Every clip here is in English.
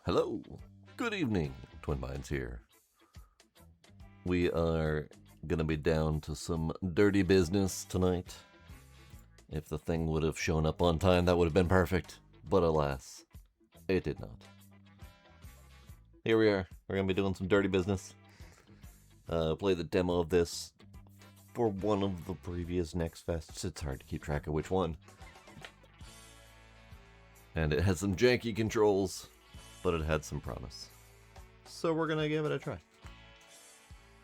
Hello, good evening, Twin Minds here. We are gonna be down to some dirty business tonight. If the thing would have shown up on time, that would have been perfect, but alas, it did not. Here we are, we're gonna be doing some dirty business. Play the demo of this for one of the previous Next Fests. It's hard to keep track of which one. And it had some janky controls, but it had some promise. So we're gonna give it a try.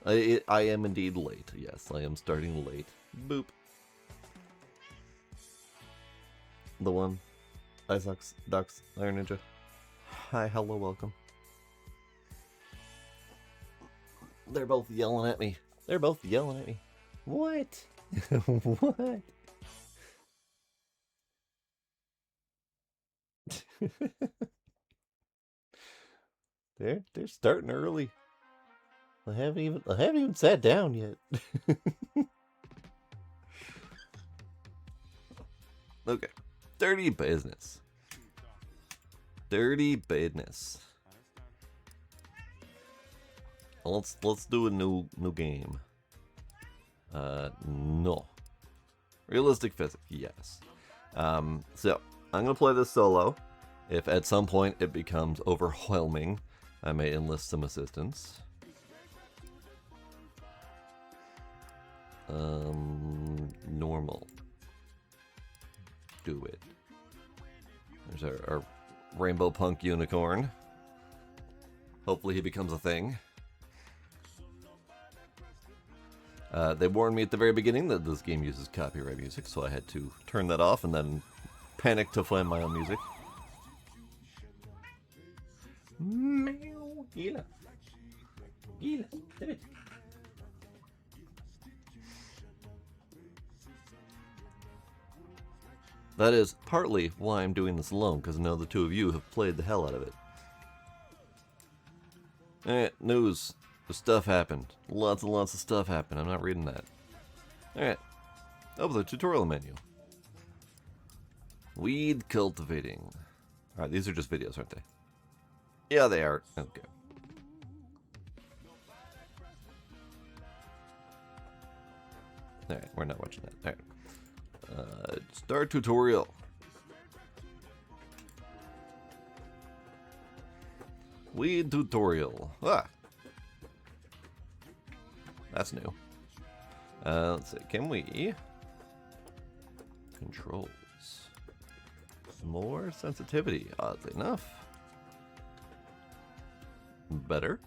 I am indeed late. Yes, I am starting late. Boop. The one. Isaacs, Ducks, Iron Ninja. Hi, hello, welcome. They're both yelling at me. They're both yelling at me. What? What? They're starting early. I haven't even sat down yet. Okay. Dirty business. Dirty business. Let's do a new game. No. Realistic physics, yes. So I'm gonna play this solo. If at some point it becomes overwhelming, I may enlist some assistance. Normal. Do it. There's our rainbow punk unicorn. Hopefully he becomes a thing. They warned me at the very beginning that this game uses copyright music, so I had to turn that off and then panic to find my own music. Meow, Gila. Gila, David. That is partly why I'm doing this alone, because I know the two of you have played the hell out of it. Alright, news. The stuff happened. Lots and lots of stuff happened. I'm not reading that. Alright. Open the tutorial menu. Weed cultivating. Alright, these are just videos, aren't they? Yeah, they are. Okay. Alright, we're not watching that. Alright. Start tutorial. Weed tutorial. Ah! That's new. Let's see. Can we... Controls. More sensitivity, oddly enough. Better.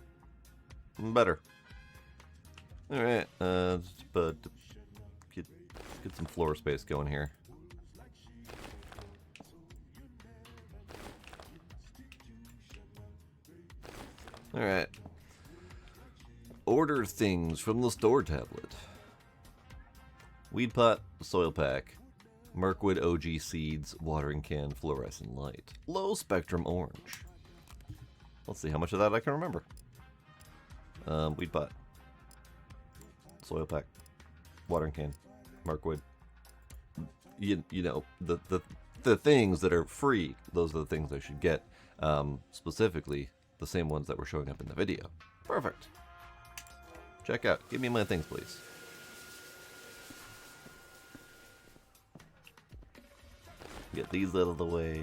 Better. Alright, but get some floor space going here. Alright. Order things from the store tablet. Weed pot, soil pack, Mirkwood OG seeds, watering can, fluorescent light, low spectrum orange. Let's see how much of that I can remember. Weed pot, soil pack, watering can, Mirkwood. You know the things that are free. Those are the things I should get. Specifically, the same ones that were showing up in the video. Perfect. Check out. Give me my things, please. Get these out of the way.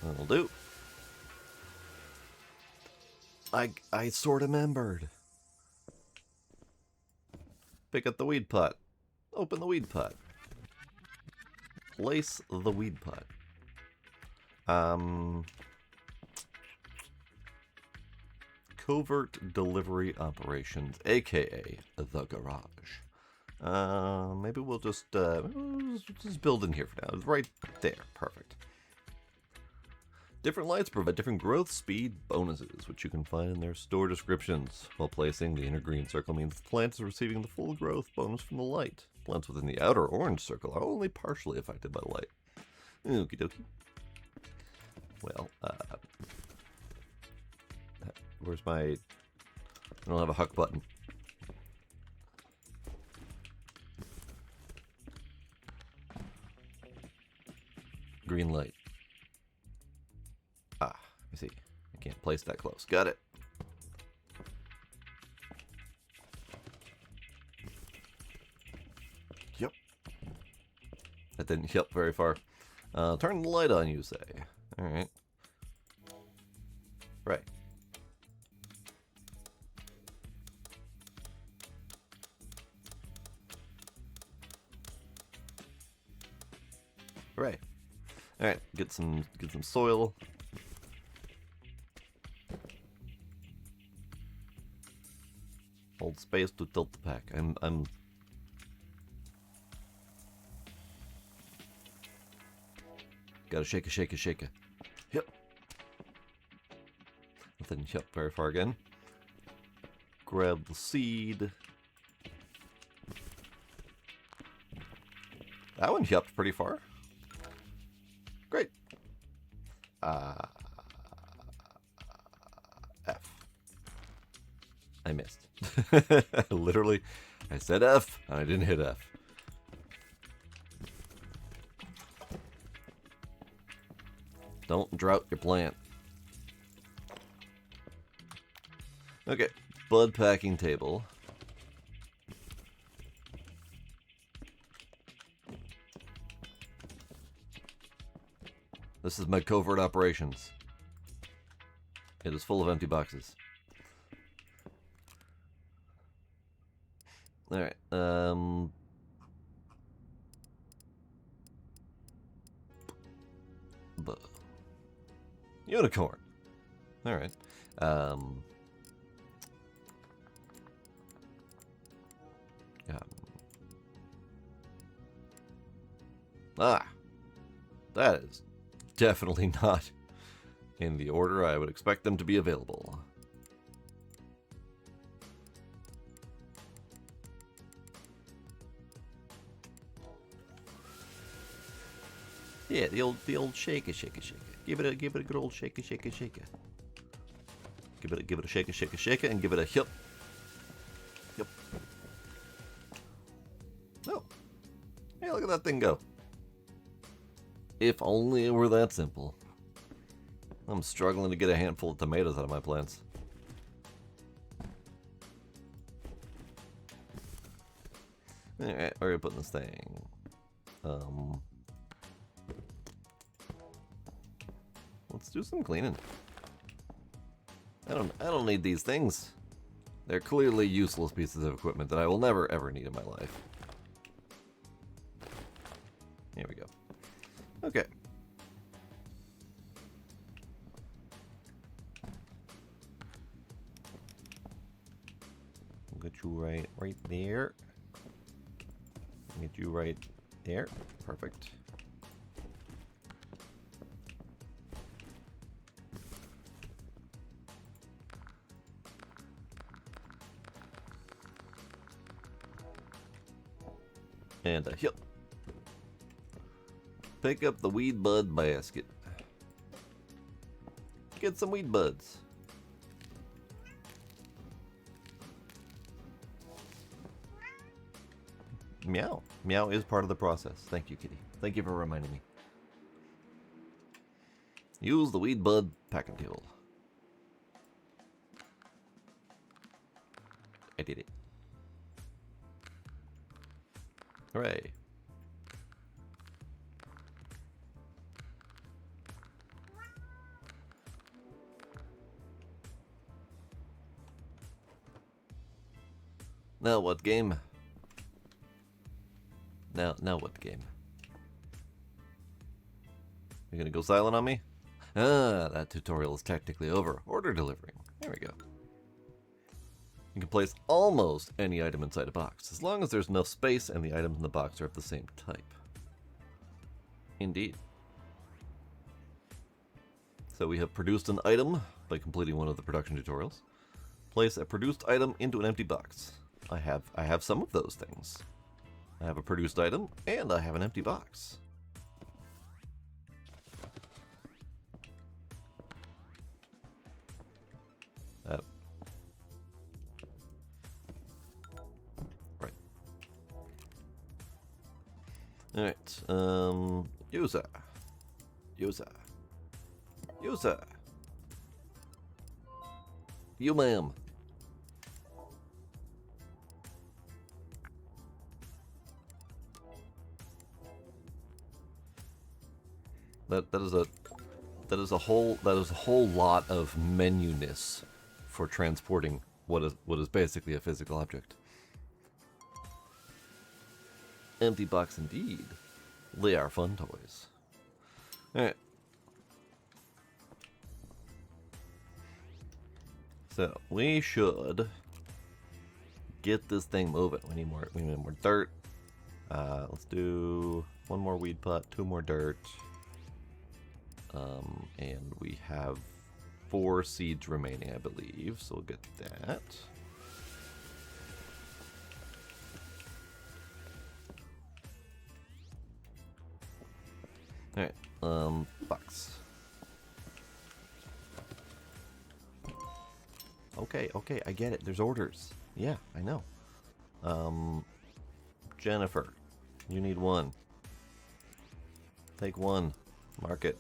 That'll do. I sort of remembered. Pick up the weed pot. Open the weed pot. Place the weed pot. Covert delivery operations, aka the garage. Maybe we'll just build in here for now. Right there, perfect. Different lights provide different growth speed bonuses, which you can find in their store descriptions. While placing the inner green circle means the plant is receiving the full growth bonus from the light. Plants within the outer orange circle are only partially affected by the light. Okie dokie. Well, where's my... I don't have a huck button. Green light. place that close. Got it. Yep. That didn't yep very far. Turn the light on, you say. Alright. Right. Right. Alright, get some soil. Hold space to tilt the pack. I'm gotta shake it. Yep. Nothing yep very far again. Grab the seed. That one yupped pretty far. Great. F. I missed. Literally, I said F, and I didn't hit F. Don't drought your plant. Okay, bud packing table. This is my covert operations. It is full of empty boxes. Alright, unicorn. Alright. That is definitely not in the order I would expect them to be available. Yeah, the old shake it. Give it a good old shake it. Give it a shake it, and give it a hip. Yep. Oh. Hey, look at that thing go. If only it were that simple. I'm struggling to get a handful of tomatoes out of my plants. Alright, where are we putting this thing? Let's do some cleaning. I don't need these things. They're clearly useless pieces of equipment that I will never ever need in my life. Here we go. Okay. I'll get you right there. Get you right there. Perfect. And a hip. Pick up the weed bud basket. Get some weed buds. Meow. Meow is part of the process. Thank you, kitty. Thank you for reminding me. Use the weed bud packing table. I did it. Hooray. Now what game? Now what game? You're gonna go silent on me? Ah, that tutorial is technically over. Order delivering. There we go. You can place almost any item inside a box, as long as there's enough space and the items in the box are of the same type. Indeed. So we have produced an item by completing one of the production tutorials. Place a produced item into an empty box. I have some of those things. I have a produced item, and I have an empty box. Right. Alright, user. You, ma'am. That is a whole lot of menuness for transporting what is basically a physical object. Empty box indeed. They are fun toys. Alright. So we should get this thing moving. We need more dirt. Let's do one more weed pot, 2 more dirt. And we have 4 seeds remaining, I believe, so we'll get that. Alright, box. Okay, I get it. There's orders. Yeah, I know. Jennifer, you need 1. Take 1. Mark it.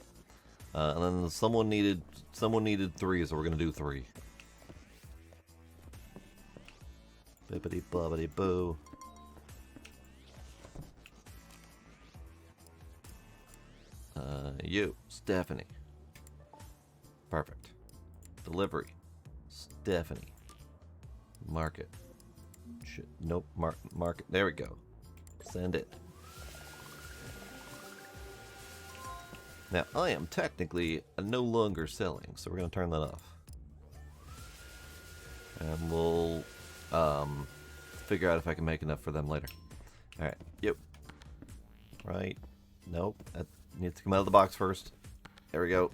And then someone needed 3, so we're gonna do 3. Bippity bobbity boo. You, Stephanie. Perfect. Delivery, Stephanie. Mark it. Nope. Mark it. There we go. Send it. Now, I am technically no longer selling, so we're going to turn that off. And we'll figure out if I can make enough for them later. Alright, yep. Right. Nope. That needs to come out of the box first. There we go.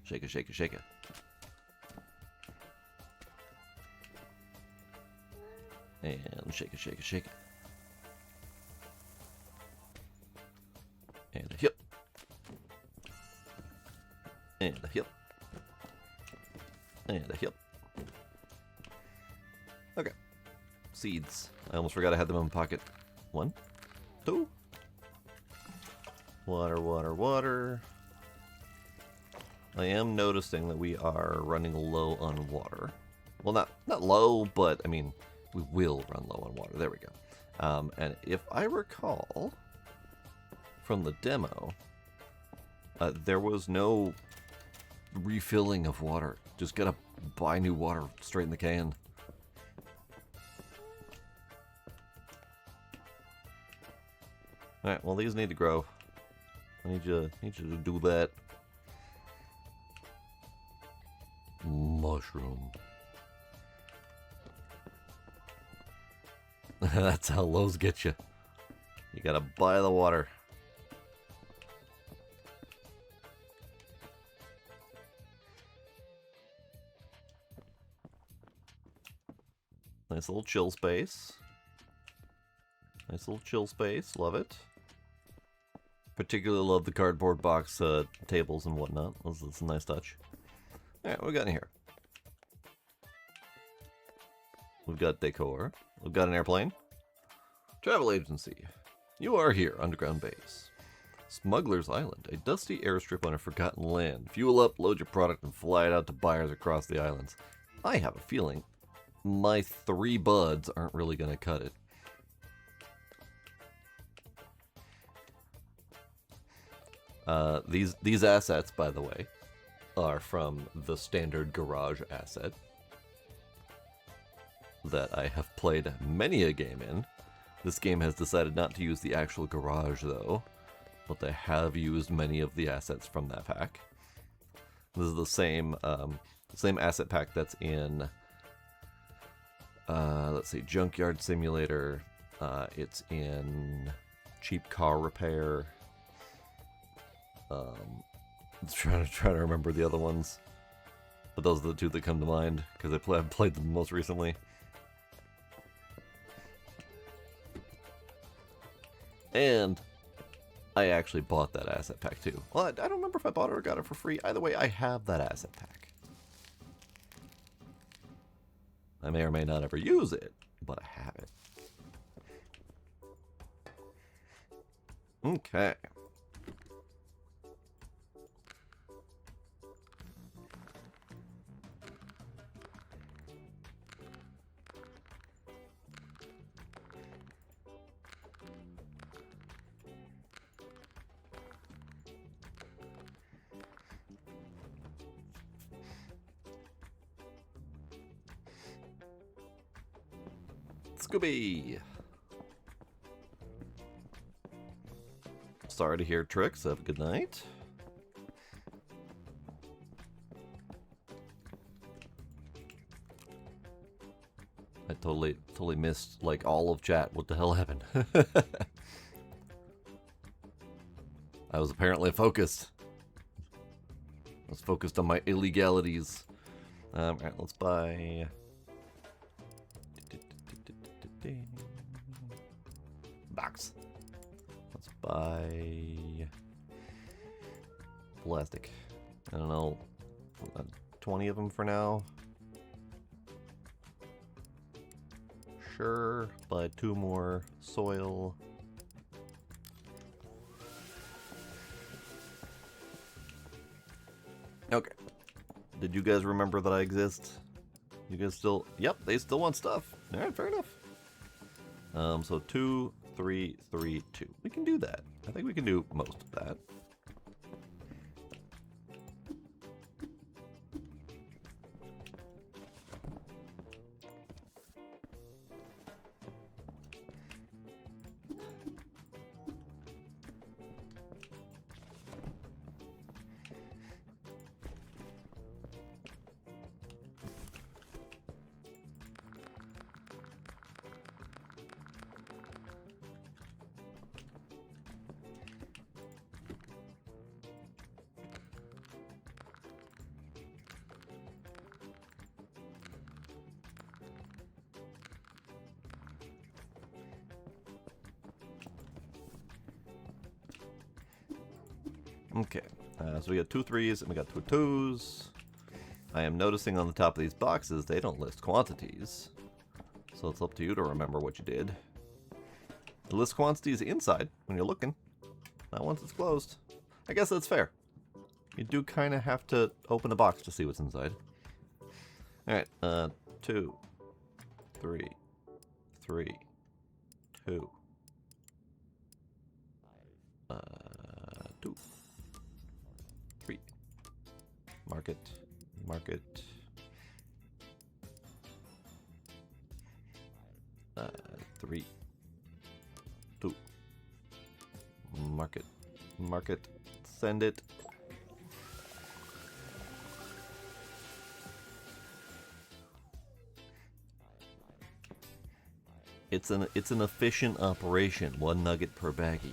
Shake it, shake it, shake it. And shake it, shake it, shake it. And a hip. And a hip. And a hip. Okay. Seeds. I almost forgot I had them in my pocket. 1, 2. Water, water, water. I am noticing that we are running low on water. Well, not low, but I mean, we will run low on water. There we go. And if I recall from the demo, there was no refilling of water. Just gotta buy new water straight in the can. Alright, well these need to grow. I need you to do that. Mushroom. That's how lows get you. You gotta buy the water. Nice little chill space. Nice little chill space. Love it. Particularly love the cardboard box tables and whatnot. That's a nice touch. Alright, what we got in here? We've got decor. We've got an airplane. Travel agency. You are here, underground base. Smuggler's Island, a dusty airstrip on a forgotten land. Fuel up, load your product, and fly it out to buyers across the islands. I have a feeling my 3 buds aren't really going to cut it. These assets, by the way, are from the standard garage asset that I have played many a game in. This game has decided not to use the actual garage though, but they have used many of the assets from that pack. This is the same asset pack that's in, let's see, Junkyard Simulator. It's in Cheap Car Repair. I'm trying to remember the other ones, but those are the 2 that come to mind because I've played them most recently. And I actually bought that asset pack too. Well, I don't remember if I bought it or got it for free. Either way, I have that asset pack. I may or may not ever use it, but I have it. Okay. Scooby! Sorry to hear, Trix. Have a good night. I totally missed, like, all of chat. What the hell happened? I was apparently focused. I was focused on my illegalities. Alright, let's buy... box. Let's buy plastic. I don't know, 20 of them for now. Sure, buy 2 more soil. Okay. Did you guys remember that I exist? You guys still... Yep, they still want stuff. Alright, fair enough. So 2, 3, 3, 2. We can do that. I think we can do most of that. Okay, so we got 2 3s and we got 2 2s. I am noticing on the top of these boxes they don't list quantities. So it's up to you to remember what you did. It lists quantities inside when you're looking, not once it's closed. I guess that's fair. You do kind of have to open a box to see what's inside. Alright, 2, 3, 3, 2. 2. 3. Market. 3. 2. Market. Send it. It's an efficient operation. 1 nugget per baggie.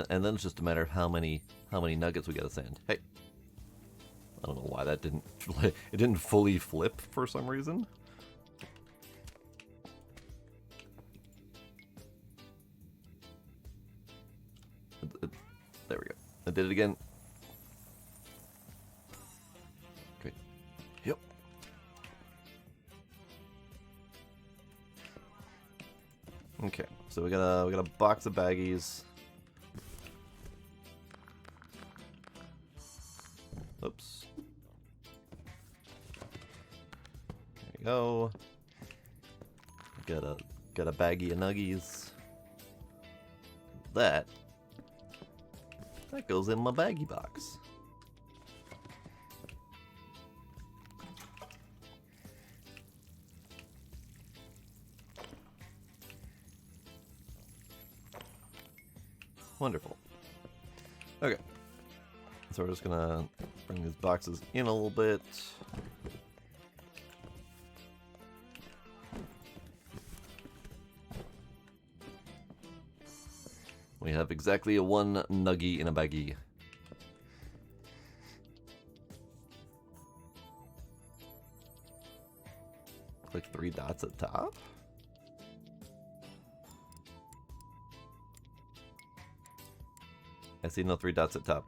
And then it's just a matter of how many nuggets we gotta send. Hey, I don't know why that didn't fully flip for some reason. There we go. I did it again. Great. Yep. Okay, so we got a box of baggies. Oops. There we go. Got a baggie of nuggies. That goes in my baggie box. Wonderful. Okay. So we're just gonna bring these boxes in a little bit. We have exactly a 1 nuggie in a baggie. Click 3 dots at top. I see no 3 dots at top.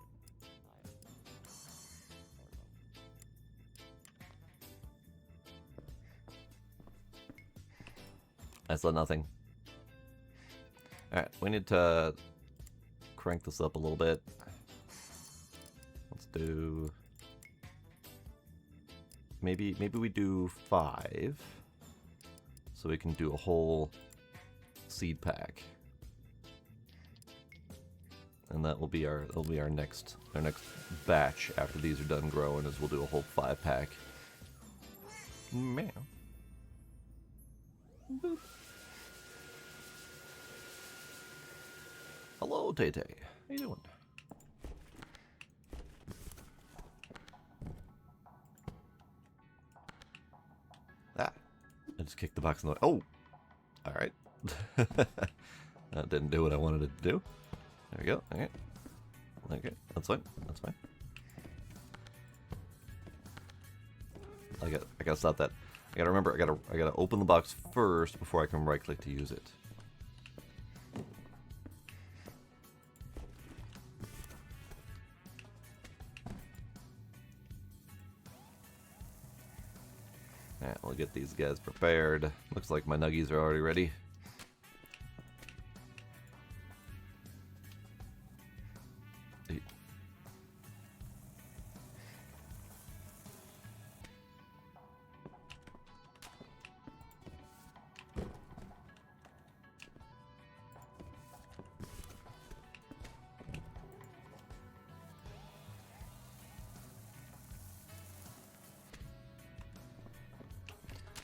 I saw nothing. Alright, we need to crank this up a little bit. Let's do... Maybe we do 5. So we can do a whole seed pack. And that will be our next batch after these are done growing, is we'll do a whole 5-pack. Meow. Boop. Hello, Tay Tay. How you doing? Ah, I just kicked the box in the way. Oh, all right. That didn't do what I wanted it to do. There we go. Okay. Okay, that's fine. That's fine. I gotta stop that. I gotta remember. I gotta open the box first before I can right click to use it. Alright, we'll get these guys prepared. Looks like my nuggies are already ready.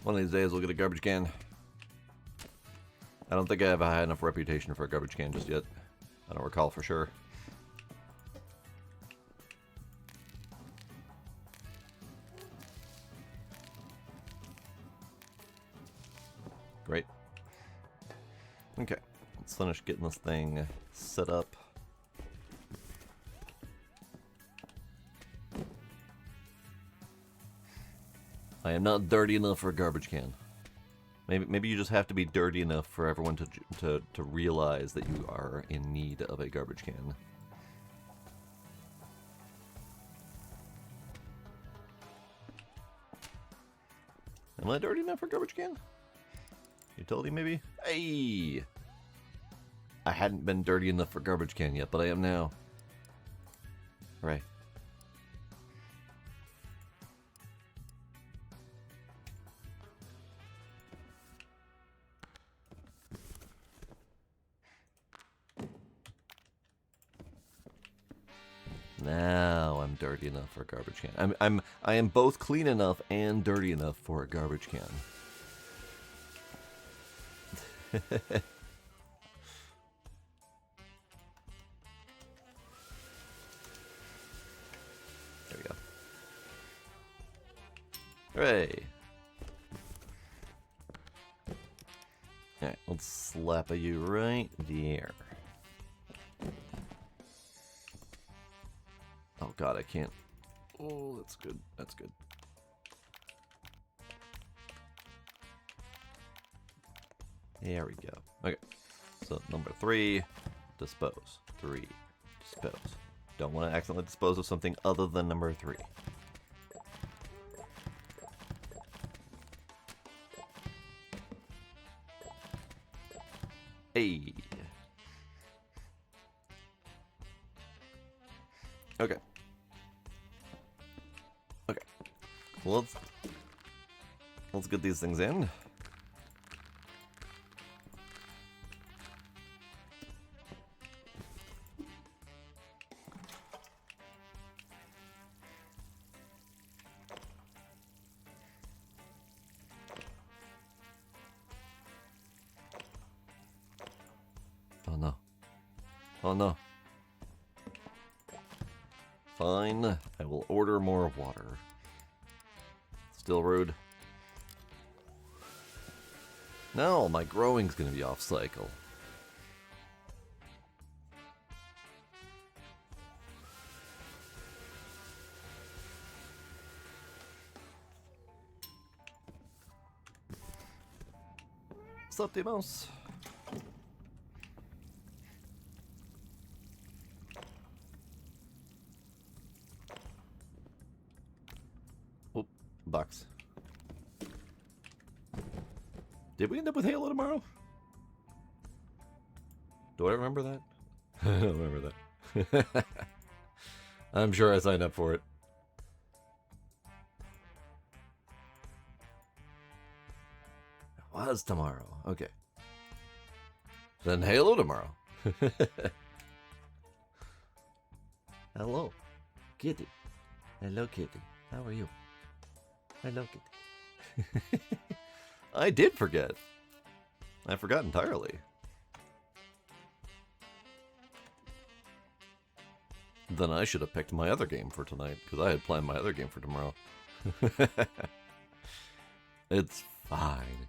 One of these days we'll get a garbage can. I don't think I have a high enough reputation for a garbage can just yet. I don't recall for sure. Great. Okay, let's finish getting this thing set up. I am not dirty enough for a garbage can. Maybe you just have to be dirty enough for everyone to realize that you are in need of a garbage can. Am I dirty enough for a garbage can? Utility maybe? Hey! I hadn't been dirty enough for garbage can yet, but I am now. Right. Now I'm dirty enough for a garbage can. I am both clean enough and dirty enough for a garbage can. There we go. Hooray! Alright, let's slap you right there. Oh god, I can't. Oh, that's good. That's good. There we go. Okay. So, number 3, dispose. 3, dispose. Don't want to accidentally dispose of something other than number 3. Hey. Okay. Okay. Well, let's get these things in. Oh no. Oh no. Fine, I will order more water. Still rude. No, my growing's gonna be off cycle. What's up, Demos? Box. Did we end up with Halo tomorrow? Do I remember that? I don't remember that. I'm sure I signed up for it. It was tomorrow. Okay. Then Halo tomorrow. Hello, Kitty. Hello, Kitty. How are you? Hello, Kitty. I did forget. I forgot entirely. Then I should have picked my other game for tonight, because I had planned my other game for tomorrow. It's fine.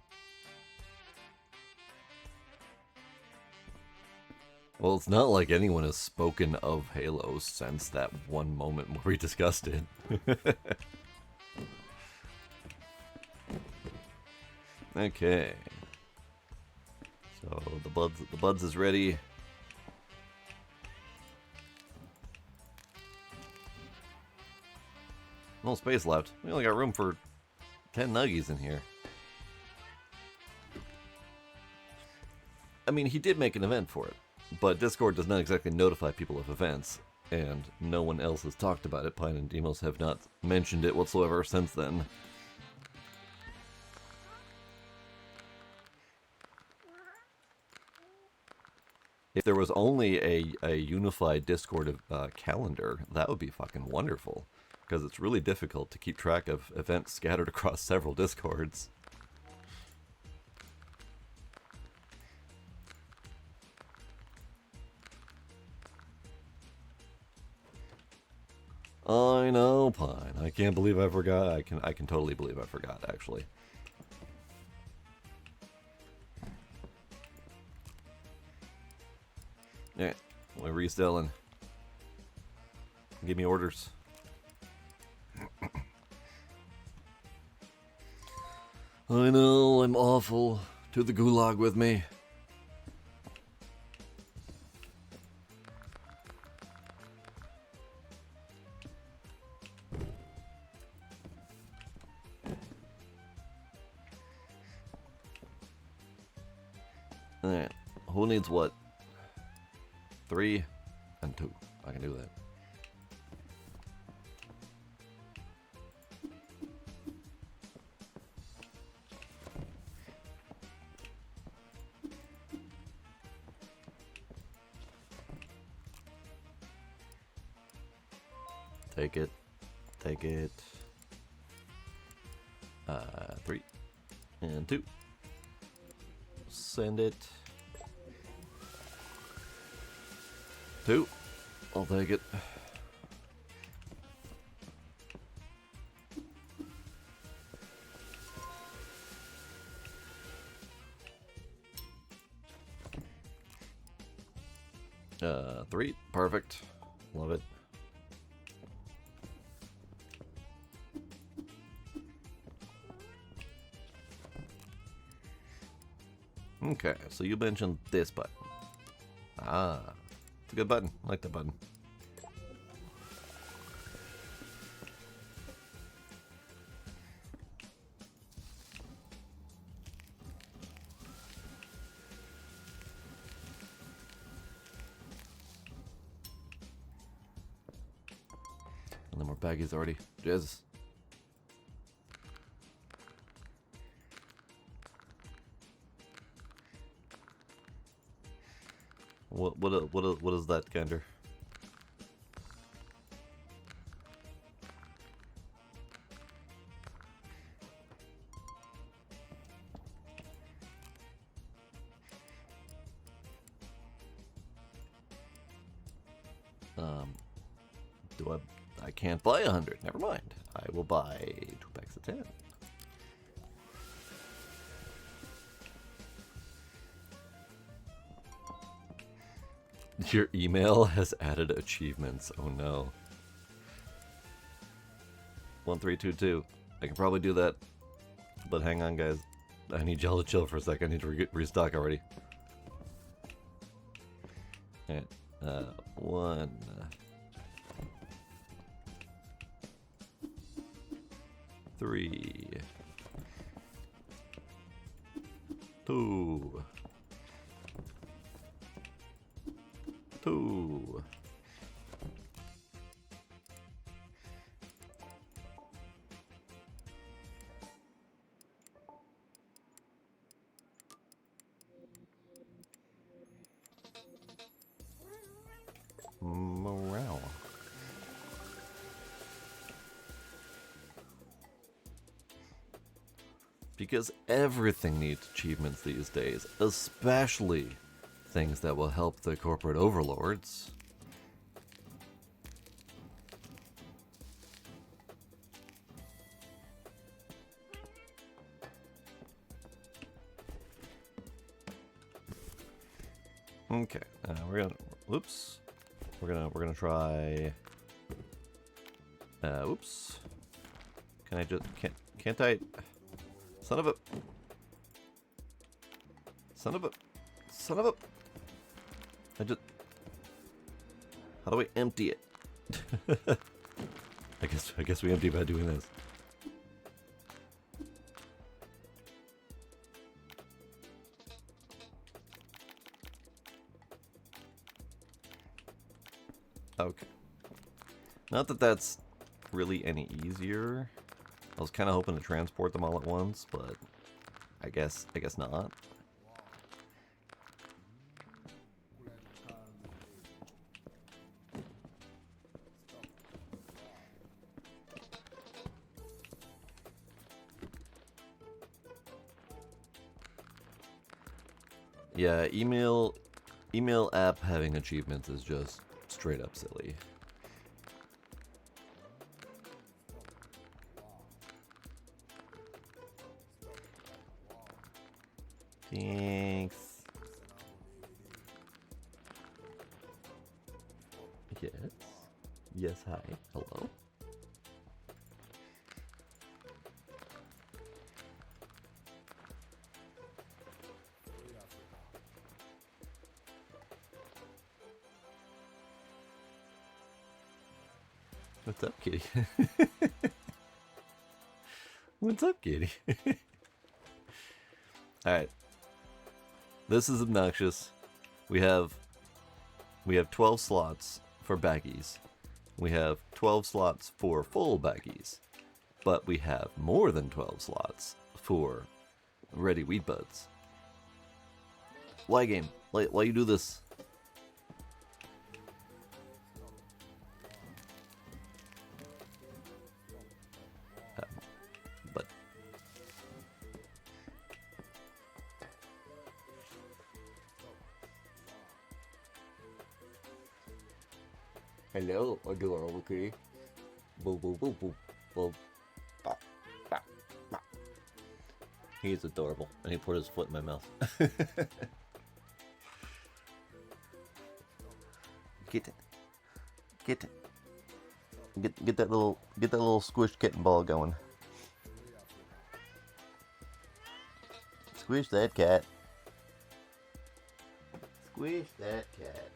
Well, it's not like anyone has spoken of Halo since that one moment where we discussed it. Okay. So the buds is ready. No space left. We only got room for 10 nuggies in here. I mean, he did make an event for it, but Discord does not exactly notify people of events, and no one else has talked about it. Pine and Demos have not mentioned it whatsoever since then. If there was only a unified Discord calendar, that would be fucking wonderful. Because it's really difficult to keep track of events scattered across several Discords. I know, Pine. I can't believe I forgot. I can totally believe I forgot, actually. Yeah, we're reselling. Give me orders. I know, I'm awful. To the gulag with me. Alright, who needs what? 3 and 2. I can do that. Take it. Take it. 3 and 2. Send it. 2. I'll take it. Three. Perfect. Love it. Okay, so you mentioned this button. Ah, it's a good button. I like that button. And then more baggies already. Jizz. What is that, Gander? I can't buy 100. Never mind. I will buy 2 packs of 10. Your email has added achievements. Oh no. 1322. I can probably do that. But hang on, guys. I need y'all to chill for a sec. I need to restock already. Alright. 1. 3. Two. Two. Morale. Because everything needs achievements these days, especially things that will help the corporate overlords. Okay, we're gonna. Whoops. We're gonna try. Whoops. Can I just can't I? Son of a. Son of a. Son of a. I just. How do I empty it? I guess we empty by doing this. Okay. Not that that's really any easier. I was kind of hoping to transport them all at once, but I guess not. Yeah, email app having achievements is just straight up silly. Thanks. Yes. Yes, hi. Hello. What's up, kitty? What's up, kitty? Alright. This is obnoxious. We have 12 slots for baggies. We have 12 slots for full baggies. But we have more than 12 slots for ready weed buds. Why, game? Why you do this? But hello, adorable kitty. Boo boo boo boo boo. Bah, bah, bah. He's adorable, and he put his foot in my mouth. Get it. Get it. Get that little squish kitten ball going. Squish that cat. Squish that cat.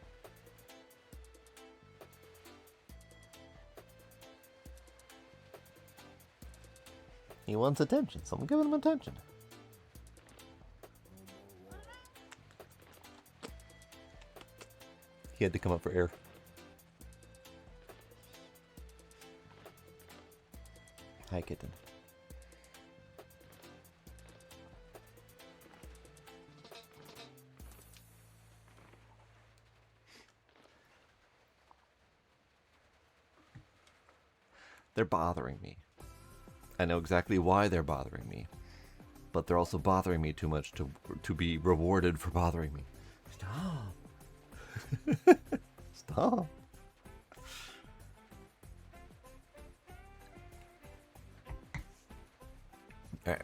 He wants attention. Someone give him attention. He had to come up for air. Hi, kitten. They're bothering me. I know exactly why they're bothering me, but they're also bothering me too much to be rewarded for bothering me. Stop. Stop. Alright.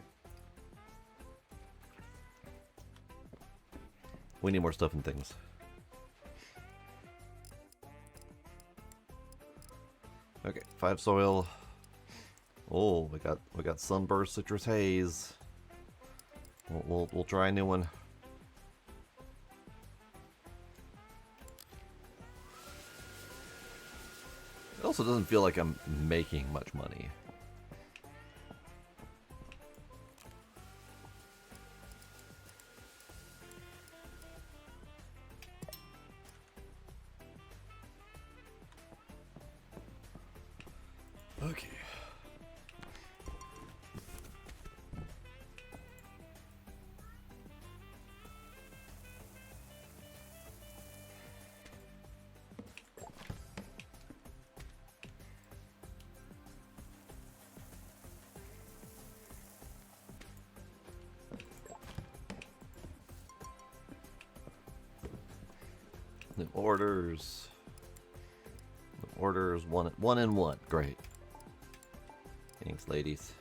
We need more stuff and things. Okay, 5 soil. Oh, we got Sunburst Citrus Haze. We'll try a new one. It also doesn't feel like I'm making much money. Okay. The orders. The orders, one and one. Great. Thanks, ladies.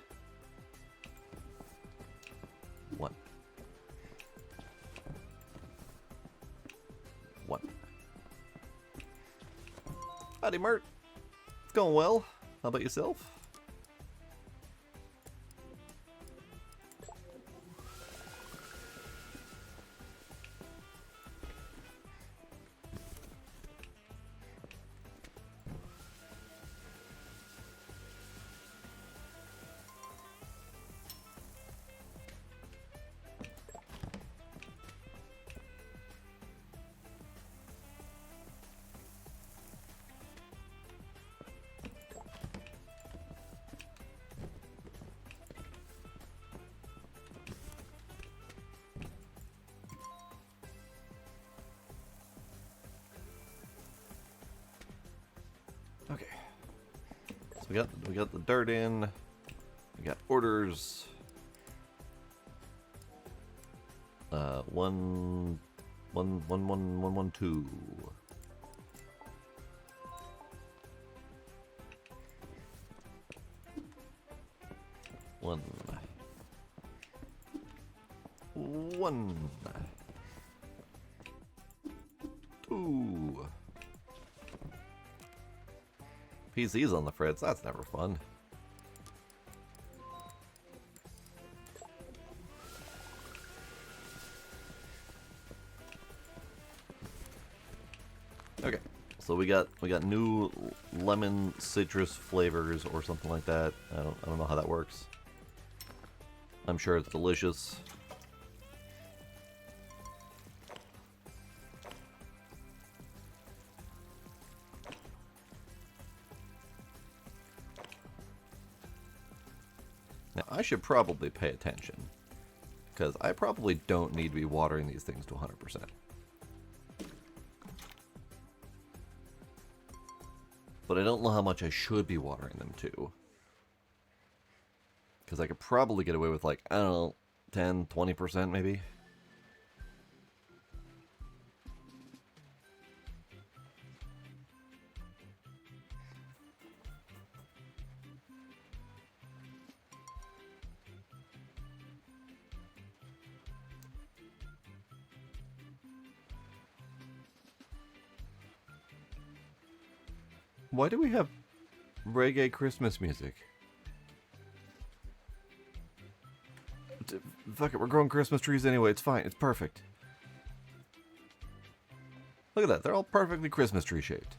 One. One. Howdy, Mert. It's going well. How about yourself? Okay. So we got the dirt in. We got orders. One, 2. One. 2. PC's on the fritz. That's never fun. Okay, so we got new lemon citrus flavors or something like that. I don't know how that works. I'm sure it's delicious. Now I should probably pay attention because I probably don't need to be watering these things to 100%. But I don't know how much I should be watering them to. Because I could probably get away with, like, I don't know, 10, 20% maybe. Why do we have reggae Christmas music? Fuck it, we're growing Christmas trees anyway. It's fine. It's perfect. Look at that. They're all perfectly Christmas tree shaped.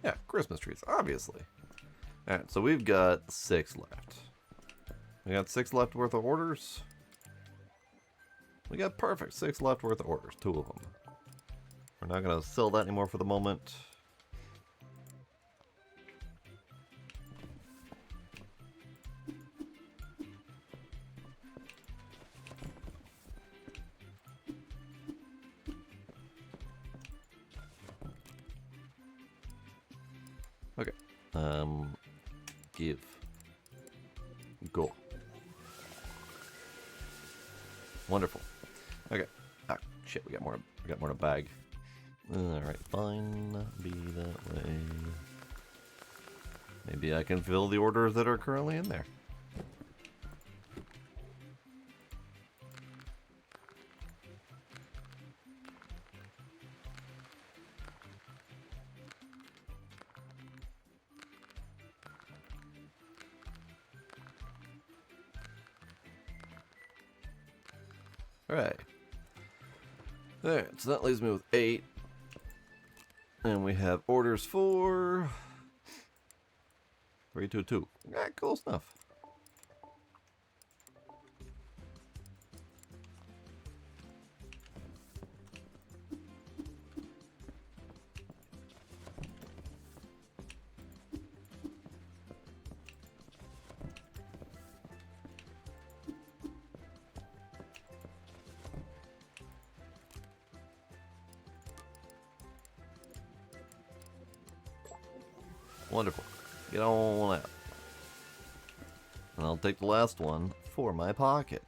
Yeah, Christmas trees, obviously. Alright, so we've got 6 left. We got 6 left worth of orders. We got perfect 6 left worth of orders, 2 of them. We're not going to sell that anymore for the moment. Okay. Give. Go. Wonderful. Okay. Ah, shit, we got more in a bag. Alright, fine. Be that way. Maybe I can fill the orders that are currently in there. Alright. Alright, so that leaves me with 8. And we have orders for 322. Yeah, close enough. Wonderful. Get on out. And I'll take the last one for my pocket.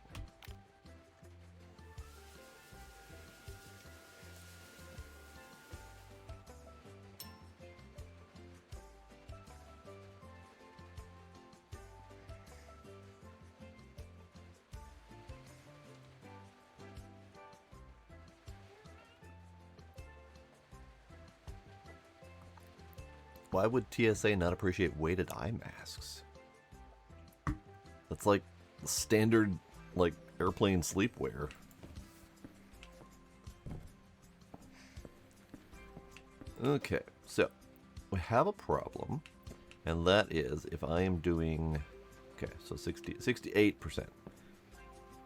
Why would TSA not appreciate weighted eye masks? That's like standard, like, airplane sleepwear. Okay, so we have a problem, and that is if I am doing, okay, so 68%.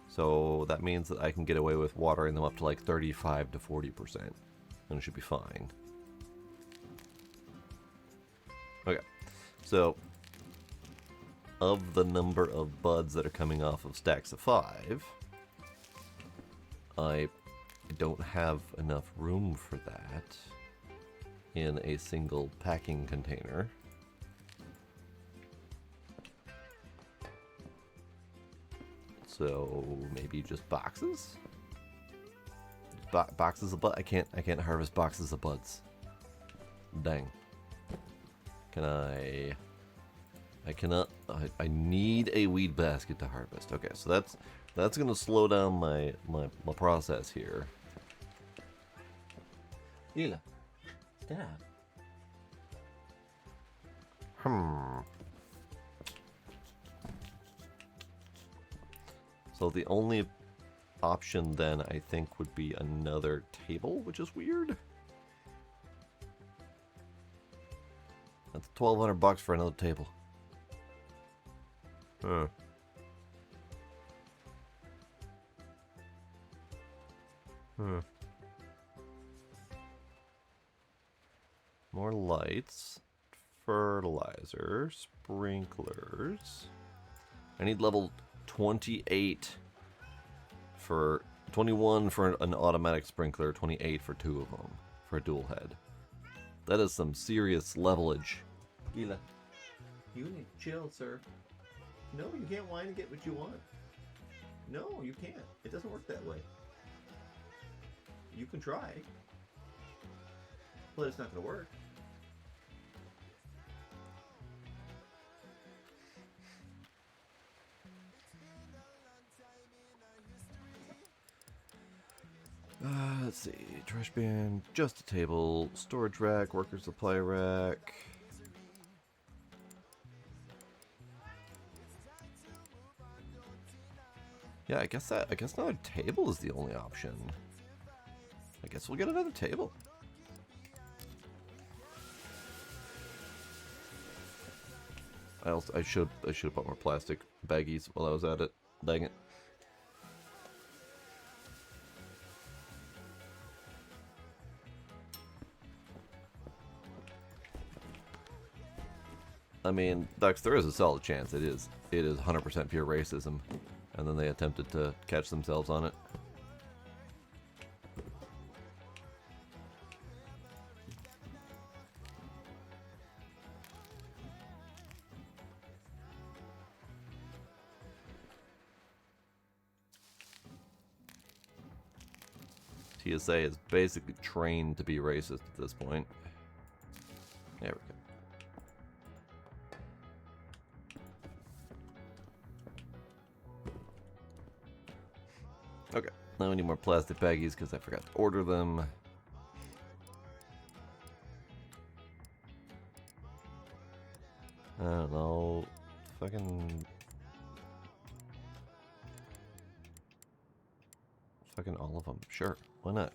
So that means that I can get away with watering them up to like 35 to 40%, and it should be fine. Okay, so of the number of buds that are coming off of stacks of 5, I don't have enough room for that in a single packing container. So maybe just boxes? Boxes of buds? I can't harvest boxes of buds. Dang. Can I cannot. I need a weed basket to harvest. Okay, so that's gonna slow down my process here. Lila, Dad. So the only option then I think would be another table, which is weird. That's $1,200 for another table. Huh. More lights, fertilizer, sprinklers. I need level 28 for 21 for an automatic sprinkler, 28 for 2 of them for a dual head. That is some serious levelage. Gila, you need to chill, sir. No, you can't whine and get what you want. No, you can't. It doesn't work that way. You can try, but it's not going to work. Let's see. Trash bin, just a table, storage rack, worker supply rack. Yeah, I guess another table is the only option. I guess we'll get another table. I should have bought more plastic baggies while I was at it. Dang it. I mean, Dux, there is a solid chance it is 100% pure racism, and then they attempted to catch themselves on it. TSA is basically trained to be racist at this point. There we go. Okay, now we need more plastic baggies because I forgot to order them. I don't know. Fucking all of them. Sure, why not?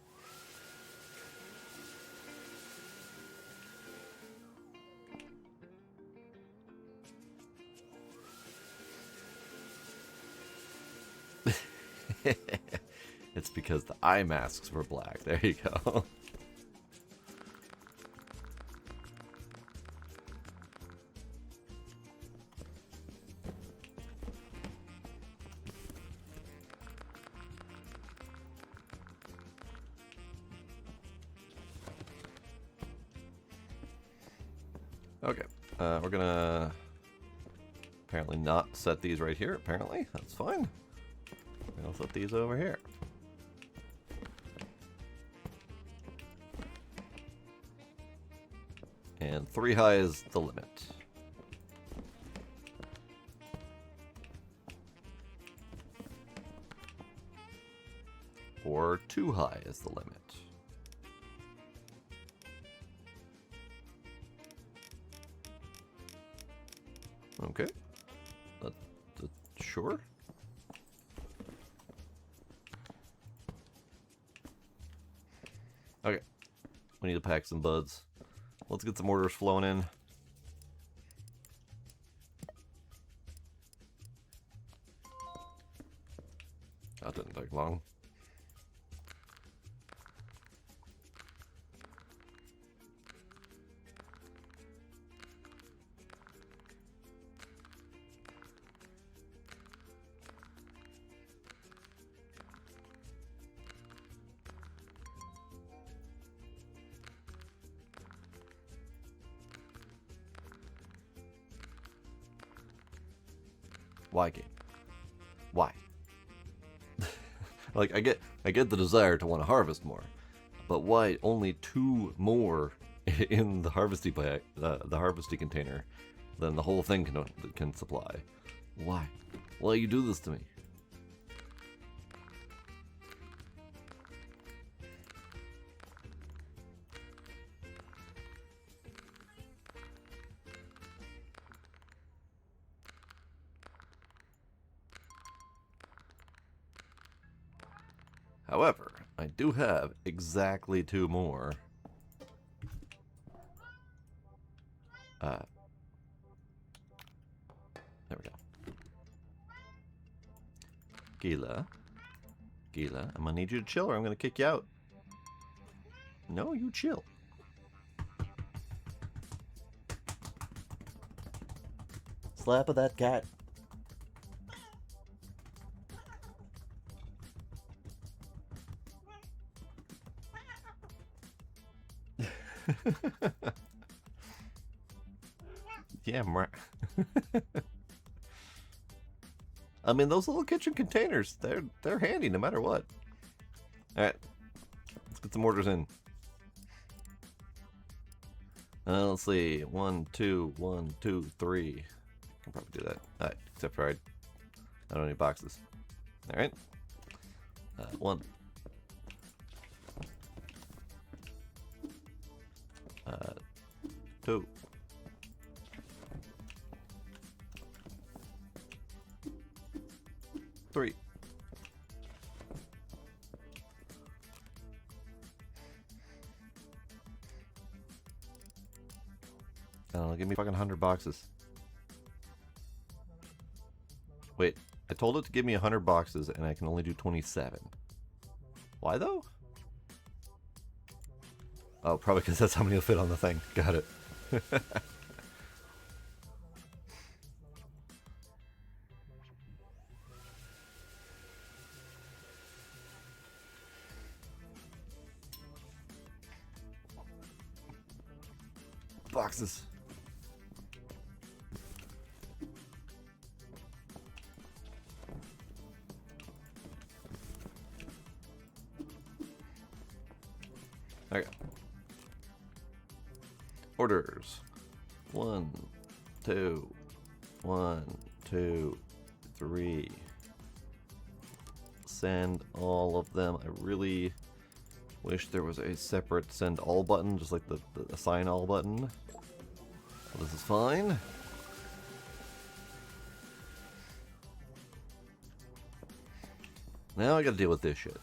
It's because the eye masks were black. There you go. Okay, We're gonna apparently not set these right here. Apparently, that's fine. We're gonna set these over here. And 3 high is the limit. Or 2 high is the limit. Okay. Sure. Okay. We need to pack some buds. Let's get some orders flowing in. That didn't take long. Why game? Why? Like I get the desire to want to harvest more, but why only 2 more in the harvesty pack, the harvesty container, than the whole thing can supply? Why? Why you do this to me? However, I do have exactly 2 more. There we go. Gila, I'm gonna need you to chill or I'm gonna kick you out. No, you chill. Slap of that cat. Yeah, I mean, those little kitchen containers, they're handy no matter what. Alright, let's get some orders in. Let's see, 1, 2, 1, 2, 3. I can probably do that. Alright, except for I don't need boxes. Alright. 1. 2. 3. Oh, give me fucking 100 boxes. Wait, I told it to give me 100 boxes and I can only do 27. Why though? Oh, probably because that's how many will fit on the thing. Got it. Boxes. Okay. Orders. 1, 2, 1, 2, 3. Send all of them. I really wish there was a separate send all button, just like the assign all button. Well, this is fine. Now I gotta deal with this shit.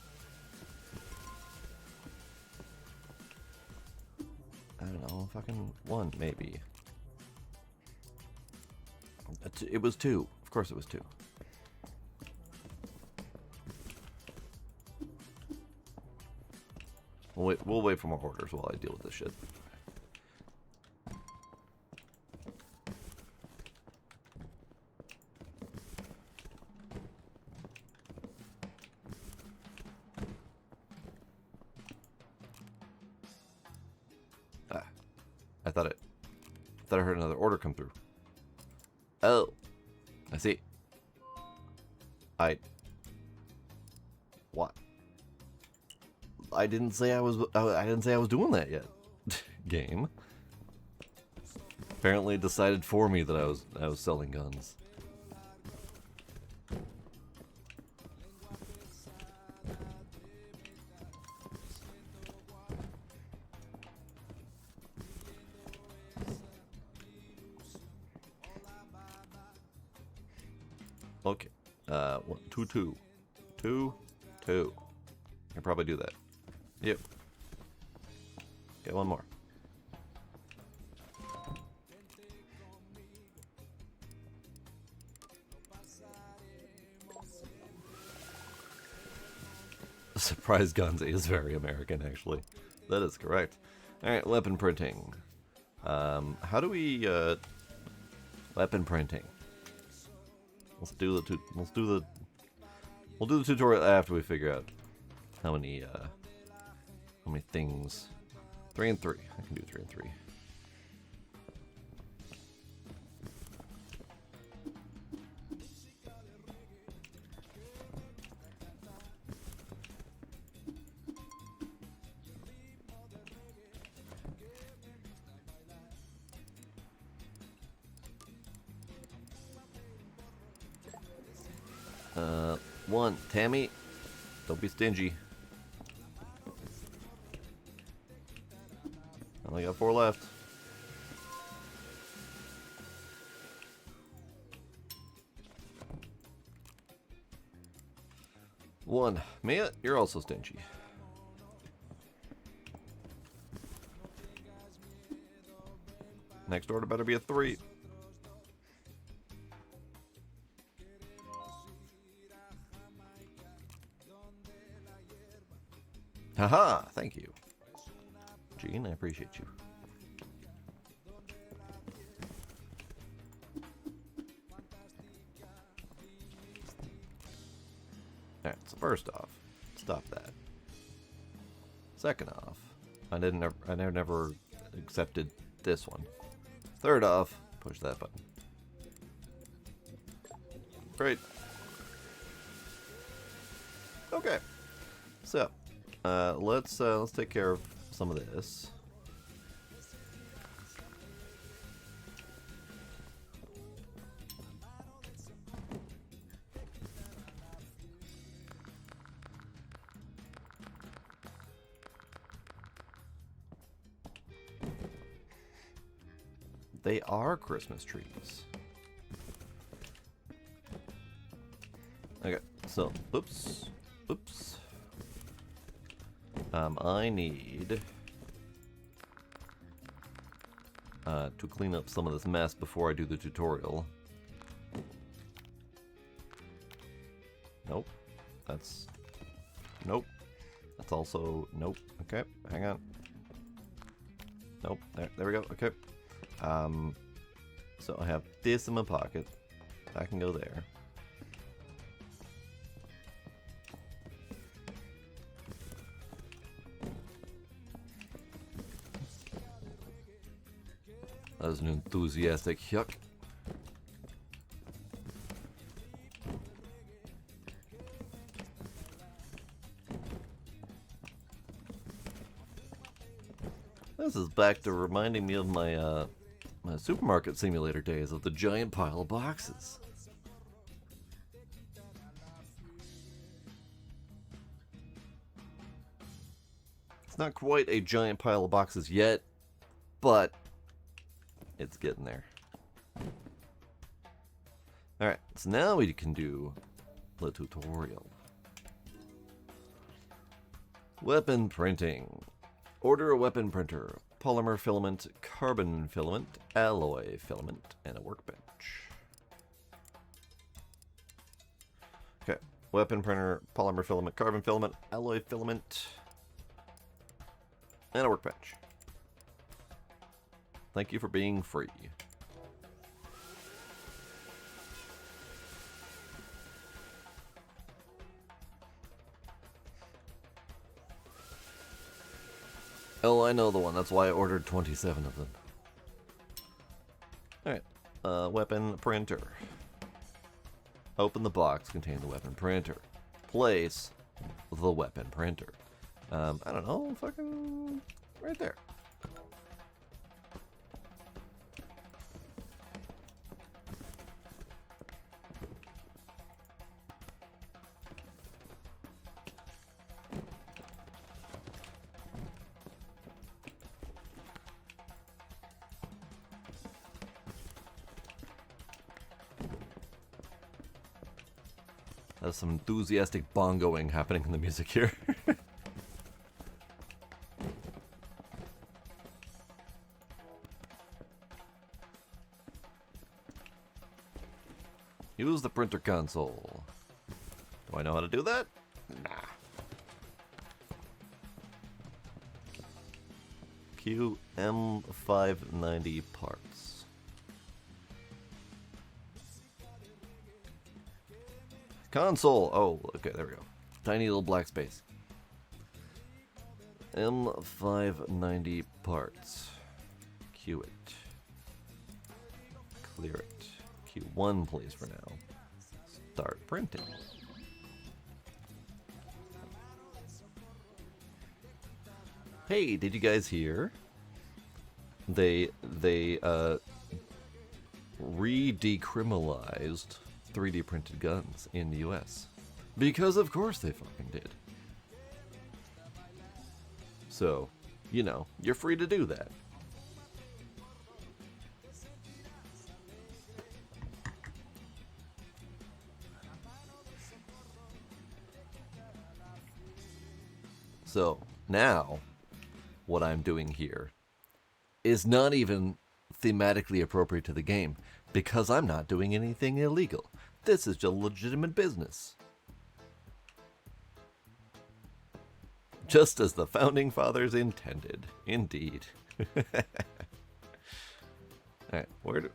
I don't know, fucking 1 maybe. It was 2. Of course it was 2. We'll wait for more orders while I deal with this shit. I thought it... thought I heard another order come through. Oh, I see. What? I didn't say I was. I didn't say I was doing that yet. Game. Apparently, it decided for me that I was selling guns. Okay. 2, 2. 2, 2. I can probably do that. Yep. Okay, one more. Surprise guns is very American, actually. That is correct. Alright, weapon printing. How do we, weapon printing? We'll do the tutorial after we figure out how many things. 3 and 3. I can do 3 and 3. One, Tammy, don't be stingy. I only got 4 left. One, Mia, you're also stingy. Next order better be a 3. Haha, thank you. Gene, I appreciate you. Alright, so first off, stop that. Second off, I never accepted this one. Third off, push that button. Great. Okay. So, let's take care of some of this. They are Christmas trees. Okay, so, oops. I need to clean up some of this mess before I do the tutorial. Nope. Nope. That's also, nope. Okay, hang on. Nope, there we go, okay. So I have this in my pocket. I can go there. That was an enthusiastic yuck. This is back to reminding me of my my supermarket simulator days of the giant pile of boxes. It's not quite a giant pile of boxes yet, but it's getting there. Alright, so now we can do the tutorial. Weapon printing. Order a weapon printer. Polymer filament, carbon filament, alloy filament, and a workbench. Okay, weapon printer, polymer filament, carbon filament, alloy filament, and a workbench. Thank you for being free. Oh, I know the one. That's why I ordered 27 of them. Alright. Weapon printer. Open the box containing the weapon printer. Place the weapon printer. I don't know, fucking right there. There's some enthusiastic bongoing happening in the music here. Use the printer console. Do I know how to do that? Nah. QM590 parts. Console! Oh, okay, there we go. Tiny little black space. M590 parts. Cue it. Clear it. Q1 please for now. Start printing. Hey, did you guys hear? They re-decriminalized 3D printed guns in the US. Because of course they fucking did. So, you know, you're free to do that. So, now, what I'm doing here is not even thematically appropriate to the game, because I'm not doing anything illegal. This is just legitimate business. Just as the Founding Fathers intended. Indeed. Alright, where do...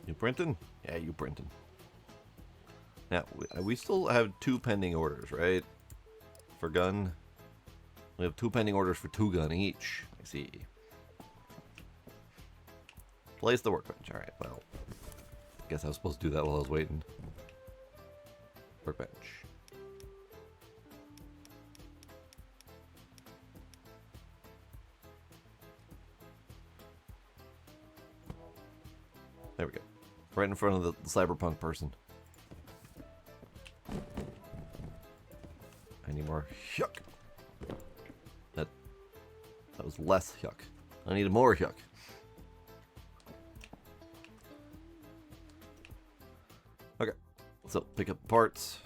You printing? Yeah, you printing. Now, we still have 2 pending orders, right? For gun. We have 2 pending orders for 2 gun each. I see. Place the workbench. Alright, well. Guess I was supposed to do that while I was waiting. Workbench. There we go. Right in front of the cyberpunk person. I need more yuck. That was less yuck. I need more yuck. Okay, so pick up the parts.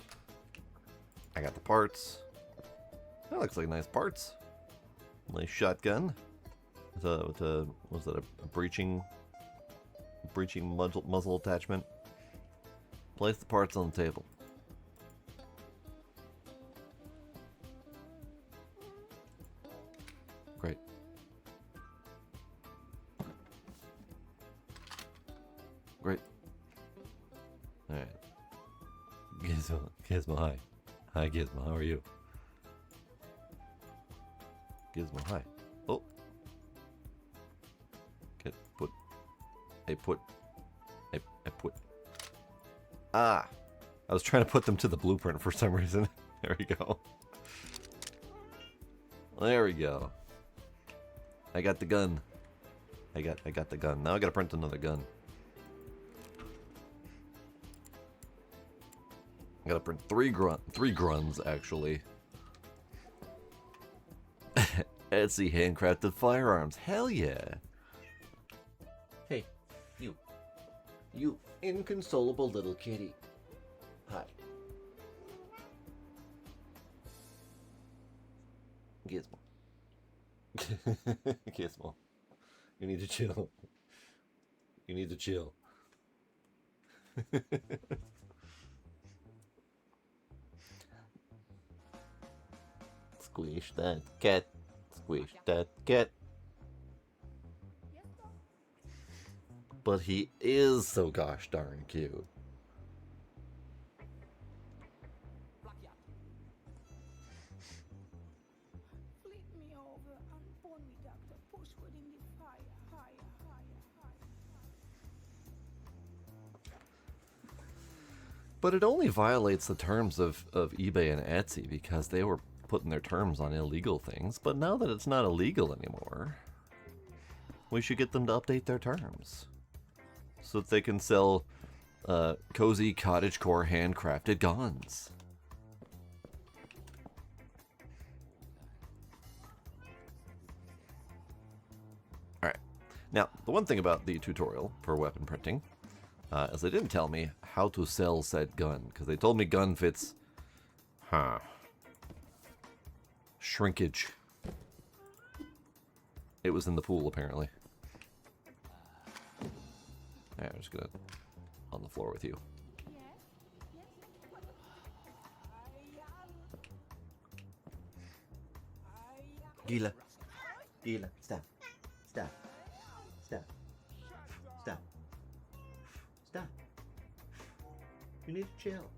I got the parts. That looks like nice parts. Nice shotgun. With a was that a breaching muzzle attachment? Place the parts on the table. Great. Great. Alright. Gizmo, hi. Hi, Gizmo, how are you? Gizmo, hi. Oh. I put. Ah! I was trying to put them to the blueprint for some reason. There we go. There we go. I got the gun. I got the gun. Now I gotta print another gun. I gotta print three gruns actually. Etsy handcrafted firearms. Hell yeah. Hey, you inconsolable little kitty. Hi. Gizmo. Gizmo. You need to chill. You need to chill. Squish that cat. Squish that cat. But he is so gosh darn cute. But it only violates the terms of eBay and Etsy because they were putting their terms on illegal things. But now that it's not illegal anymore, we should get them to update their terms so that they can sell cozy cottagecore handcrafted guns. Alright, now the one thing about the tutorial for weapon printing is they didn't tell me how to sell said gun, because they told me gun fits shrinkage. It was in the pool apparently. I'm just gonna on the floor with you. Gila. Gila. Stop. Stop. Stop. Stop. Stop. You need to chill.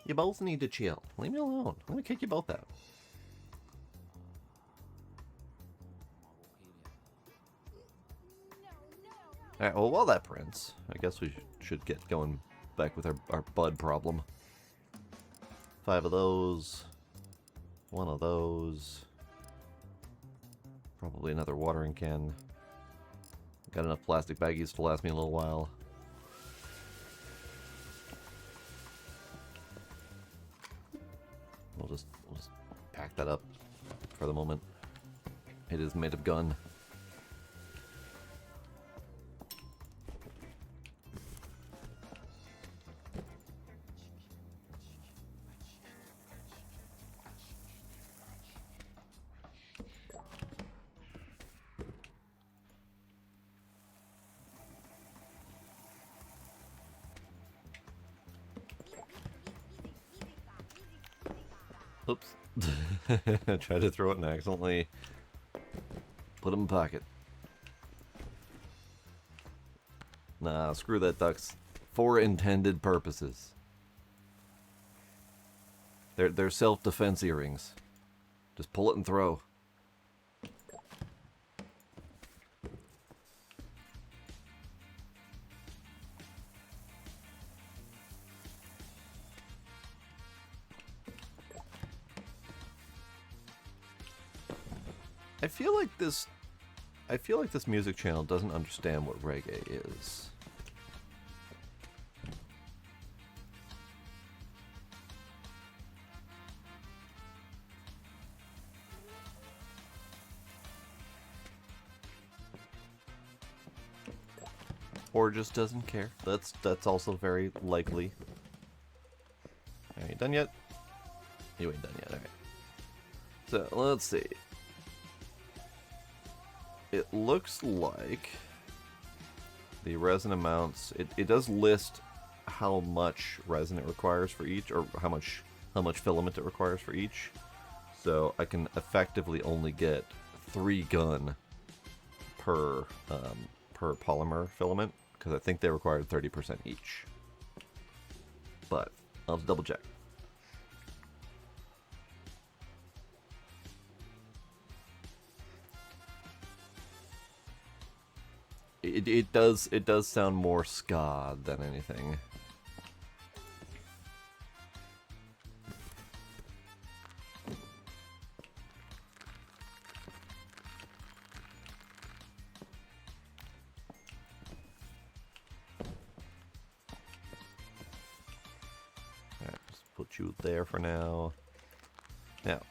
You both need to chill. Leave me alone. I'm gonna kick you both out. Alright, well, while that prints, I guess we should get going back with our bud problem. 5 of those. 1 of those. Probably another watering can. Got enough plastic baggies to last me a little while. We'll just pack that up for the moment. It is made of gun. Oops. Tried to throw it and accidentally put it in my pocket. Nah, screw that, ducks. For intended purposes. They're self-defense earrings. Just pull it and throw. I feel like this music channel doesn't understand what reggae is. Or just doesn't care. That's also very likely. Are you done yet? You ain't done yet, alright. So, let's see. It looks like the resin amounts, it does list how much resin it requires for each, or how much filament it requires for each. So I can effectively only get 3 gun per polymer filament, because I think they required 30% each. But I'll double check. It does sound more ska than anything. Alright, just put you there for now. Now.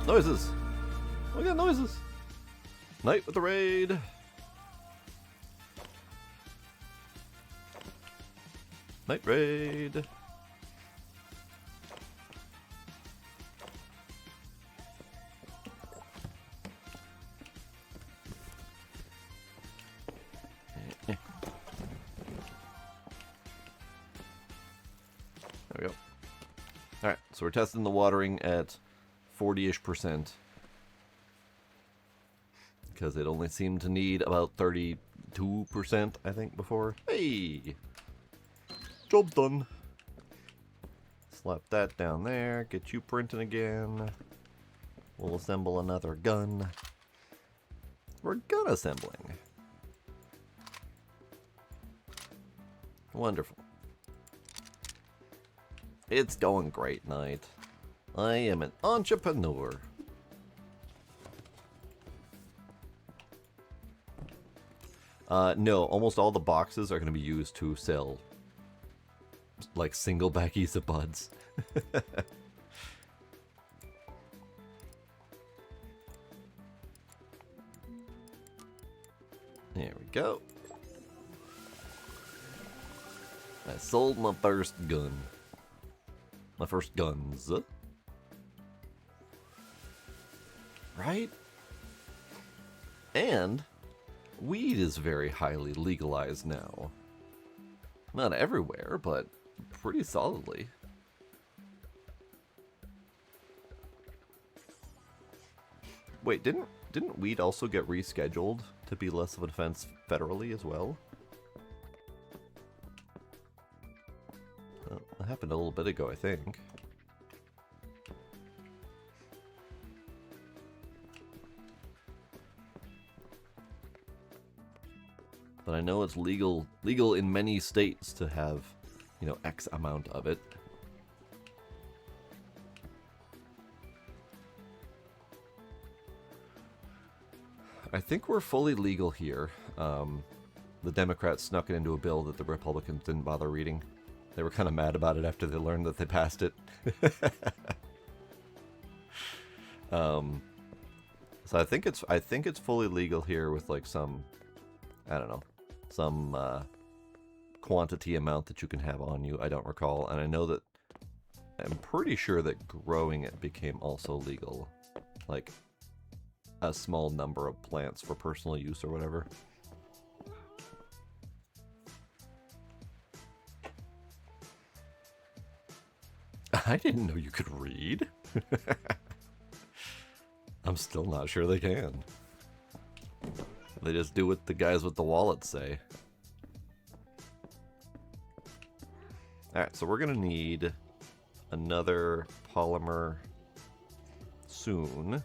Noises! We got noises! Night with the raid! Night raid! There we go. Alright, so we're testing the watering at 40-ish%. Because it only seemed to need about 32%, I think, before. Hey! Job's done. Slap that down there. Get you printing again. We'll assemble another gun. We're gun assembling. Wonderful. It's going great, Knight. I am an entrepreneur. No, almost all the boxes are going to be used to sell, like, single baggies of buds. There we go. I sold my first gun. My first guns. Right? And weed is very highly legalized now. Not everywhere, but pretty solidly. Wait, didn't weed also get rescheduled to be less of an offense federally as well? That happened a little bit ago, I think. But I know it's legal in many states to have, you know, X amount of it. I think we're fully legal here. The Democrats snuck it into a bill that the Republicans didn't bother reading. They were kind of mad about it after they learned that they passed it. So I think it's fully legal here with like some, I don't know, some quantity amount that you can have on you. I don't recall, and I know that I'm pretty sure that growing it became also legal, like a small number of plants for personal use or whatever. I didn't know you could read. I'm still not sure they can. They just do what the guys with the wallets say. Alright, so we're gonna need another polymer soon.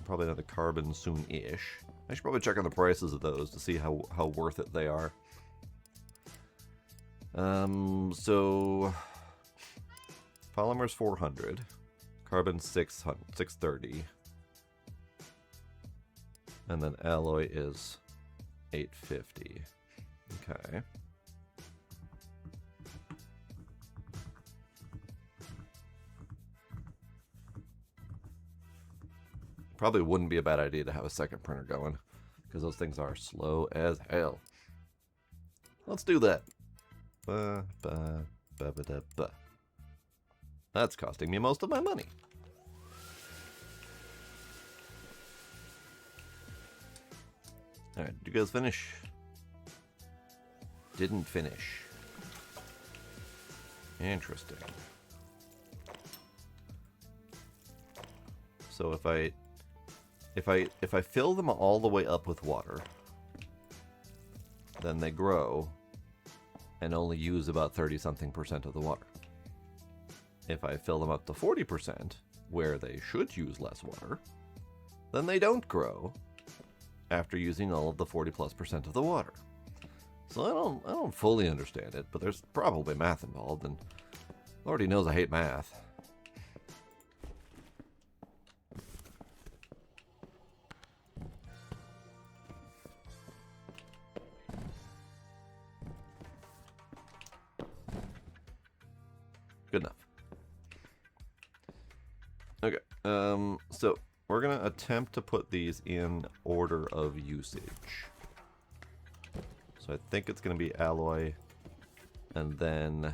Probably another carbon soon-ish. I should probably check on the prices of those to see how worth it they are. So polymer's 400, carbon 630, and then alloy is 850. Okay. Probably wouldn't be a bad idea to have a second printer going, because those things are slow as hell. Let's do that. That's costing me most of my money. Alright, did you guys finish? Didn't finish. Interesting. So if I fill them all the way up with water, then they grow and only use about 30-something% of the water. If I fill them up to 40%, where they should use less water, then they don't grow after using all of the 40+% of the water. So I don't fully understand it, but there's probably math involved, and Lordy knows I hate math. Good enough. Okay, so we're gonna attempt to put these in order of usage. So I think it's gonna be alloy, and then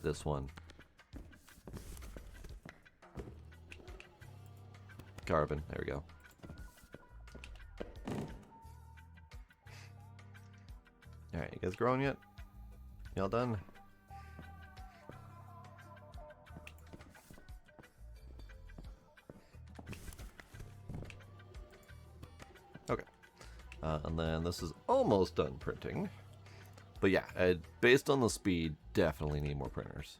this one, carbon. There we go. All right, you guys growing yet? Y'all done? Okay. And then this is almost done printing. But yeah, based on the speed, definitely need more printers.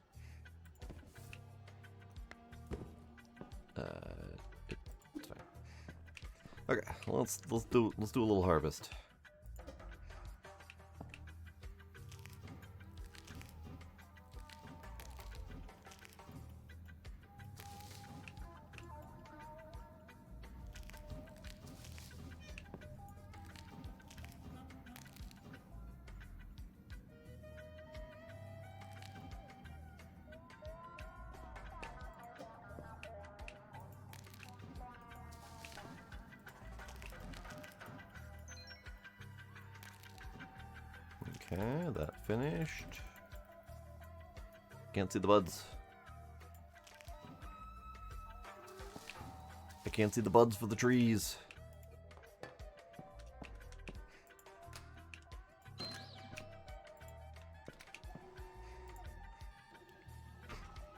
It's fine. Okay, let's do a little harvest. Okay, that finished. Can't see the buds. I can't see the buds for the trees.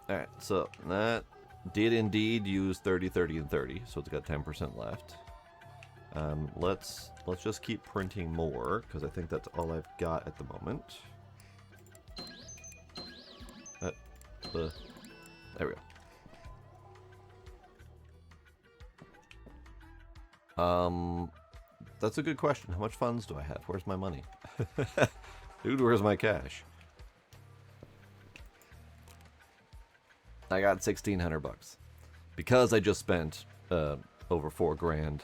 Alright, so that did indeed use 30, 30, and 30, so it's got 10% left. Let's just keep printing more, because I think that's all I've got at the moment. There we go. That's a good question. How much funds do I have? Where's my money? Dude, where's my cash? I got 1,600 bucks. Because I just spent over 4 grand,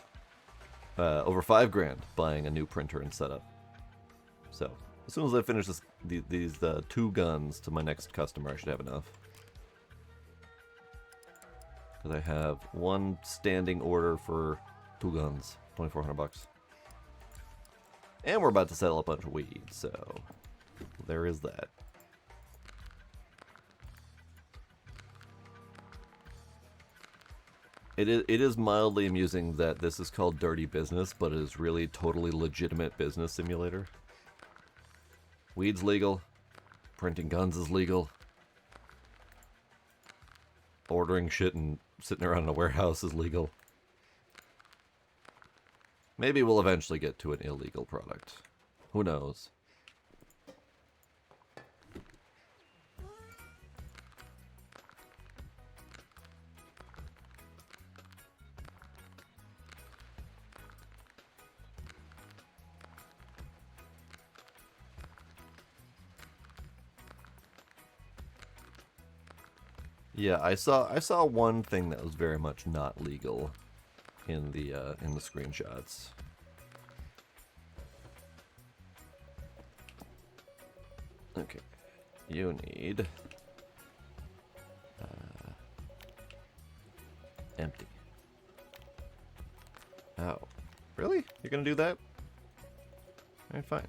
over 5 grand buying a new printer and setup. So, as soon as I finish these 2 guns to my next customer, I should have enough. Because I have 1 standing order for 2 guns, 2,400 bucks. And we're about to settle a bunch of weeds, so there is that. It is mildly amusing that this is called Dirty Business, but it is really totally legitimate business simulator. Weed's legal. Printing guns is legal. Ordering shit and sitting around in a warehouse is legal. Maybe we'll eventually get to an illegal product. Who knows? Yeah, I saw one thing that was very much not legal in the screenshots. Okay, you need empty. Oh, really? You're gonna do that? Alright, fine.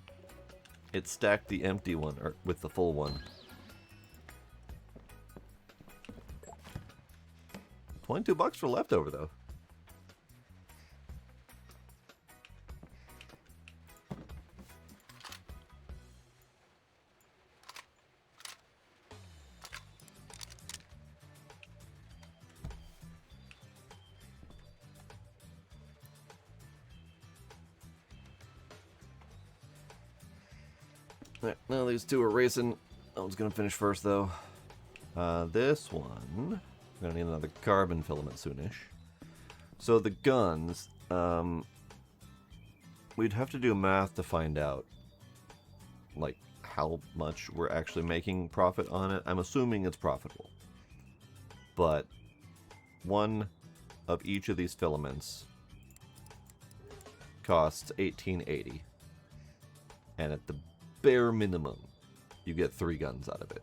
It stacked the empty one or with the full one. 22 bucks for leftover, though. Alright, now these 2 are racing. That one's gonna finish first, though. This one... I'm gonna need another carbon filament soonish. So the guns, we'd have to do math to find out, like, how much we're actually making profit on it. I'm assuming it's profitable. But 1 of each of these filaments costs $18.80. And at the bare minimum, you get 3 guns out of it.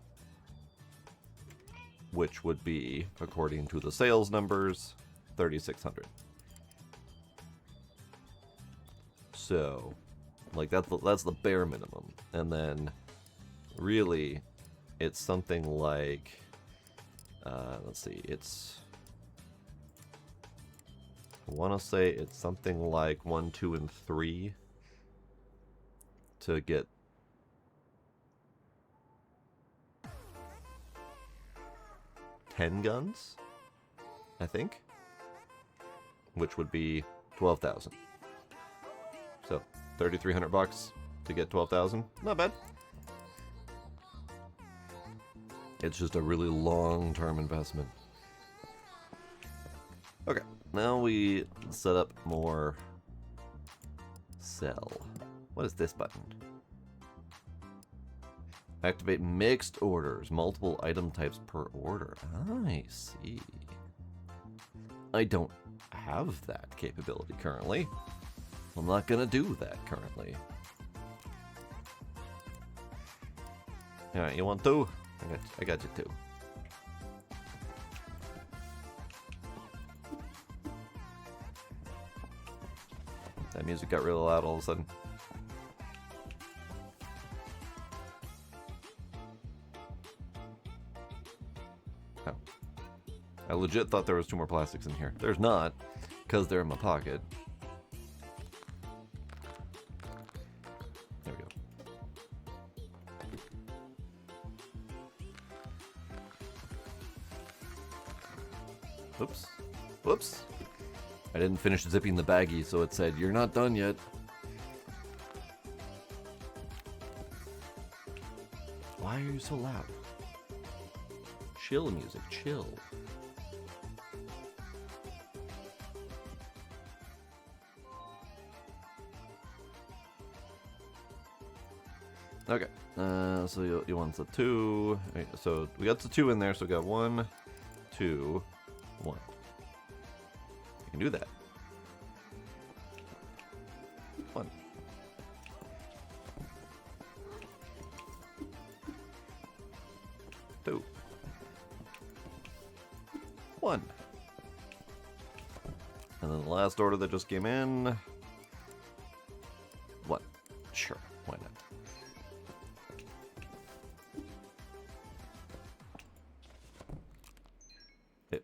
Which would be, according to the sales numbers, 3,600. So, like that's the bare minimum, and then really, it's something like, let's see, it's, I want to say it's something like 1, 2, and 3 to get. $10 guns, I think, which would be 12,000. So 3,300 bucks to get 12,000. Not bad. It's just a really long-term investment. Okay, now we set up more sell. What is this button? Activate mixed orders, multiple item types per order. I see. I don't have that capability currently. I'm not gonna do that currently. Alright, you want 2? I got you 2. That music got real loud all of a sudden. I legit thought there was 2 more plastics in here. There's not, because they're in my pocket. There we go. Oops. Whoops. I didn't finish zipping the baggie, so it said, "You're not done yet." Why are you so loud? Chill music, chill. Okay, so you want the 2. So we got the 2 in there, so we got 1, 2, 1. You can do that. 1. 2. 1. And then the last order that just came in. 1. Sure, why not? Hit.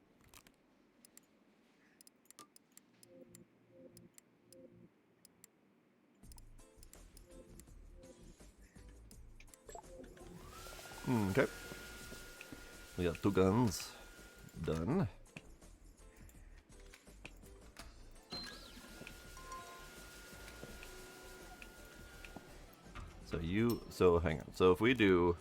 Okay. We got 2 guns. Done. So hang on. So if we do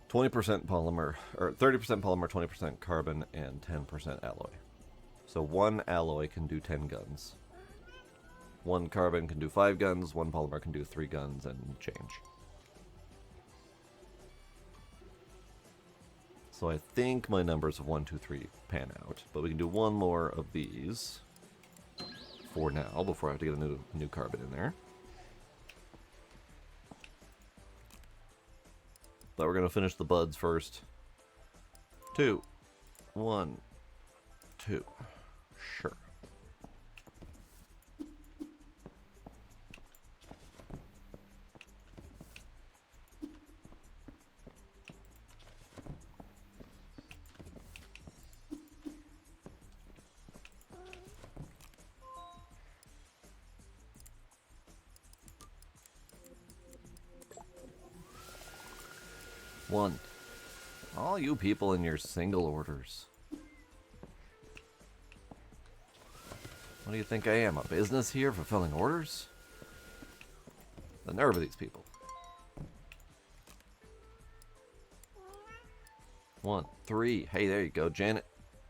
20% polymer, or 30% polymer, 20% carbon, and 10% alloy. So 1 alloy can do 10 guns. 1 carbon can do 5 guns, 1 polymer can do 3 guns and change. So I think my numbers of 1, 2, 3 pan out, but we can do 1 more of these for now before I have to get a new carbon in there. But we're gonna finish the buds first. 2, 1, 2. Sure. One. All you people in your single orders. What do you think I am, a business here fulfilling orders? The nerve of these people. 1, 3. Hey, there you go, Janet.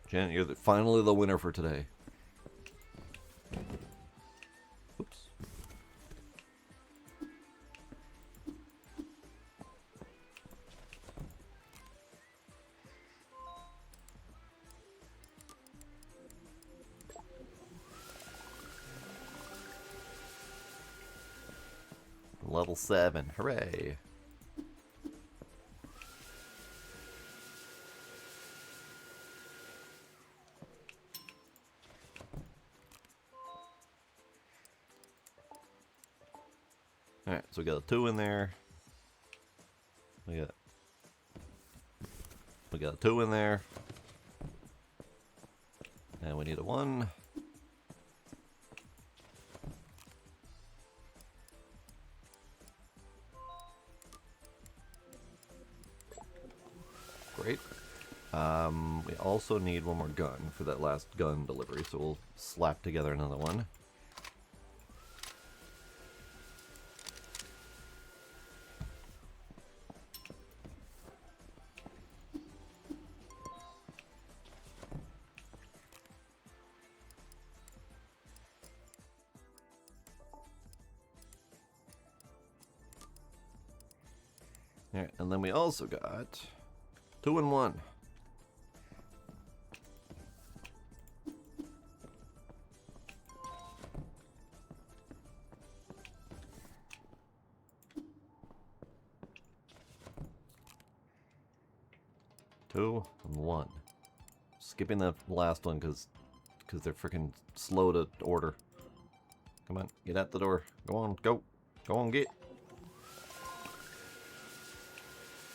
Janet, you're finally the winner for today. Oops. Level 7. Hooray. Alright, so we got a 2 in there. We got a 2 in there. And we need a 1. Great. We also need 1 more gun for that last gun delivery, so we'll slap together another one. Alright, and then we also got 2 and 1. Two and 1. Skipping that last one because they're freaking slow to order. Come on, get at the door. Go on, go. Go on, get.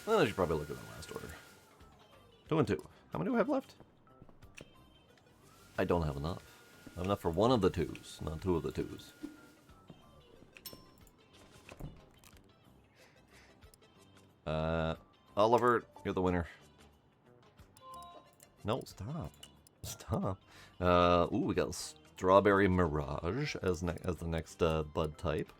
Well, I should probably look at the last order. 2 and 2. How many do I have left? I don't have enough. I have enough for one of the twos, not two of the twos. Oliver, you're the winner. No, stop. Stop. Ooh, we got Strawberry Mirage as the next bud type.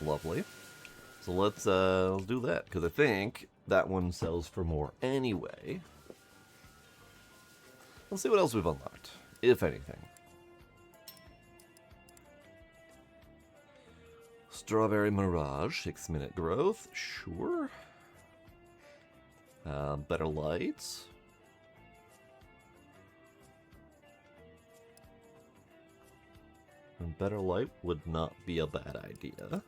Lovely. So let's do that, because I think that one sells for more anyway. Let's see what else we've unlocked, if anything. Strawberry Mirage, 6-minute growth, sure. Better lights. And better light would not be a bad idea.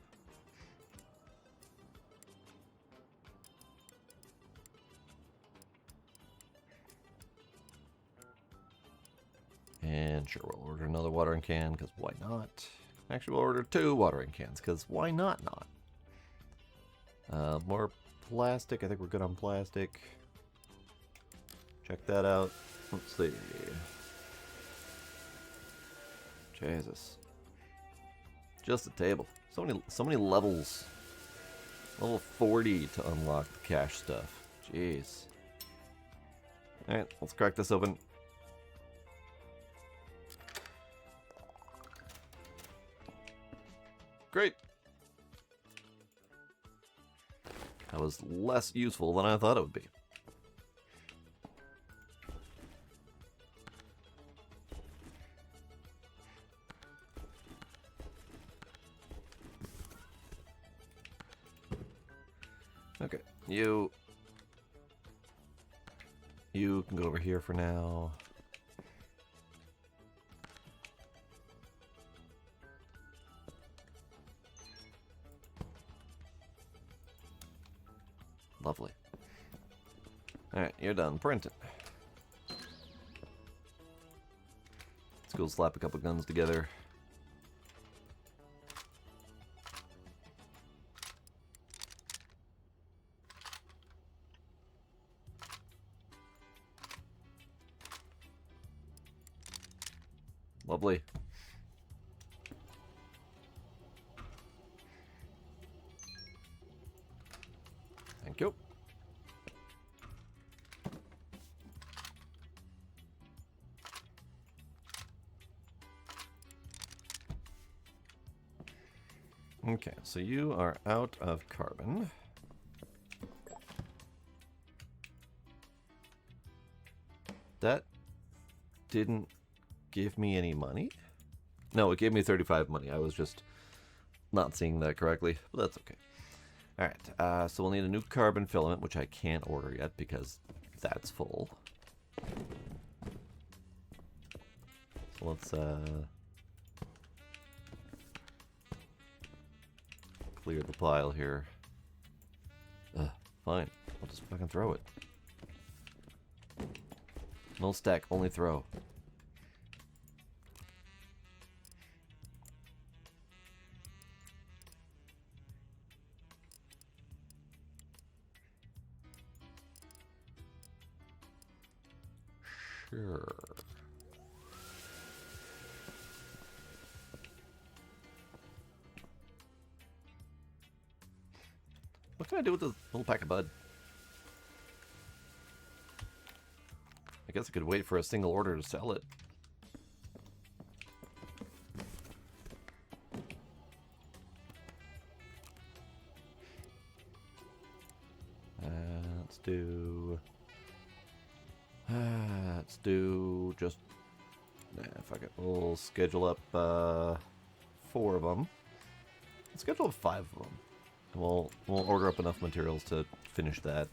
And sure, we'll order another watering can, because why not? Actually, we'll order 2 watering cans, because why not? More plastic. I think we're good on plastic. Check that out. Let's see. Jesus. Just a table. So many levels. Level 40 to unlock the cash stuff. Jeez. Alright, let's crack this open. Great. That was less useful than I thought it would be. Okay, you can go over here for now. Lovely. Alright, you're done printing. Let's go slap a couple guns together. Lovely. Thank you. Okay, so you are out of carbon. That didn't give me any money? No, it gave me 35 money. I was just not seeing that correctly, but that's okay. Alright, so we'll need a new carbon filament, which I can't order yet because that's full. So let's clear the pile here. Fine. I'll just fucking throw it. No stack, only throw. Sure. What can I do with this little pack of bud? I guess I could wait for a single order to sell it. Let's do just, fuck it. We'll schedule up 4 of them. Let's schedule up 5 of them. And we'll order up enough materials to finish that.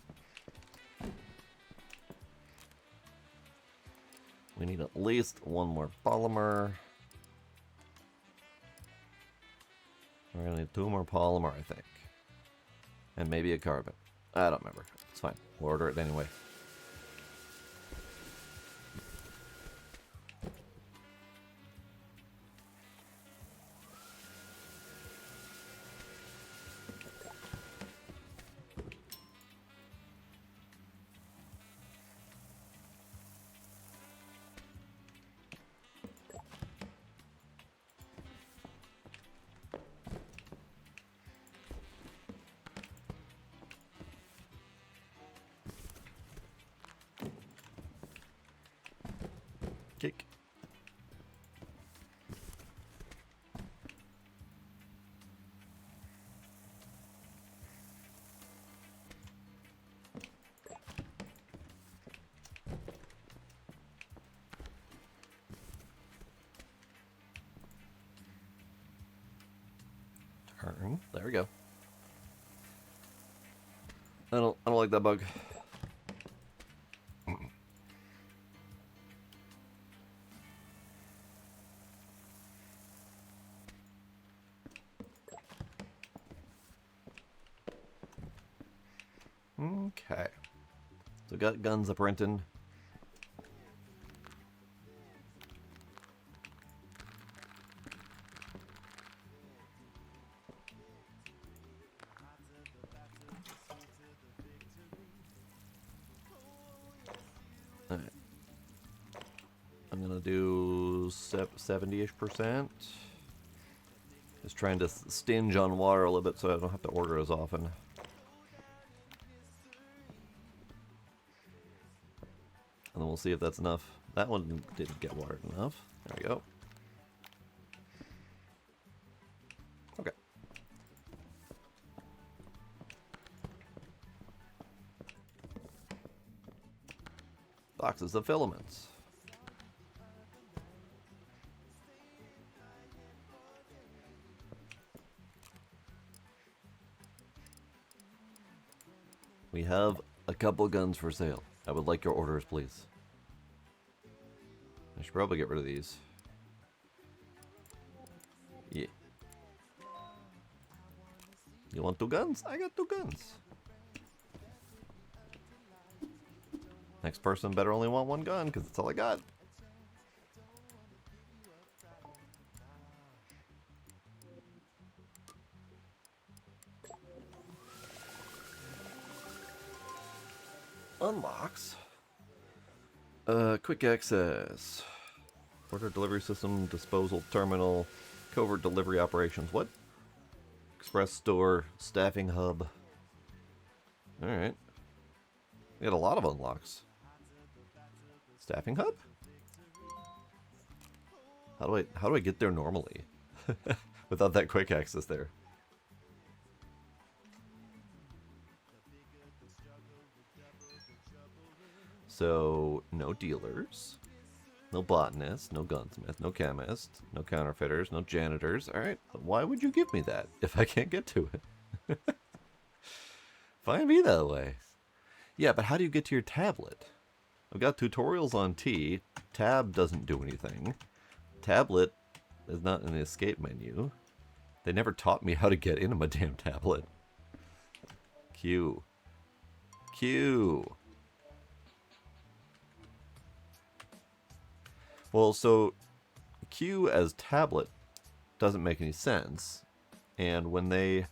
We need at least 1 more polymer. We're gonna need 2 more polymer, I think. And maybe a carbon. I don't remember. It's fine. We'll order it anyway. Kick. Turn. There we go. I don't like that bug. Okay. So got guns up renting. Alright. I'm gonna do 70-ish%. Just trying to stinge on water a little bit so I don't have to order as often. And then we'll see if that's enough. That one didn't get watered enough. There we go. Okay. Boxes of filaments. We have a couple guns for sale. I would like your orders, please. I should probably get rid of these. Yeah. You want 2 guns? I got 2 guns. Next person better only want 1 gun, because that's all I got. Unlocks. Quick access. Order delivery system, disposal terminal, covert delivery operations. What? Express store, staffing hub. Alright. We had a lot of unlocks. Staffing hub? How do I get there normally? Without that quick access there. So, no dealers, no botanists, no gunsmith, no chemist, no counterfeiters, no janitors. Alright, why would you give me that if I can't get to it? Fine be that way. Yeah, but how do you get to your tablet? I've got tutorials on T. Tab doesn't do anything. Tablet is not an escape menu. They never taught me how to get into my damn tablet. Q. Q. Well, so Q as tablet doesn't make any sense. And when I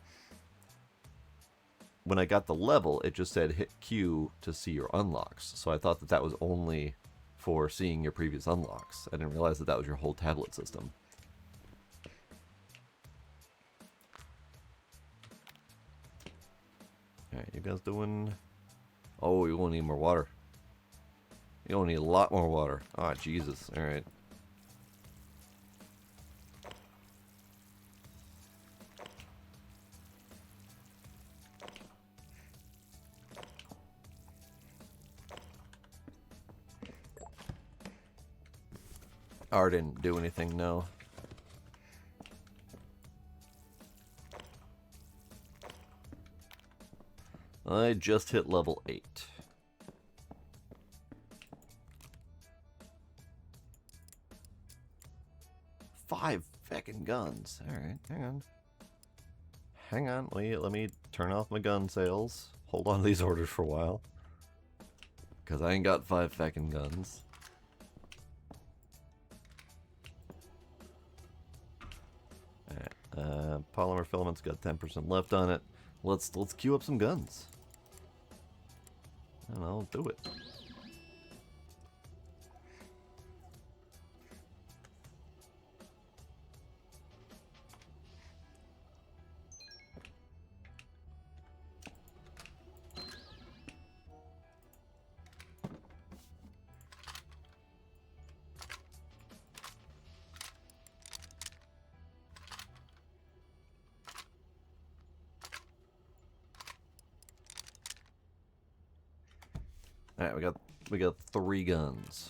got the level, it just said hit Q to see your unlocks. So I thought that that was only for seeing your previous unlocks. I didn't realize that that was your whole tablet system. Alright, you guys doing... Oh, you won't need more water. You don't need a lot more water. Ah, Jesus. Alright. R didn't do anything, no. I just hit level 8. Five feckin' guns. Alright, hang on. Hang on, let me turn off my gun sales. Hold on to these orders for a while. Because I ain't got 5 feckin' guns. Alright, polymer filament's got 10% left on it. Let's queue up some guns. And I'll do it. All right, we got 3 guns.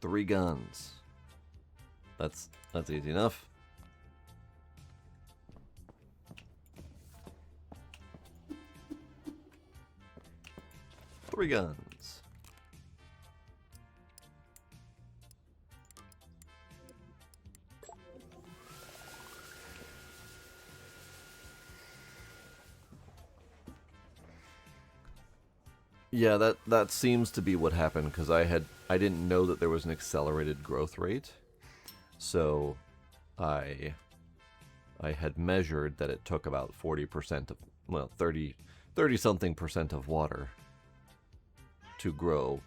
Three guns. That's easy enough. Three guns. Yeah, that seems to be what happened because I didn't know that there was an accelerated growth rate. So I had measured that it took about 40% of, well, 30 something percent of water to grow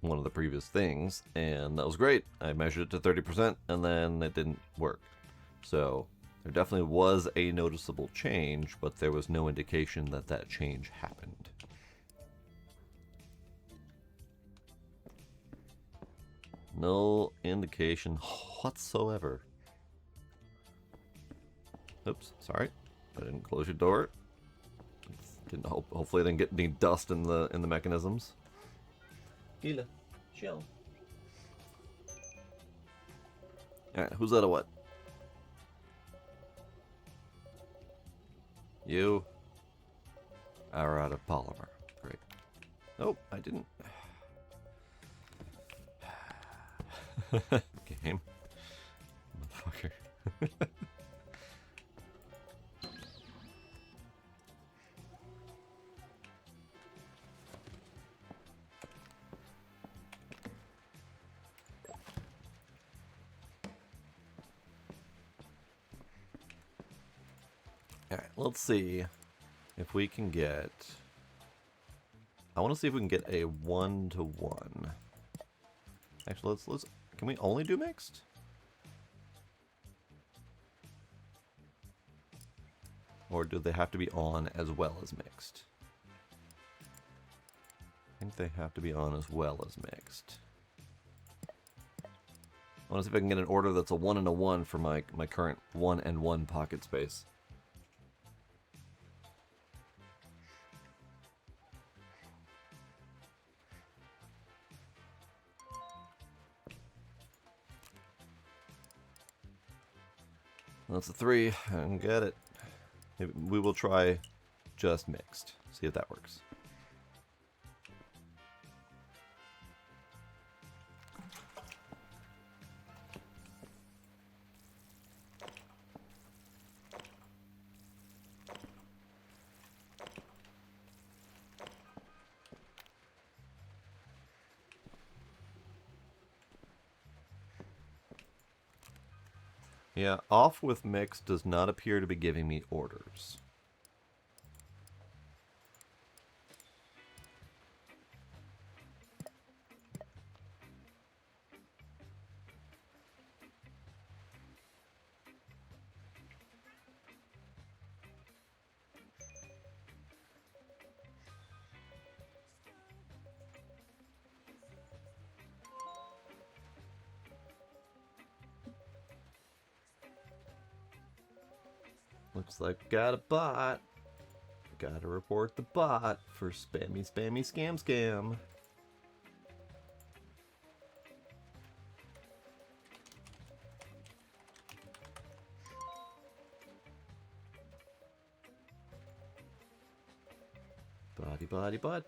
one of the previous things, and that was great. I measured it to 30% and then it didn't work. So there definitely was a noticeable change, but there was no indication that that change happened. No indication whatsoever. Oops, sorry. I didn't close your door. Hopefully I didn't get any dust in the mechanisms. Gila, chill. Alright, who's out of what? You are out of polymer. Great. Nope, I didn't. Game. Motherfucker. Alright, let's see if we can get... I want to see if we can get a 1-to-1. Actually, let's... Can we only do mixed? Or do they have to be on as well as mixed? I think they have to be on as well as mixed. I want to see if I can get an order that's a 1 and a 1 for my current 1 and 1 pocket space. That's a 3. I can get it. Maybe we will try just mixed. See if that works. Yeah, off with mix does not appear to be giving me orders. Looks like got a bot. Gotta report the bot for spammy scam. Body bot.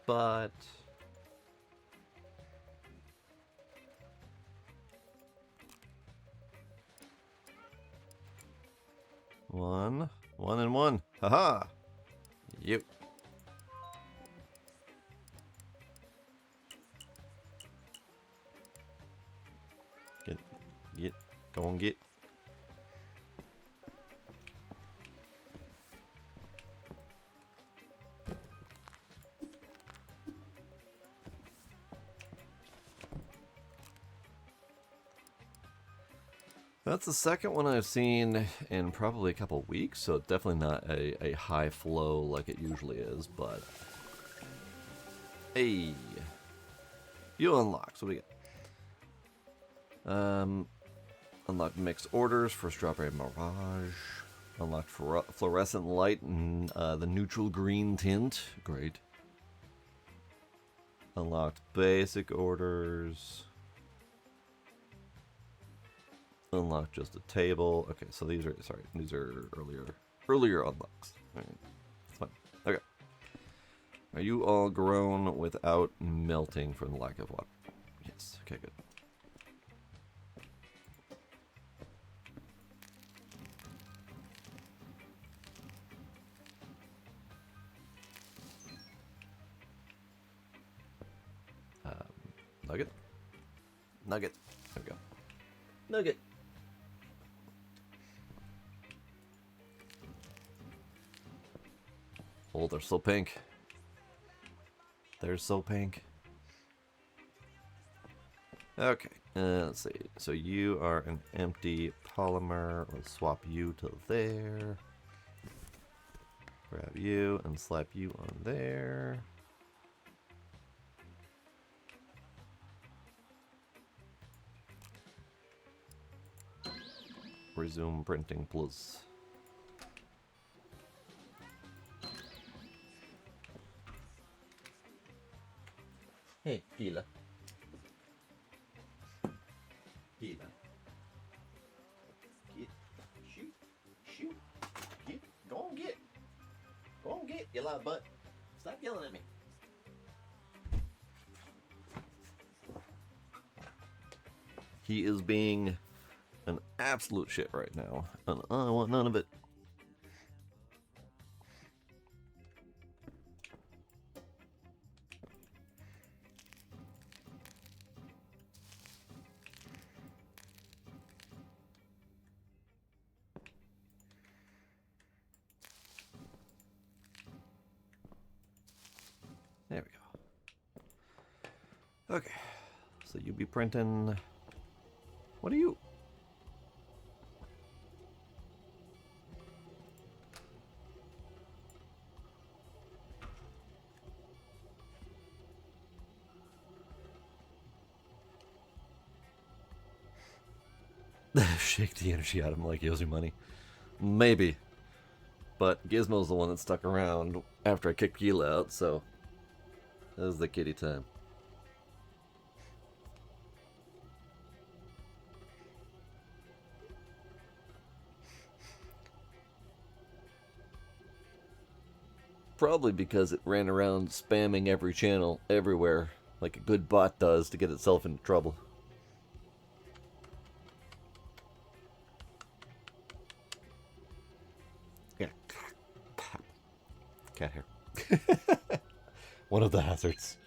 One and 1. Haha. Yep. Get. Go on, get. That's the second one I've seen in probably a couple weeks, so definitely not a high flow like it usually is, but... Hey! You unlock, so what do we get? Unlock mixed orders for Strawberry Mirage. Unlocked fluorescent light and the neutral green tint. Great. Unlocked basic orders. Unlocked just a table. Okay, so these are earlier unlocks. All right, it's fine. Okay. Are you all grown without melting from the lack of water? Yes. Okay, good. Nugget? Nugget. There we go. Nugget. Oh, they're so pink. They're so pink. Okay, let's see. So you are an empty polymer. Let's swap you to there. Grab you and slap you on there. Resume printing plus. Hey, Gila. Gila. Get. Shoot. Shoot. Get. Go on, get. Go on, get, you loud butt. Stop yelling at me. He is being an absolute shit right now, and I want none of it. There we go. Okay, so you be printing. What are you? Shake the energy out of him like he owes you money. Maybe. But Gizmo's the one that stuck around after I kicked Gila out, so this is the kitty time. Probably because it ran around spamming every channel everywhere like a good bot does to get itself into trouble. Yeah. Cat hair. One of the hazards.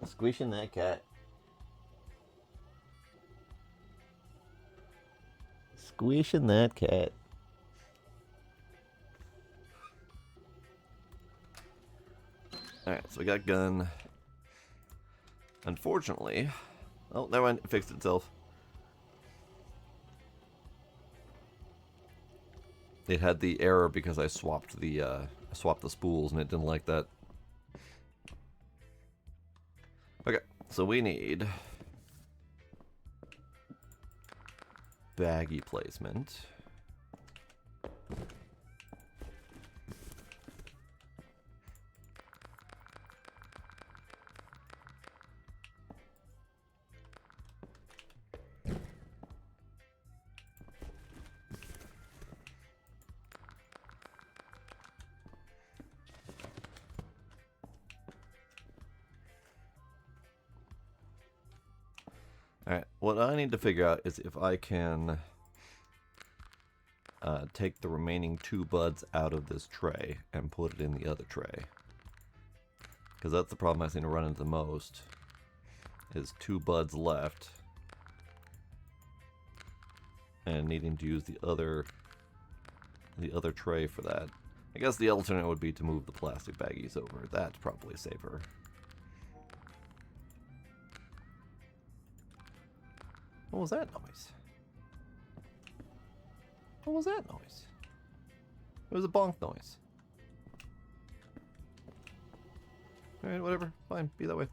Squishing that cat. Squishing that cat. Alright, so we got gun. Unfortunately... Oh, never mind. It fixed itself. It had the error because I swapped the spools and it didn't like that. Okay, so we need baggie placement. Alright, what I need to figure out is if I can take the remaining 2 buds out of this tray and put it in the other tray. Because that's the problem I seem to run into the most, is 2 buds left and needing to use the other tray for that. I guess the alternate would be to move the plastic baggies over. That's probably safer. What was that noise? What was that noise? It was a bonk noise. Alright, whatever. Fine. Be that way.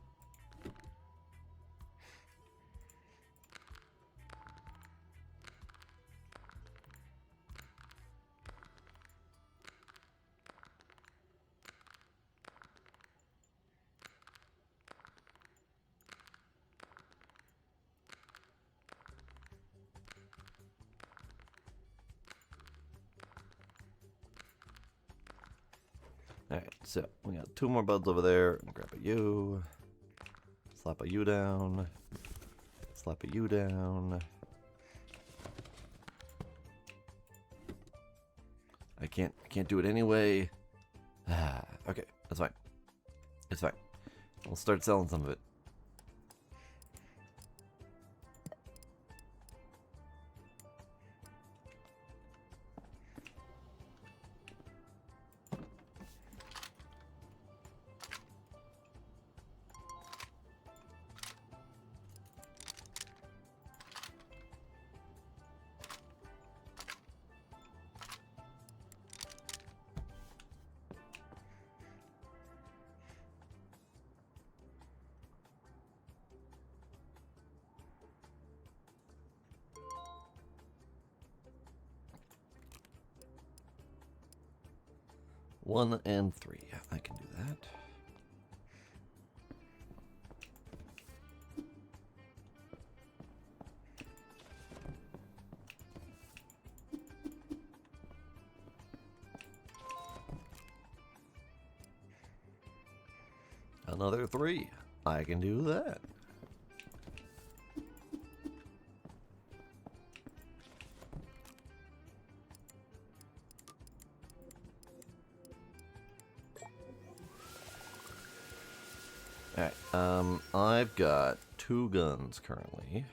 Alright, so we got 2 more buds over there. Grab a you. Slap a you down. Slap a you down. I can't do it anyway. Okay, that's fine. It's fine. We'll start selling some of it. One and 3. I can do that. Another 3. I can do that. Alright, I've got 2 guns currently.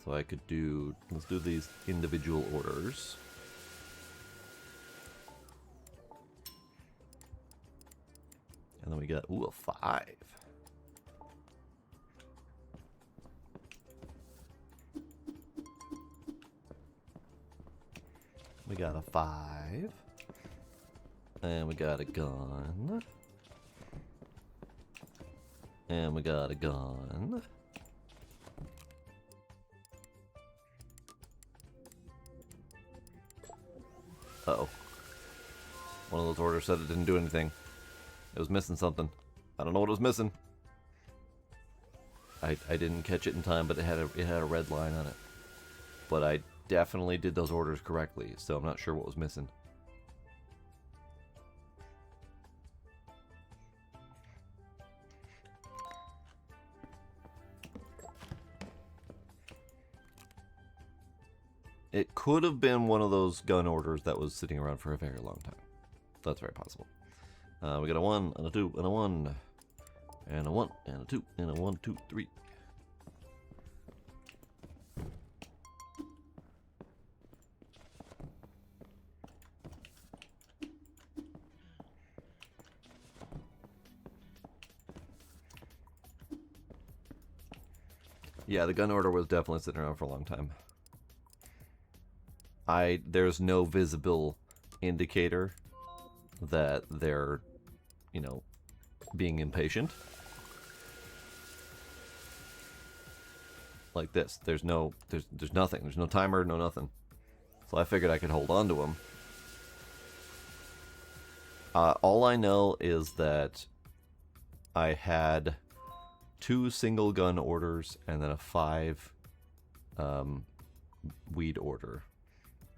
So I could do, let's do these individual orders. And then we got, ooh, a 5. We got a 5. And we got a gun. And we got a gun. Uh-oh. One of those orders said it didn't do anything. It was missing something. I don't know what it was missing. I didn't catch it in time, but it had a red line on it. But I definitely did those orders correctly, so I'm not sure what was missing. It could have been one of those gun orders that was sitting around for a very long time. That's very possible. We got a 1 and a 2 and a 1 and a 1 and a 2 and a 1, 2, 3. Yeah, the gun order was definitely sitting around for a long time. There's no visible indicator that they're, you know, being impatient. Like this. There's nothing. There's no timer, no nothing. So I figured I could hold on to them. All I know is that I had 2 single gun orders and then a 5 weed order.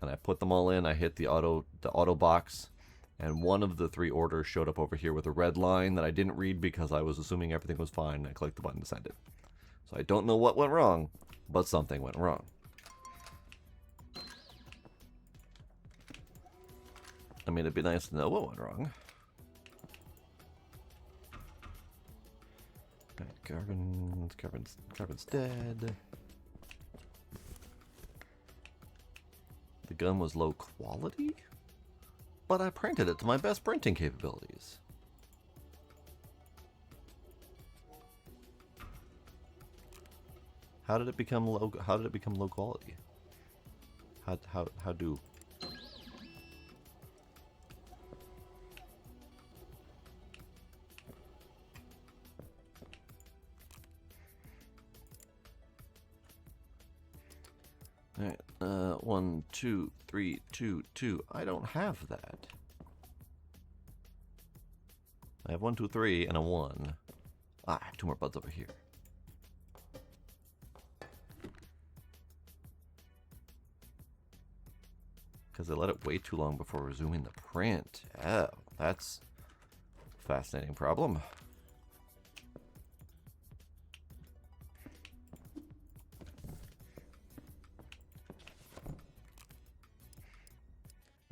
And I put them all in. I hit the auto box, and one of the 3 orders showed up over here with a red line that I didn't read because I was assuming everything was fine. And I clicked the button to send it. So I don't know what went wrong, but something went wrong. I mean, it'd be nice to know what went wrong. Alright, Carbon's dead. The gun was low quality, but I printed it to my best printing capabilities. How did it become low quality? How do? Alright, 1, 2, 3, 2, 2. I don't have that. I have 1, 2, 3, and a 1. Ah, I have 2 more buds over here. Because I let it wait too long before resuming the print. Oh, that's Fascinating problem.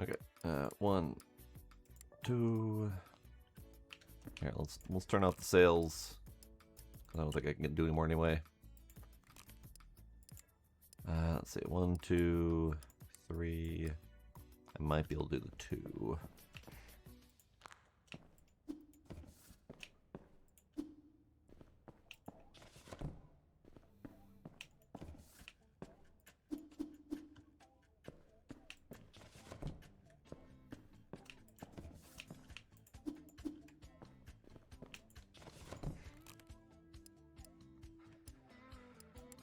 Okay, 1, 2. Here, let's turn out the sails. I don't think I can do any more anyway. Let's see, 1, 2, 3. I might be able to do the 2.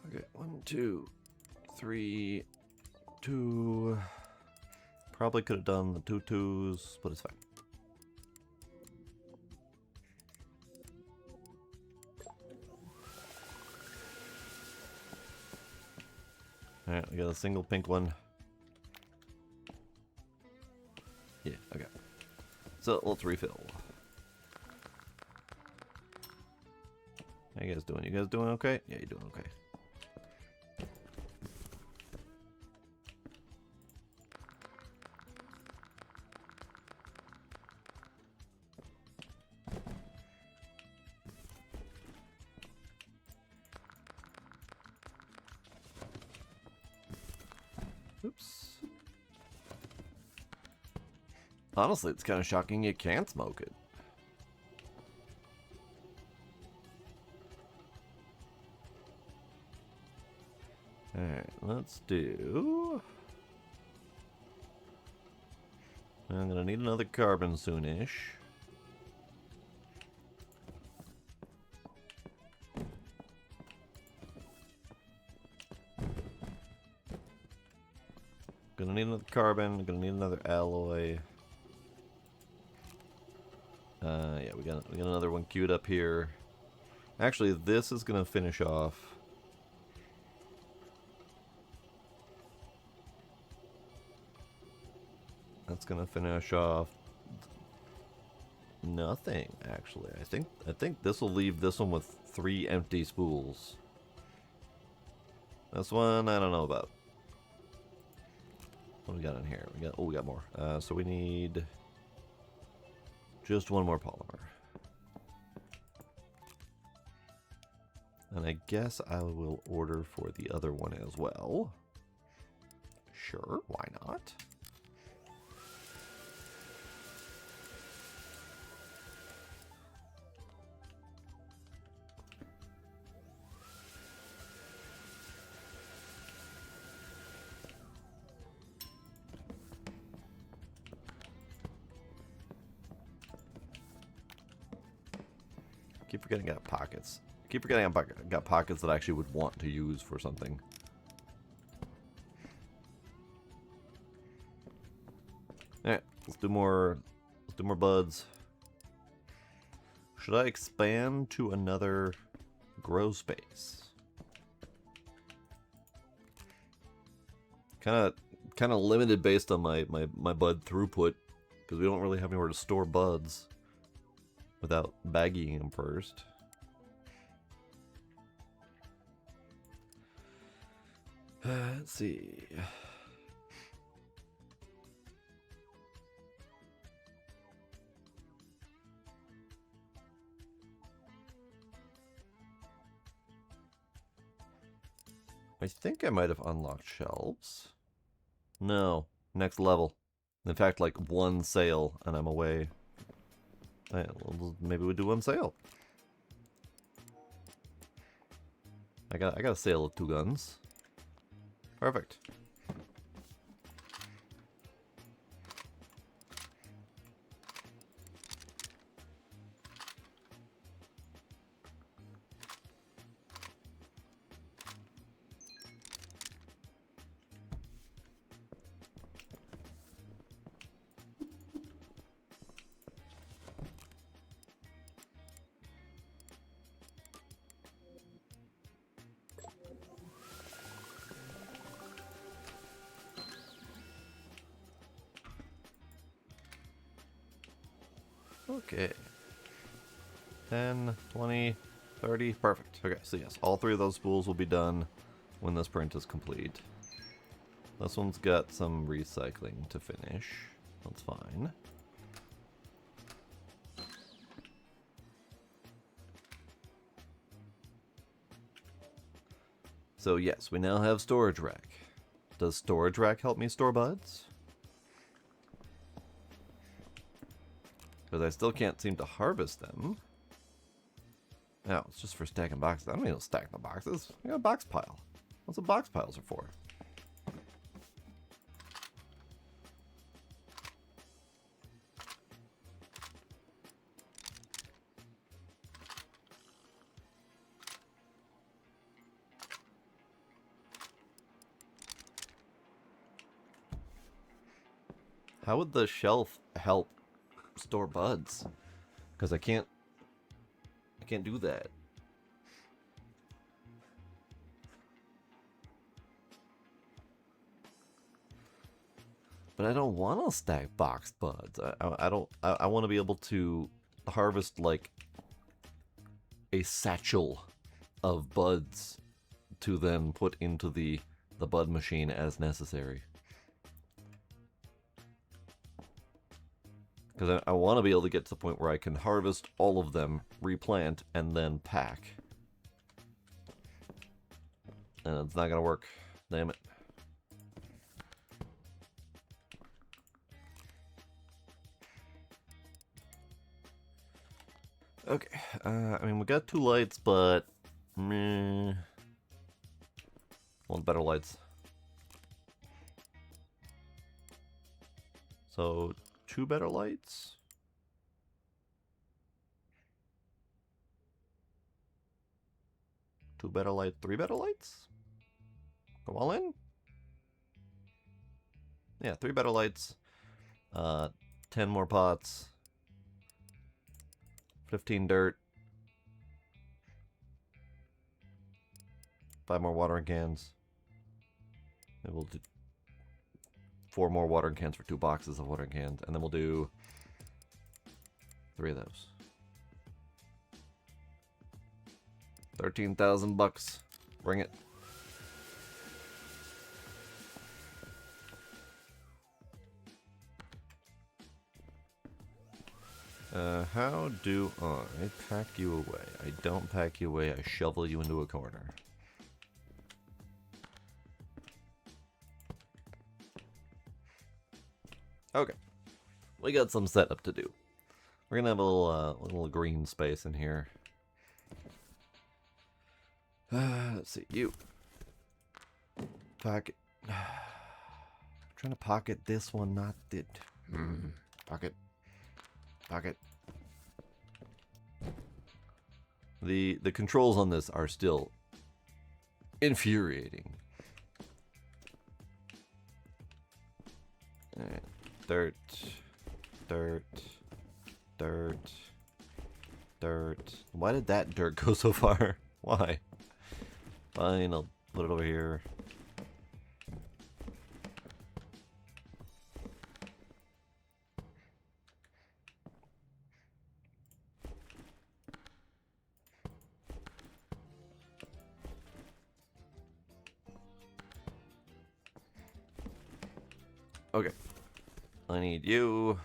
Okay, 1, 2, 3, 2. Probably could have done the 2 2s, but it's fine. Alright, we got a single pink one. Yeah, okay. So let's refill. How you guys doing? You guys doing okay? Yeah, you're doing okay. Oops. Honestly, it's kind of shocking you can't smoke it. Alright, let's do... I'm gonna need another carbon soonish. Gonna need another carbon, gonna need another alloy. Yeah, we got another one queued up here. Actually, this is gonna finish off. That's gonna finish off nothing, actually. I think this will leave this one with 3 empty spools. This one I don't know about. What do we got in here? We got more. So we need just 1 more polymer. And I guess I will order for the other one as well. Sure, why not? Keep forgetting I got pockets. Keep forgetting I got pockets that I actually would want to use for something. Alright, let's do more buds. Should I expand to another grow space? Kinda limited based on my bud throughput, because we don't really have anywhere to store buds without bagging them first. Let's see. I think I might have unlocked shelves. No, next level. In fact, like 1 sail and I'm away. Maybe we do 1 sail. I got a sail of 2 guns. Perfect. Okay. 10, 20, 30. Perfect. Okay, so yes, all 3 of those spools will be done when this print is complete. This one's got some recycling to finish. That's fine. So yes, we now have storage rack. Does storage rack help me store buds? Because I still can't seem to harvest them. No, it's just for stacking boxes. I don't need to stack the boxes. I got a box pile. That's what box piles are for. How would the shelf help store buds? Because I can't do that. But I don't want to stack boxed buds. I want to be able to harvest like a satchel of buds to then put into the bud machine as necessary. Because I want to be able to get to the point where I can harvest all of them, replant, and then pack. And it's not going to work. Damn it. Okay. I mean, we got 2 lights, but... meh. Want better lights. So... 2 better lights? Two better lights, 3 better lights? Go all in? Yeah, 3 better lights. 10 more pots. 15 dirt. 5 more watering cans. And we'll do 4 more watering cans for 2 boxes of watering cans, and then we'll do 3 of those. 13,000 bucks. Bring it. How do I pack you away? I don't pack you away, I shovel you into a corner. Okay, we got some setup to do. We're gonna have a little green space in here. Let's see, you pocket. I'm trying to pocket this one, not it. Pocket. The controls on this are still infuriating. Alright. Dirt. Why did that dirt go so far? Why? Fine, I'll put it over here. Okay. I need you.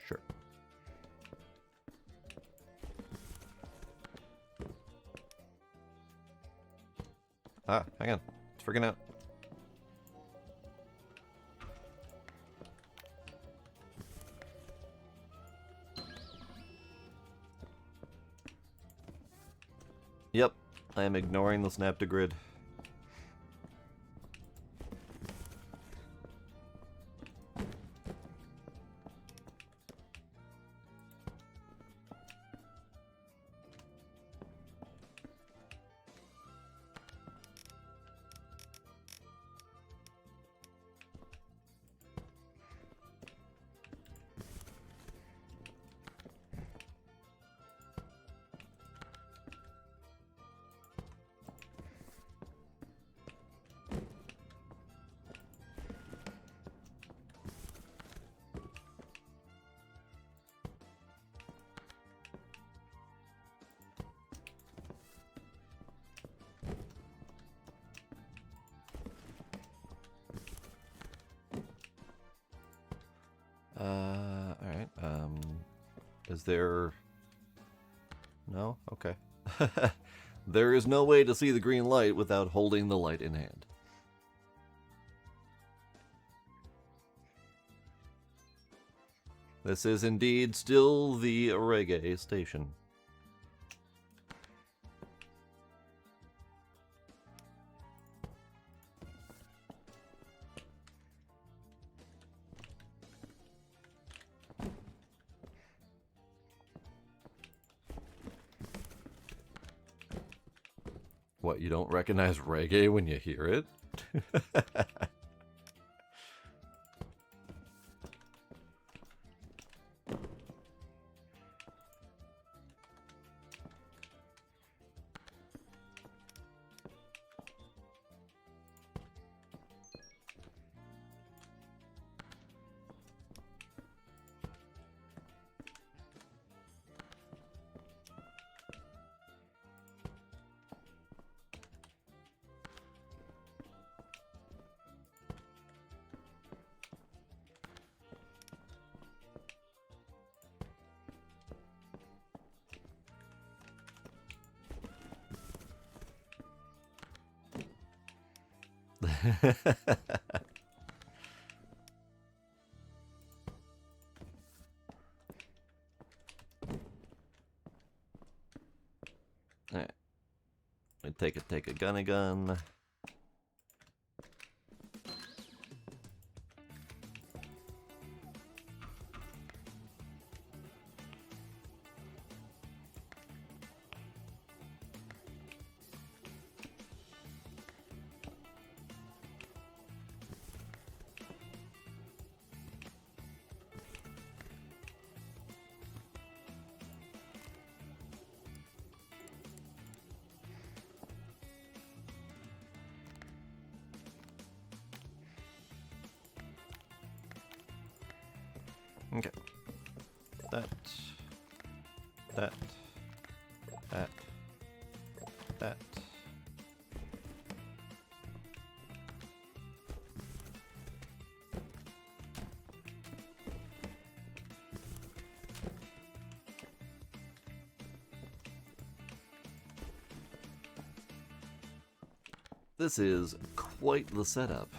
Sure. Ah, hang on. It's freaking out. Yep, I am ignoring the snap to grid. Alright. Is there... No? Okay. There is no way to see the green light without holding the light in hand. This is indeed still the reggae station. What, you don't recognize reggae when you hear it? Alright. Take a gun. Okay. That. This is quite the setup.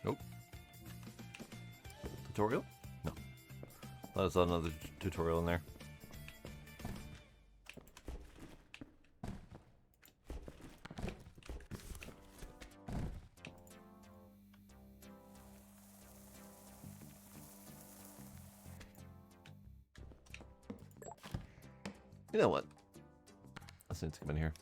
Nope. Tutorial? No. There's another tutorial in there. You know what? Let's need to come in here.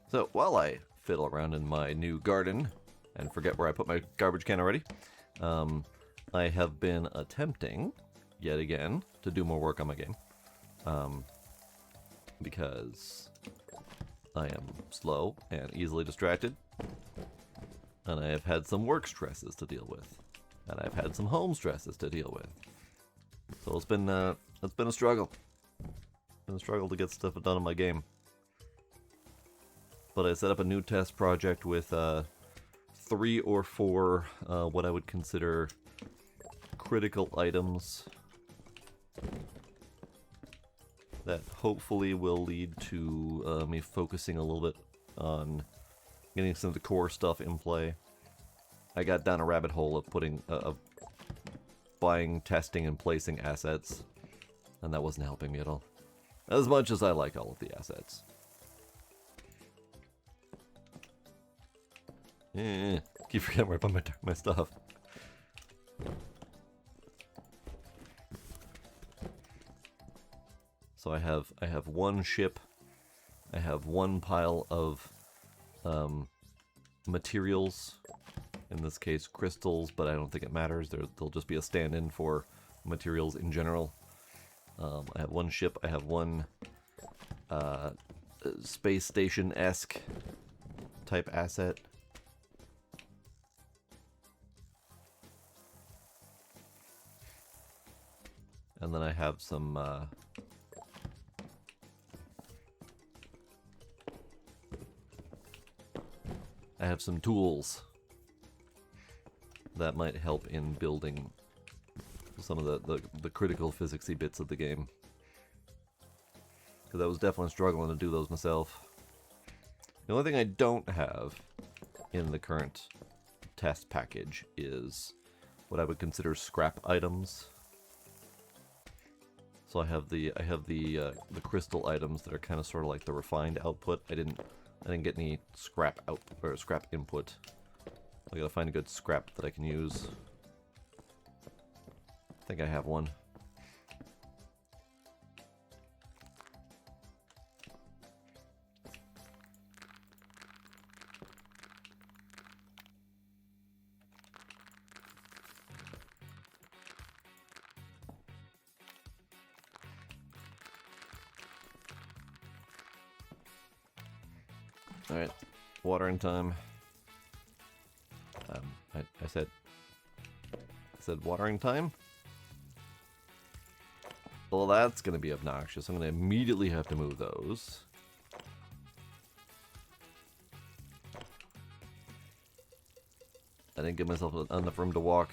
So while I fiddle around in my new garden and forget where I put my garbage can already, I have been attempting, yet again, to do more work on my game. Because I am slow and easily distracted, and I have had some work stresses to deal with, and I've had some home stresses to deal with. So it's been a struggle. It's been a struggle to get stuff done in my game. But I set up a new test project with 3 or 4 what I would consider critical items that hopefully will lead to me focusing a little bit on getting some of the core stuff in play. I got down a rabbit hole of buying, testing, and placing assets, and that wasn't helping me at all. As much as I like all of the assets. Keep forgetting where I put my stuff. So I have one ship. I have one pile of materials. In this case, crystals, but I don't think it matters. They'll just be a stand-in for materials in general. I have one ship. I have one space station-esque type asset. And then I have some tools that might help in building some of the critical physicsy bits of the game. Because I was definitely struggling to do those myself. The only thing I don't have in the current test package is what I would consider scrap items. So I have the crystal items that are kind of sort of like the refined output. I didn't get any scrap out or scrap input. I gotta find a good scrap that I can use. I think I have one. Alright, watering time. I said watering time? Well, that's going to be obnoxious. I'm going to immediately have to move those. I didn't give myself enough room to walk.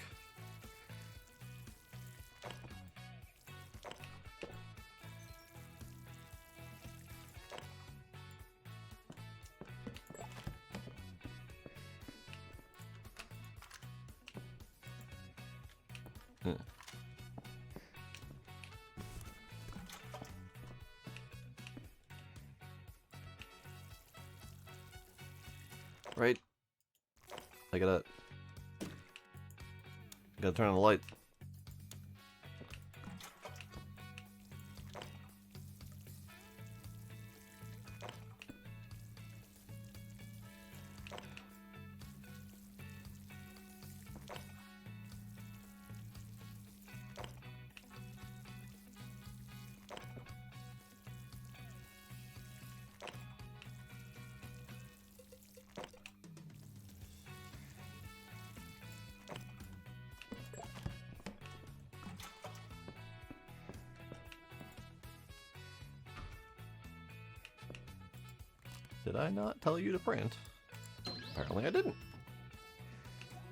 Right? I gotta turn on the light. Did I not tell you to print? Apparently I didn't.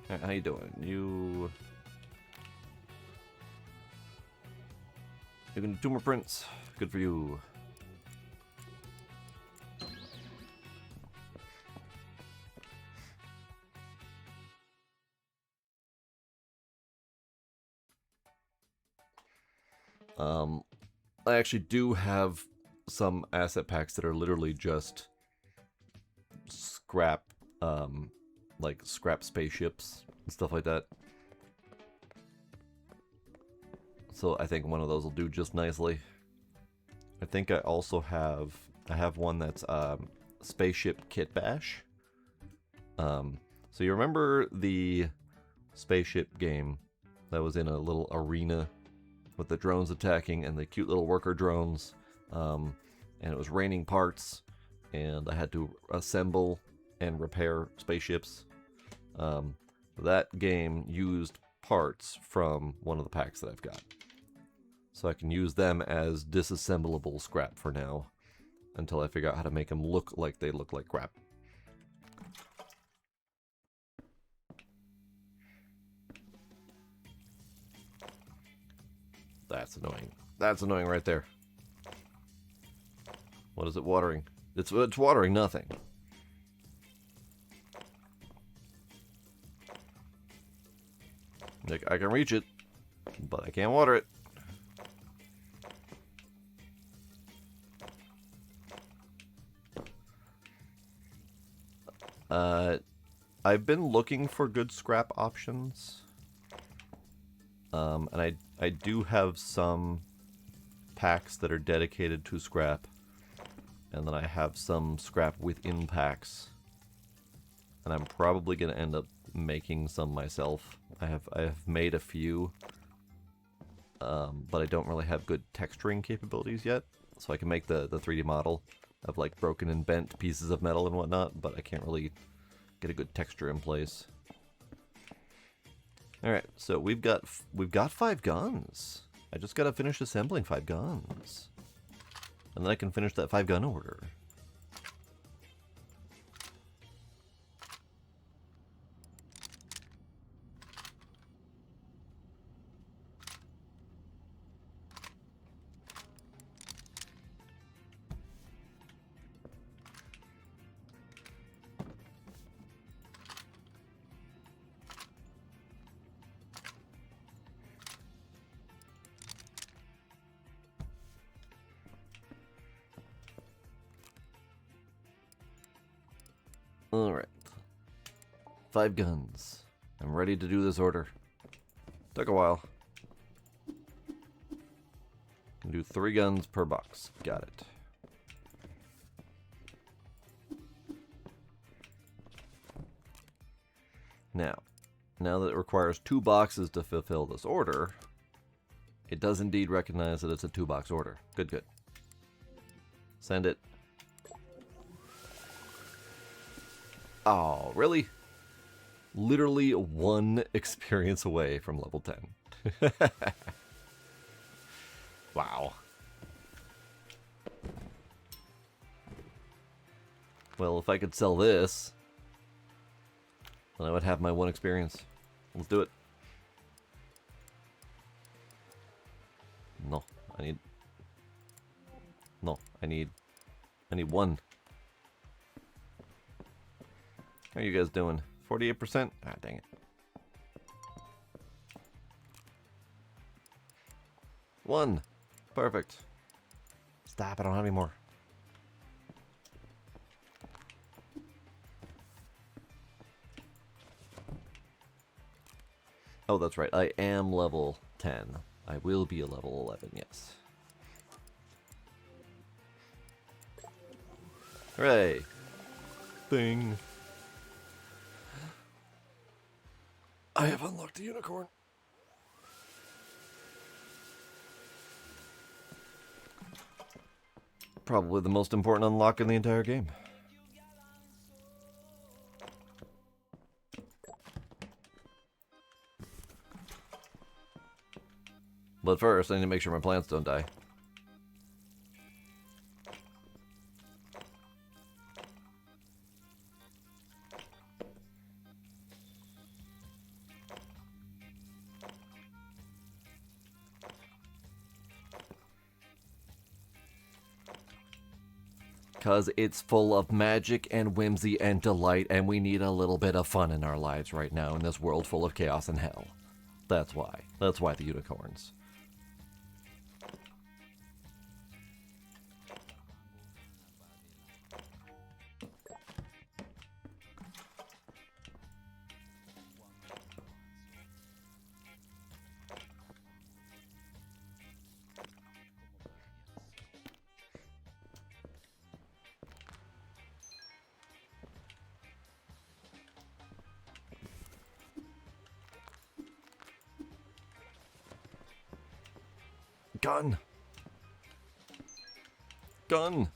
Alright, how you doing? You can do 2 more prints. Good for you. I actually do have some asset packs that are literally just scrap, like scrap spaceships and stuff like that. So I think one of those will do just nicely. I think I also have one that's spaceship kit bash. So you remember the spaceship game that was in a little arena with the drones attacking and the cute little worker drones, and it was raining parts, and I had to assemble and repair spaceships. That game used parts from one of the packs that I've got. So I can use them as disassemblable scrap for now, until I figure out how to make them look like they look like scrap. That's annoying. That's annoying right there. What is it watering? It's watering nothing. Like, I can reach it, but I can't water it. I've been looking for good scrap options. And I do have some packs that are dedicated to scrap. And then I have some scrap within packs. And I'm probably going to end up making some myself. I have made a few. But I don't really have good texturing capabilities yet. So I can make the 3D model of like broken and bent pieces of metal and whatnot, but I can't really get a good texture in place. Alright, so we've got 5 guns. I just gotta finish assembling 5 guns. And then I can finish that 5 gun order. Alright. 5 guns. I'm ready to do this order. Took a while. Can do 3 guns per box. Got it. Now that it requires 2 boxes to fulfill this order, it does indeed recognize that it's a 2-box order. Good, good. Send it. Oh, really? Literally 1 experience away from level 10. Wow. Well, if I could sell this, then I would have my 1 experience. Let's do it. No, I need 1. How are you guys doing? 48%? Ah, dang it. 1. Perfect. Stop, I don't have any more. Oh, that's right. I am level 10. I will be a level 11, yes. Hooray. Thing. I have unlocked a unicorn. Probably the most important unlock in the entire game. But first, I need to make sure my plants don't die. Because it's full of magic and whimsy and delight, and we need a little bit of fun in our lives right now in this world full of chaos and hell. That's why. That's why the unicorns. Gun! Gun!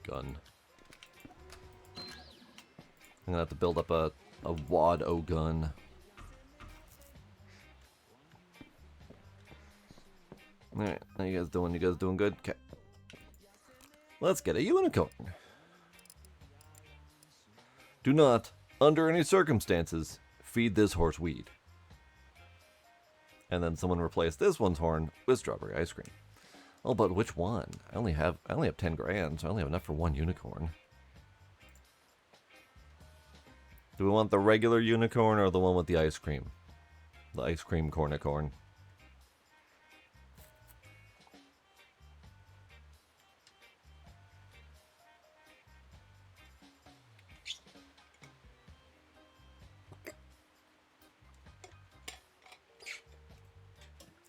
Gun. I'm gonna have to build up a wad-o gun. Alright, how you guys doing? You guys doing good? Okay. Let's get a unicorn. Do not, under any circumstances, feed this horse weed. And then someone replaced this one's horn with strawberry ice cream. Oh, but which one? I only have 10 grand, so I only have enough for 1 unicorn. Do we want the regular unicorn or the one with the ice cream? The ice cream cornicorn.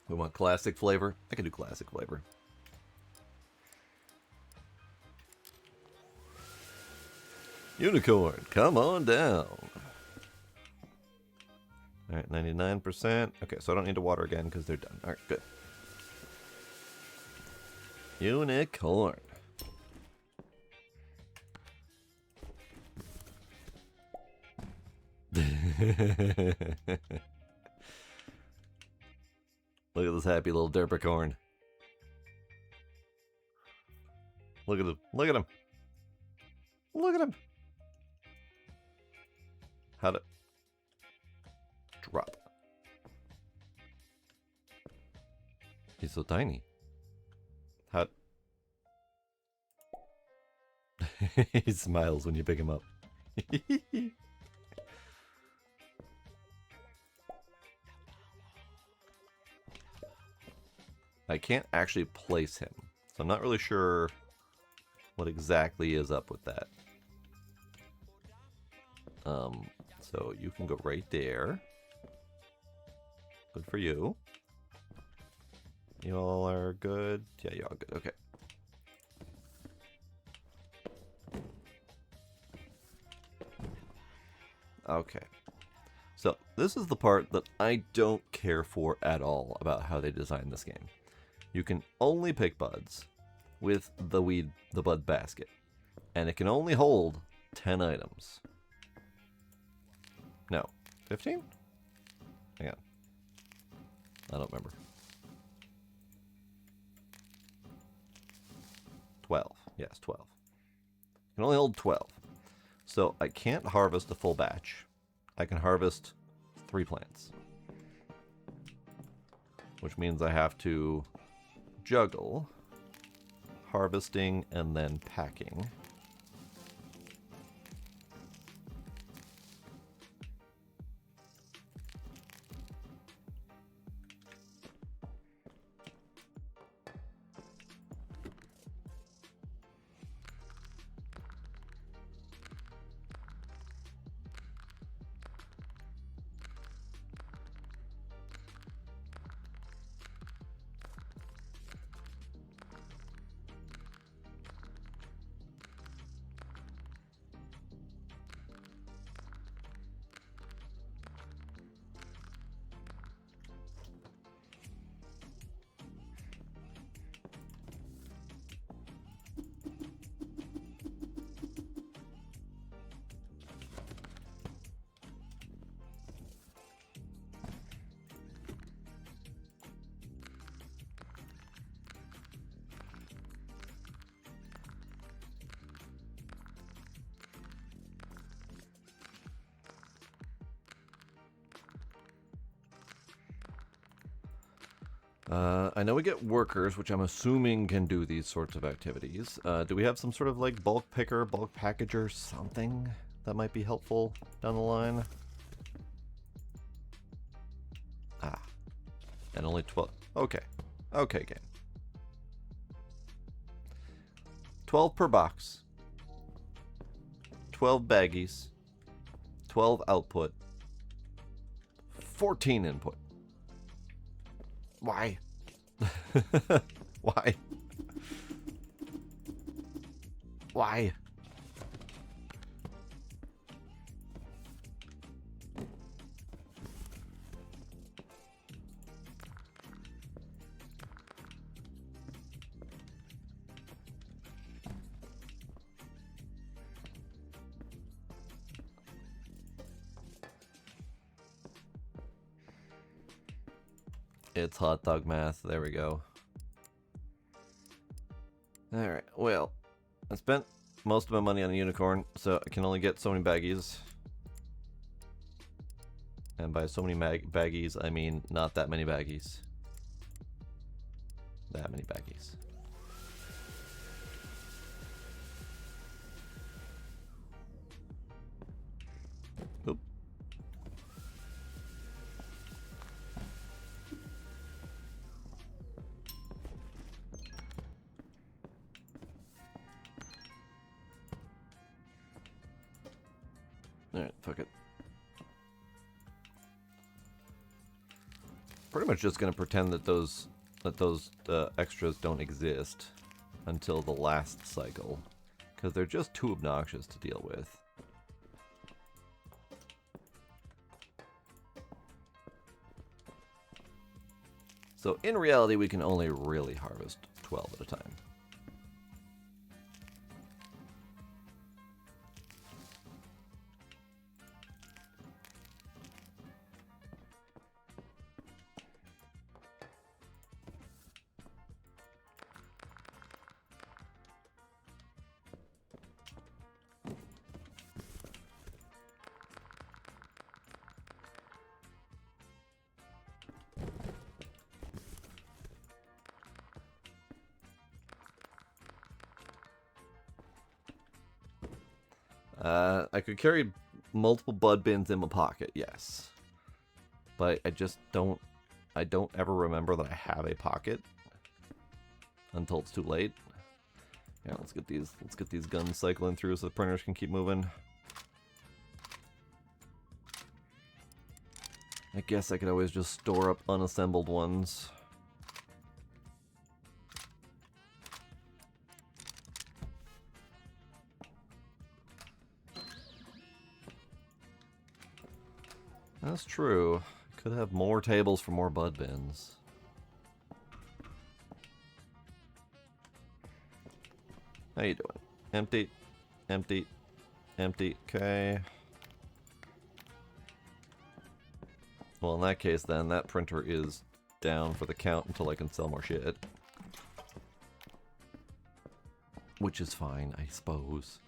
We want classic flavor? I can do classic flavor. Unicorn, come on down. Alright, 99%. Okay, so I don't need to water again because they're done. Alright, good. Unicorn. Look at this happy little derpicorn. Look at him. Look at him. Look at him. How'd it drop? He's so tiny. How? He smiles when you pick him up. I can't actually place him, so I'm not really sure what exactly is up with that. So you can go right there. Good for you. You all are good? Yeah, you're all good. Okay. Okay. So this is the part that I don't care for at all about how they designed this game. You can only pick buds with the bud basket, and it can only hold 10 items. No, 15? Hang on. I don't remember. 12. Yes, 12. It can only hold 12. So I can't harvest a full batch. I can harvest 3 plants. Which means I have to juggle harvesting and then packing. I know we get workers, which I'm assuming can do these sorts of activities. Do we have some sort of like bulk picker, bulk packager, something that might be helpful down the line? Ah, and only 12. Okay, okay, game. 12 per box. 12 baggies. 12 output. 14 input. Why? Why? Why? It's hot dog math. There we go. Alright, well, I spent most of my money on a unicorn, so I can only get so many baggies. And by so many baggies, I mean not that many baggies. That many baggies. Oop. Alright, fuck it. Pretty much just gonna pretend that those extras don't exist until the last cycle, because they're just too obnoxious to deal with. So in reality, we can only really harvest 12 at a time. I could carry multiple bud bins in my pocket, yes. But I just don't... I don't ever remember that I have a pocket until it's too late. Yeah, let's get these guns cycling through so the printers can keep moving. I guess I could always just store up unassembled ones. That's true. Could have more tables for more bud bins. How you doing? Empty, empty, empty. Okay. Well, in that case, then that printer is down for the count until I can sell more shit, which is fine, I suppose.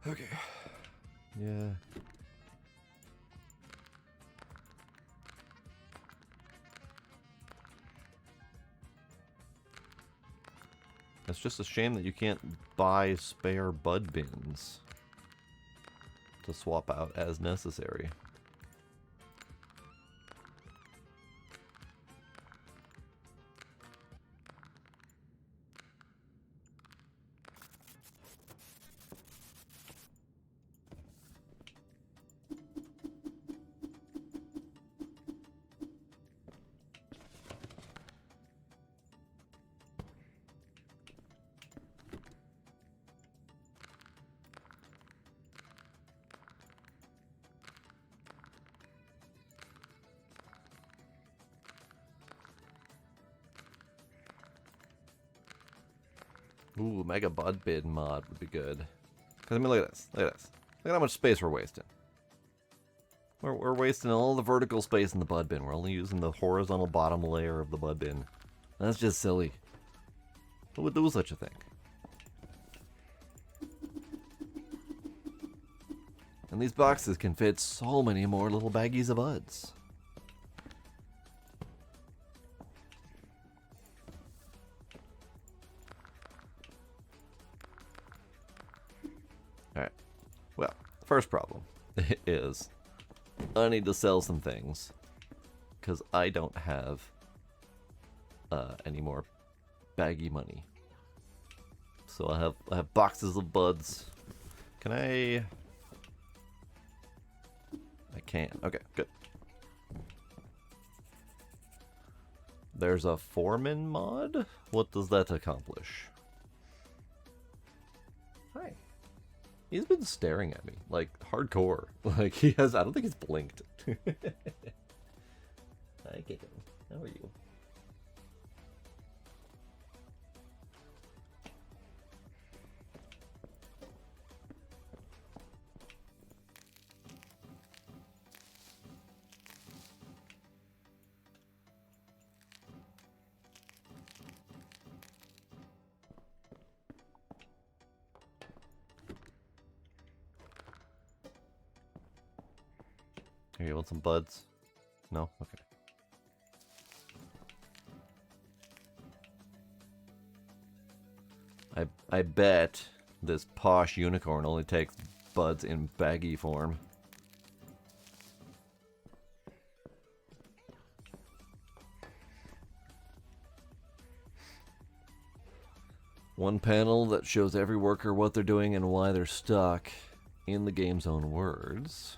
Okay. Yeah. It's just a shame that you can't buy spare bud bins to swap out as necessary. Ooh, Mega Bud Bin mod would be good. Because, I mean, look at this. Look at this. Look at how much space we're wasting. We're wasting all the vertical space in the Bud Bin. We're only using the horizontal bottom layer of the Bud Bin. That's just silly. Who would do such a thing? And these boxes can fit so many more little baggies of buds. Alright. Well, first problem is I need to sell some things because I don't have any more baggy money. So I have boxes of buds. Can I can. Okay, good. There's a foreman mod? What does that accomplish? Hi. He's been staring at me, like, hardcore. Like, he has, I don't think he's blinked. Hi, Kitten. How are you? Here, you want some buds? No? Okay. I bet this posh unicorn only takes buds in baggy form. One panel that shows every worker what they're doing and why they're stuck. in the game's own words,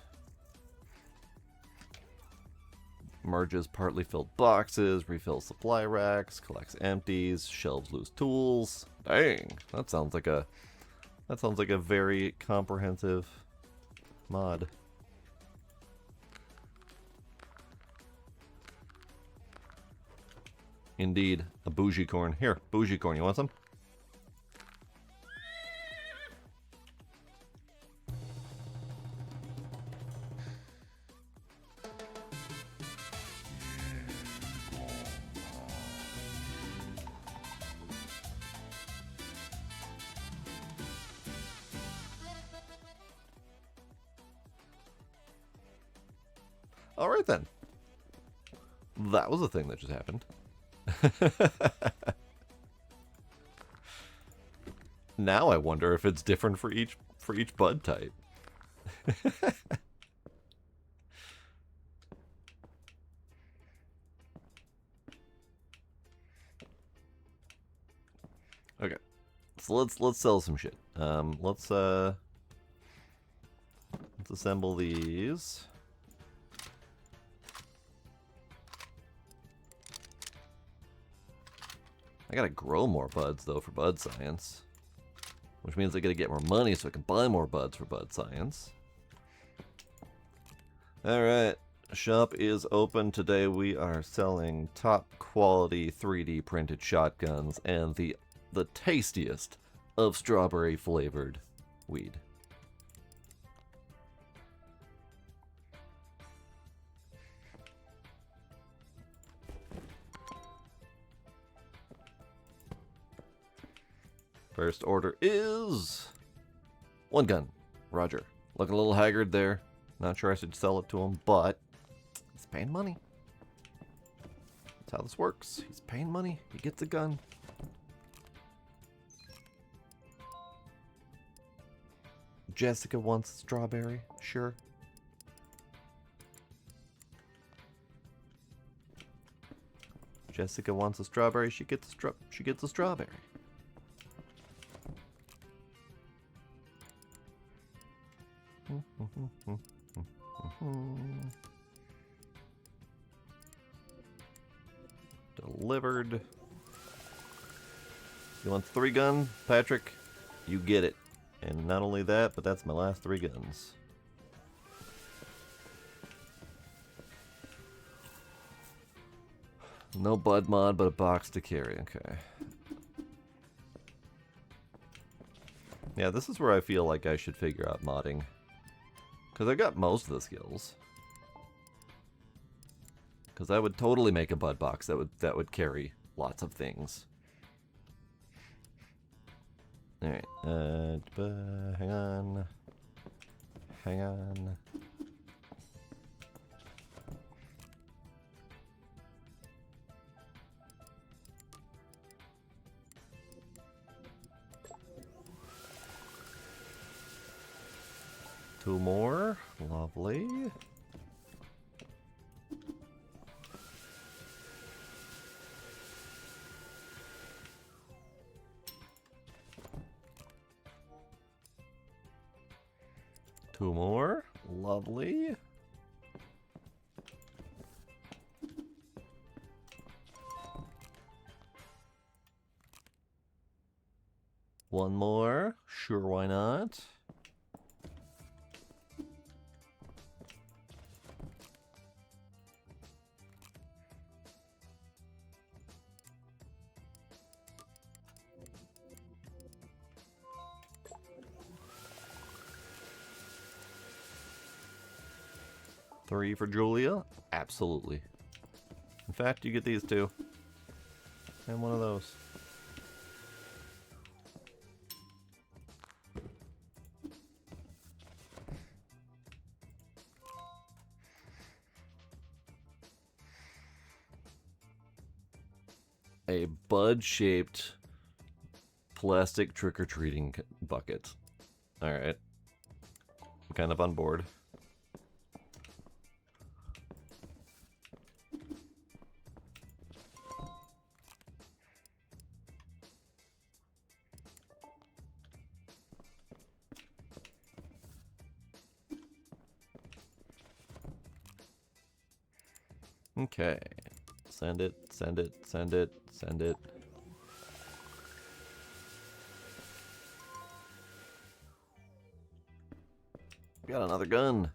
merges partly filled boxes, refills supply racks, collects empties, shelves loose tools. Dang, that sounds like a very comprehensive mod. Indeed, a bougie corn. Here, bougie corn, you want some? Alright then. That was a thing that just happened. Now I wonder if it's different for each bud type. Okay. So let's sell some shit. Let's assemble these. I gotta grow more buds, though, for bud science. Which means I gotta get more money so I can buy more buds for bud science. Alright, shop is open. Today we are selling top quality 3D printed shotguns and the tastiest of strawberry flavored weed. First order is one gun. Roger. Looking a little haggard there. Not sure I should sell it to him, but he's paying money. That's how this works. He's paying money. He gets a gun. Jessica wants strawberry. Sure. Jessica wants a strawberry. She gets a strawberry. Delivered. You want 3 gun, Patrick? You get it. And not only that, but that's my last 3 guns. No bud mod, but a box to carry. Okay. Yeah, this is where I feel like I should figure out modding. Because I got most of the skills. Because I would totally make a bud box that would carry lots of things. Alright, hang on. Hang on. Two more. Lovely. Two more. Lovely. One more. Sure, why not? Three for Julia? Absolutely. In fact, you get these 2. And one of those. A bud-shaped plastic trick-or-treating bucket. Alright. I'm kind of on board. Okay. Send it, send it, send it, send it. Got another gun.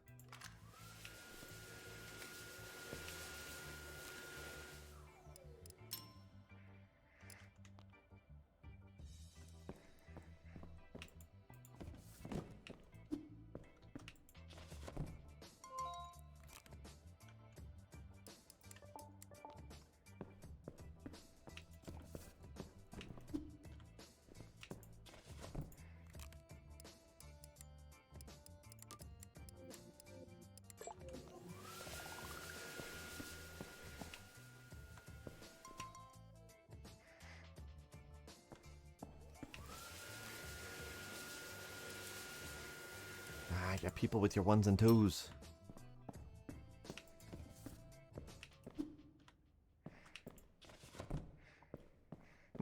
Ah, you got people with your ones and twos.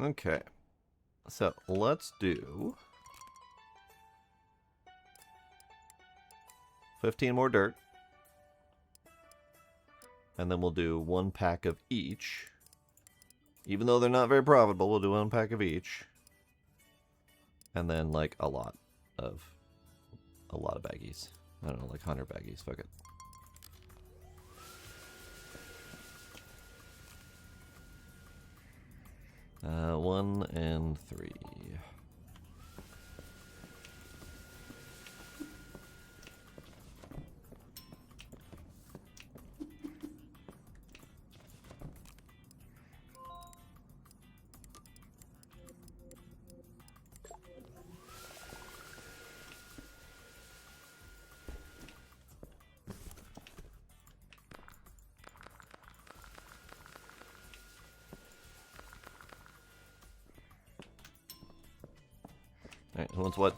Okay. So let's do 15 more dirt. And then we'll do 1 pack of each. Even though they're not very profitable, we'll do 1 pack of each. And then like a lot of baggies. I don't know, like 100 baggies. Fuck it. One and 3. Alright, who wants what?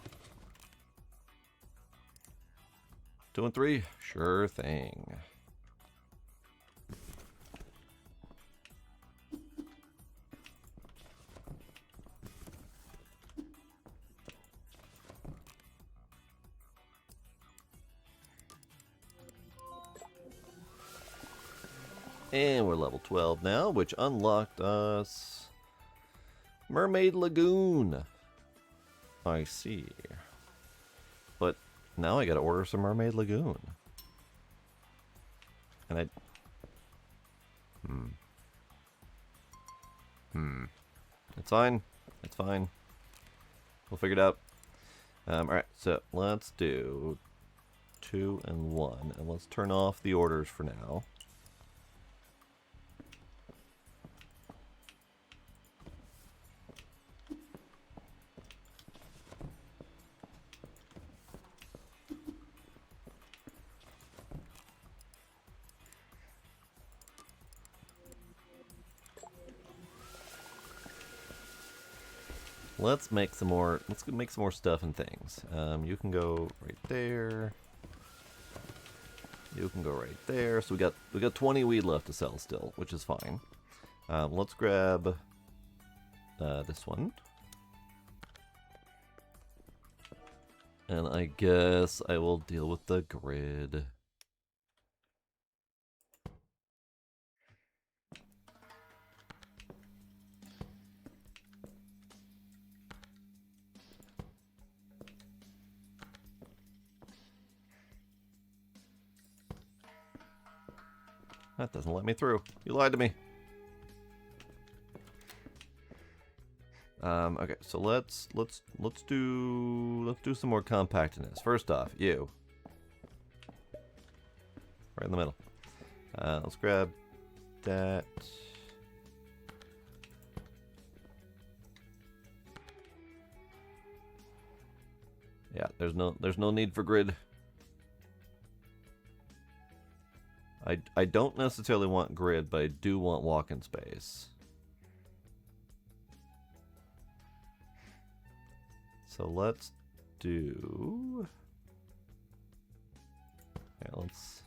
2 and 3? Sure thing. And we're level 12 now, which unlocked us Mermaid Lagoon. I see. But now I gotta order some Mermaid Lagoon. And I... It's fine. It's fine. We'll figure it out. Alright, so let's do 2 and 1. And let's turn off the orders for now. Let's make some more. Let's make some more stuff and things. You can go right there. You can go right there. So we got 20 weed left to sell still, which is fine. Let's grab this one. And I guess I will deal with the grid. That doesn't let me through. You lied to me. Okay, so let's do some more compactness. First off, you. Right in the middle. Let's grab that. Yeah, there's no need for grid. I don't necessarily want grid, but I do want walk-in space. So let's do... Yeah, let's...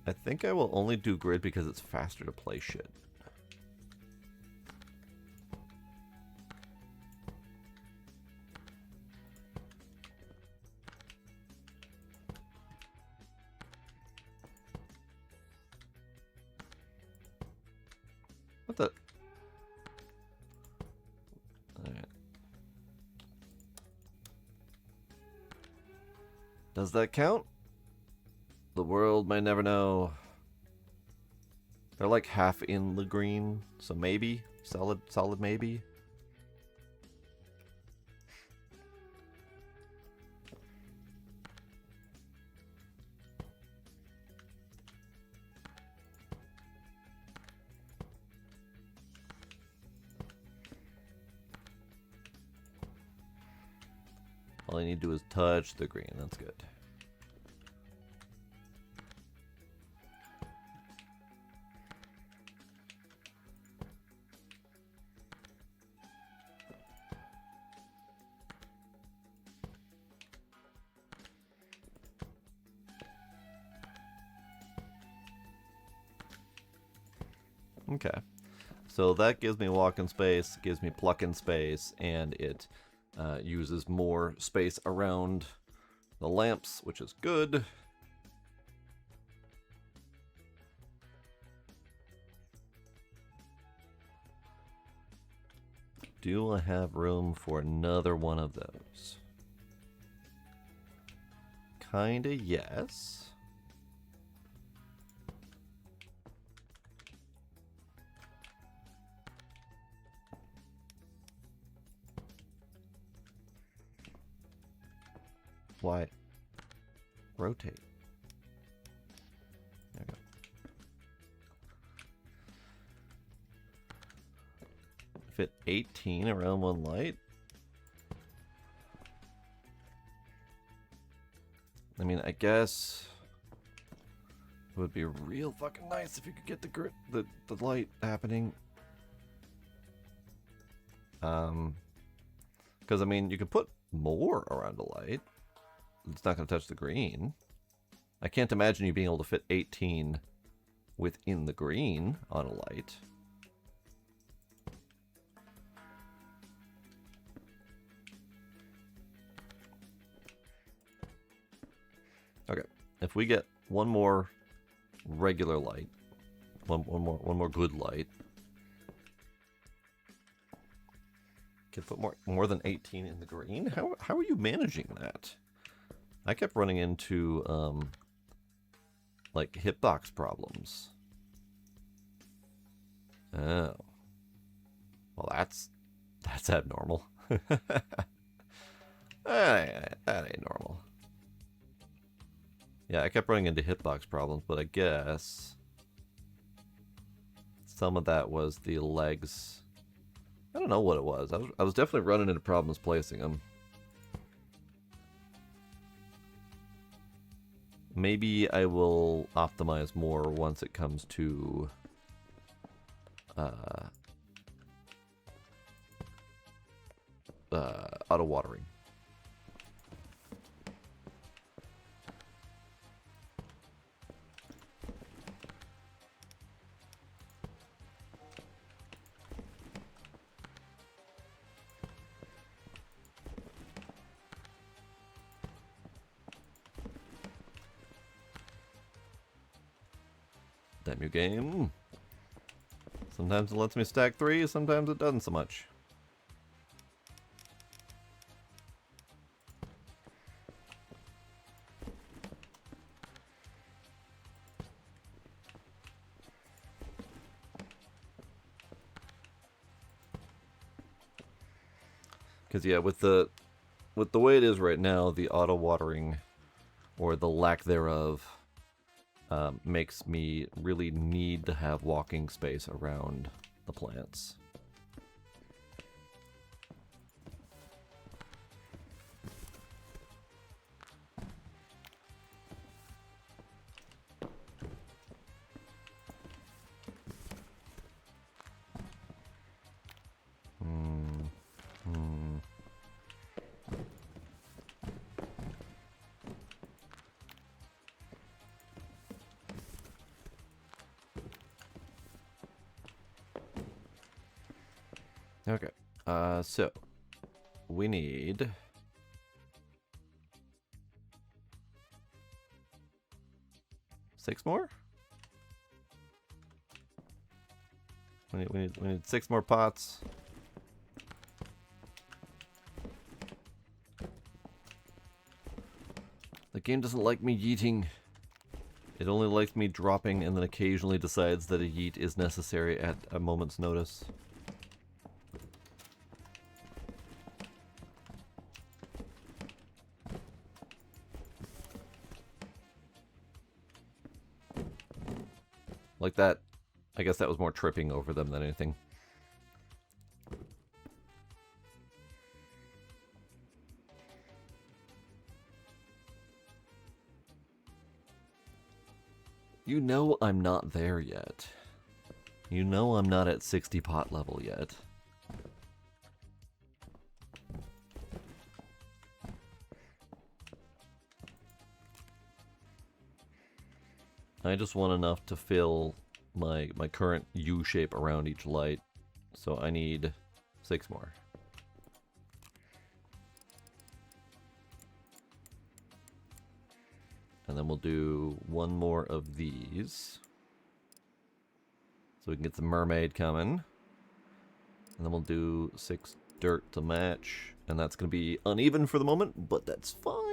I think I will only do grid because it's faster to play shit. Does that count? The world may never know. They're like half in the green, so maybe. Solid maybe. All I need to do is touch the green. That's good. Okay. So that gives me walking space, gives me plucking space, and it uses more space around the lamps, which is good. Do I have room for another one of those? Kinda, yes. Why? Rotate. There we go. Fit 18 around one light. I mean, I guess it would be real fucking nice if you could get the light happening. Because I mean, you could put more around a light. It's not going to touch the green. I can't imagine you being able to fit 18 within the green on a light. Okay, if we get one more regular light, one more good light, can put more than 18 in the green. How are you managing that? I kept running into like hitbox problems. Oh, well, that's abnormal. That ain't normal. Yeah, I kept running into hitbox problems, but I guess some of that was the legs. I don't know what it was. I was definitely running into problems placing them. Maybe I will optimize more once it comes to auto watering. That new game. Sometimes it lets me stack 3, sometimes it doesn't so much. Because yeah, with the way it is right now, the auto watering or the lack thereof makes me really need to have walking space around the plants. Okay, so we need 6 more. We need 6 more pots. The game doesn't like me yeeting. It only likes me dropping and then occasionally decides that a yeet is necessary at a moment's notice. Like that. I guess that was more tripping over them than anything. You know I'm not there yet. You know I'm not at 60 pot level yet. I just want enough to fill my current U shape around each light. So I need 6 more. And then we'll do 1 more of these. So we can get the mermaid coming. And then we'll do 6 dirt to match. And that's going to be uneven for the moment, but that's fine.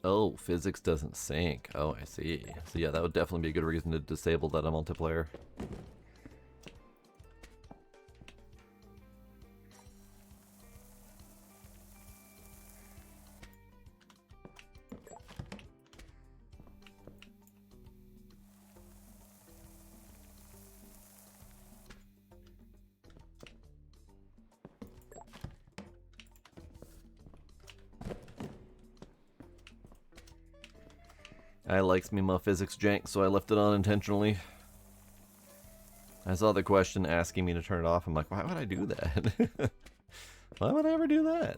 Oh, physics doesn't sync. Oh, I see. So yeah, that would definitely be a good reason to disable that on multiplayer. I likes me my physics jank, so I left it on intentionally. I saw the question asking me to turn it off. I'm like, why would I do that? Why would I ever do that?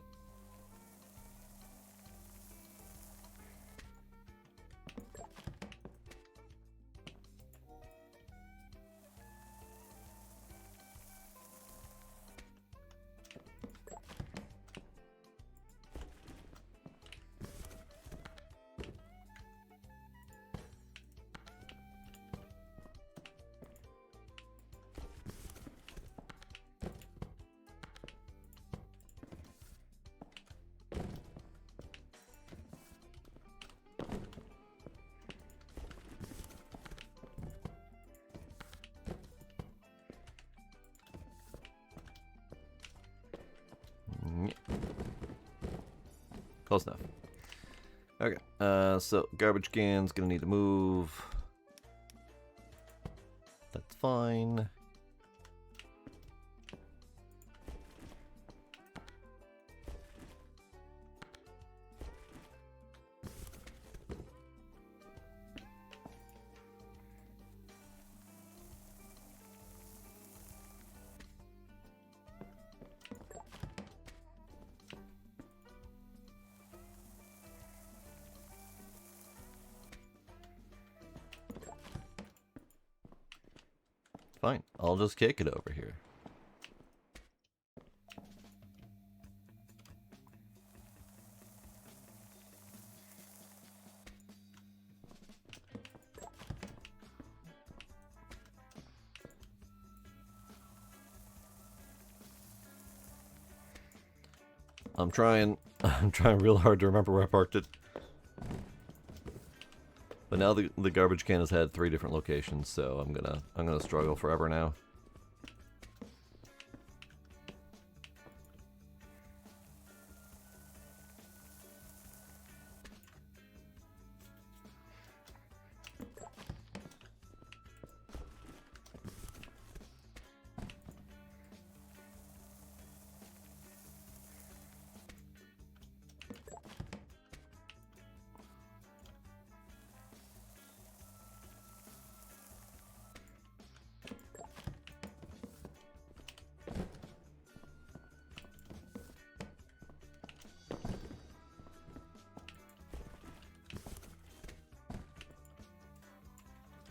Close enough. Okay, so garbage can's gonna need to move. That's fine. Fine, I'll just kick it over here. I'm trying I'm trying real hard to remember where I parked it. But now the garbage can has had 3 different locations, so I'm gonna struggle forever now.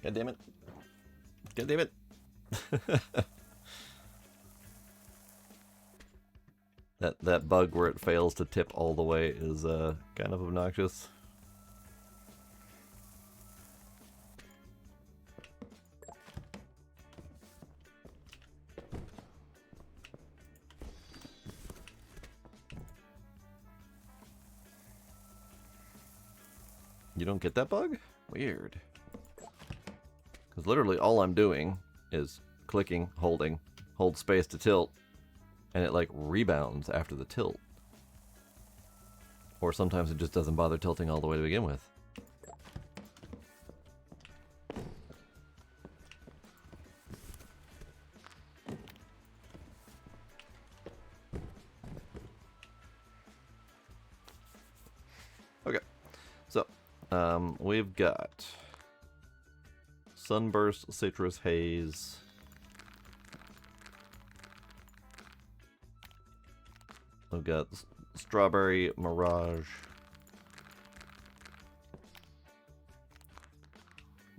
God damn it. God damn it. That bug where it fails to tip all the way is kind of obnoxious. You don't get that bug? Weird. Because literally all I'm doing is clicking, holding, hold space to tilt, and it like rebounds after the tilt. Or sometimes it just doesn't bother tilting all the way to begin with. Okay, so we've got Sunburst, Citrus Haze, we've got Strawberry Mirage,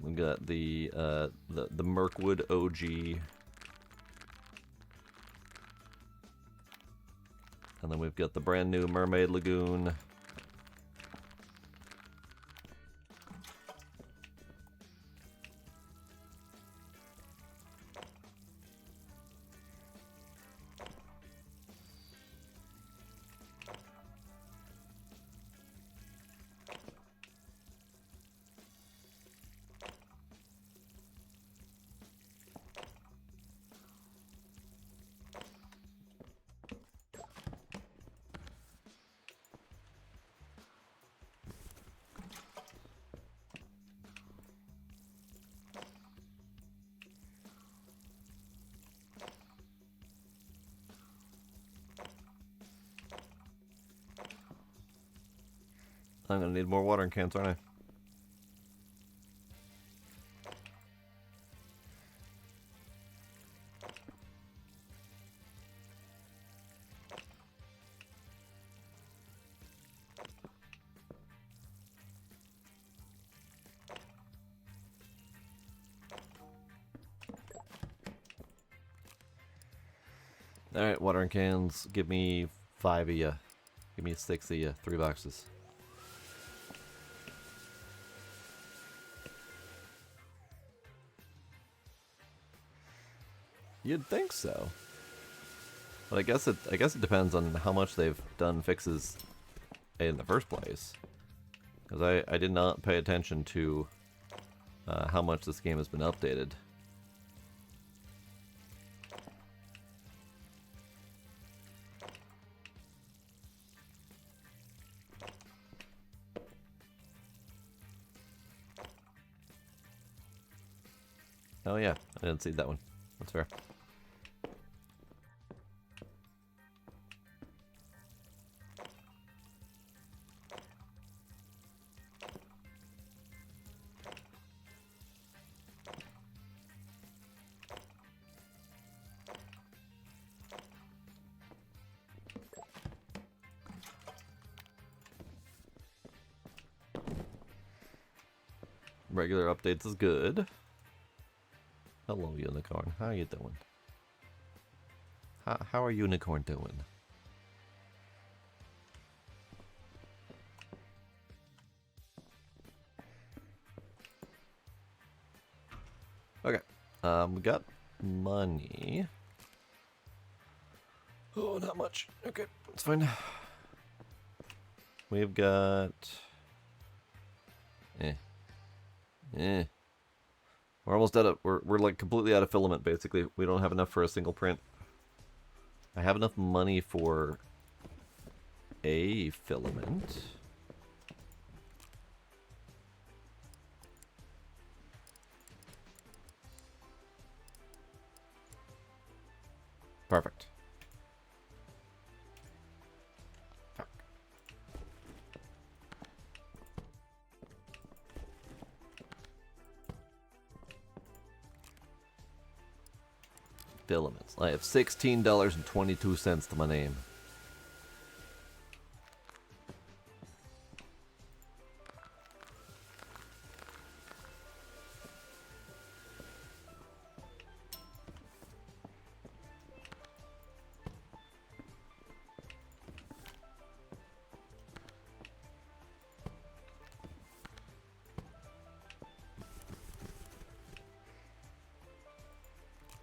we've got the Mirkwood OG, and then we've got the brand new Mermaid Lagoon. I'm gonna need more watering cans, aren't I? Alright, watering cans, give me 5 of ya. Give me 6 of ya, 3 boxes. You'd think so. But I guess it depends on how much they've done fixes in the first place. Because I did not pay attention to how much this game has been updated. Oh yeah, I didn't see that one. That's fair. Regular updates is good. Hello, Unicorn. How you doing? How are Unicorn doing? Okay. We got money. Oh, not much. Okay, it's fine. We've got... We're almost out of... We're like completely out of filament, basically. We don't have enough for a single print. I have enough money for a filament. Perfect. Fuck. Filaments. I have $16.22 to my name.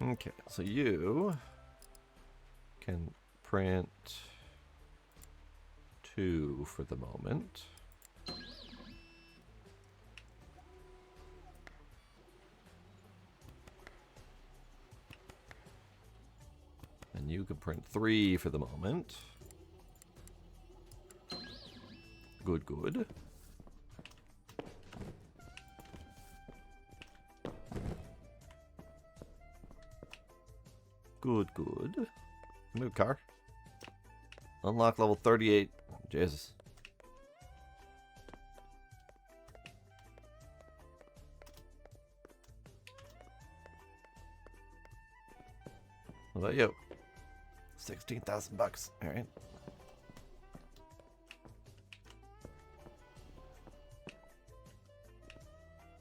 Okay, so you can print 2 for the moment. And you can print 3 for the moment. Good, good. Good, good. Move, car. Unlock level 38. Jesus. What about you? 16,000 bucks. All right.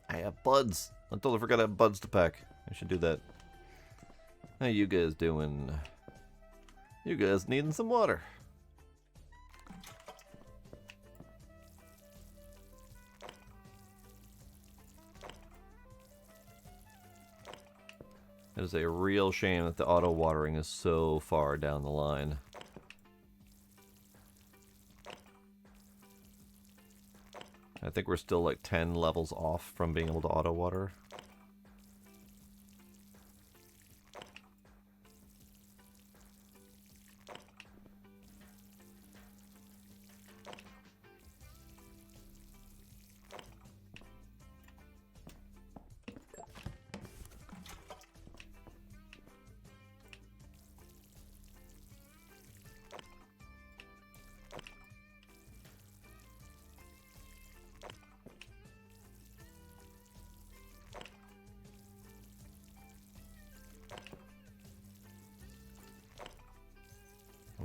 I have buds. I totally forgot I have buds to pack. I should do that. How you guys doing? You guys needing some water. It is a real shame that the auto watering is so far down the line. I think we're still like 10 levels off from being able to auto water.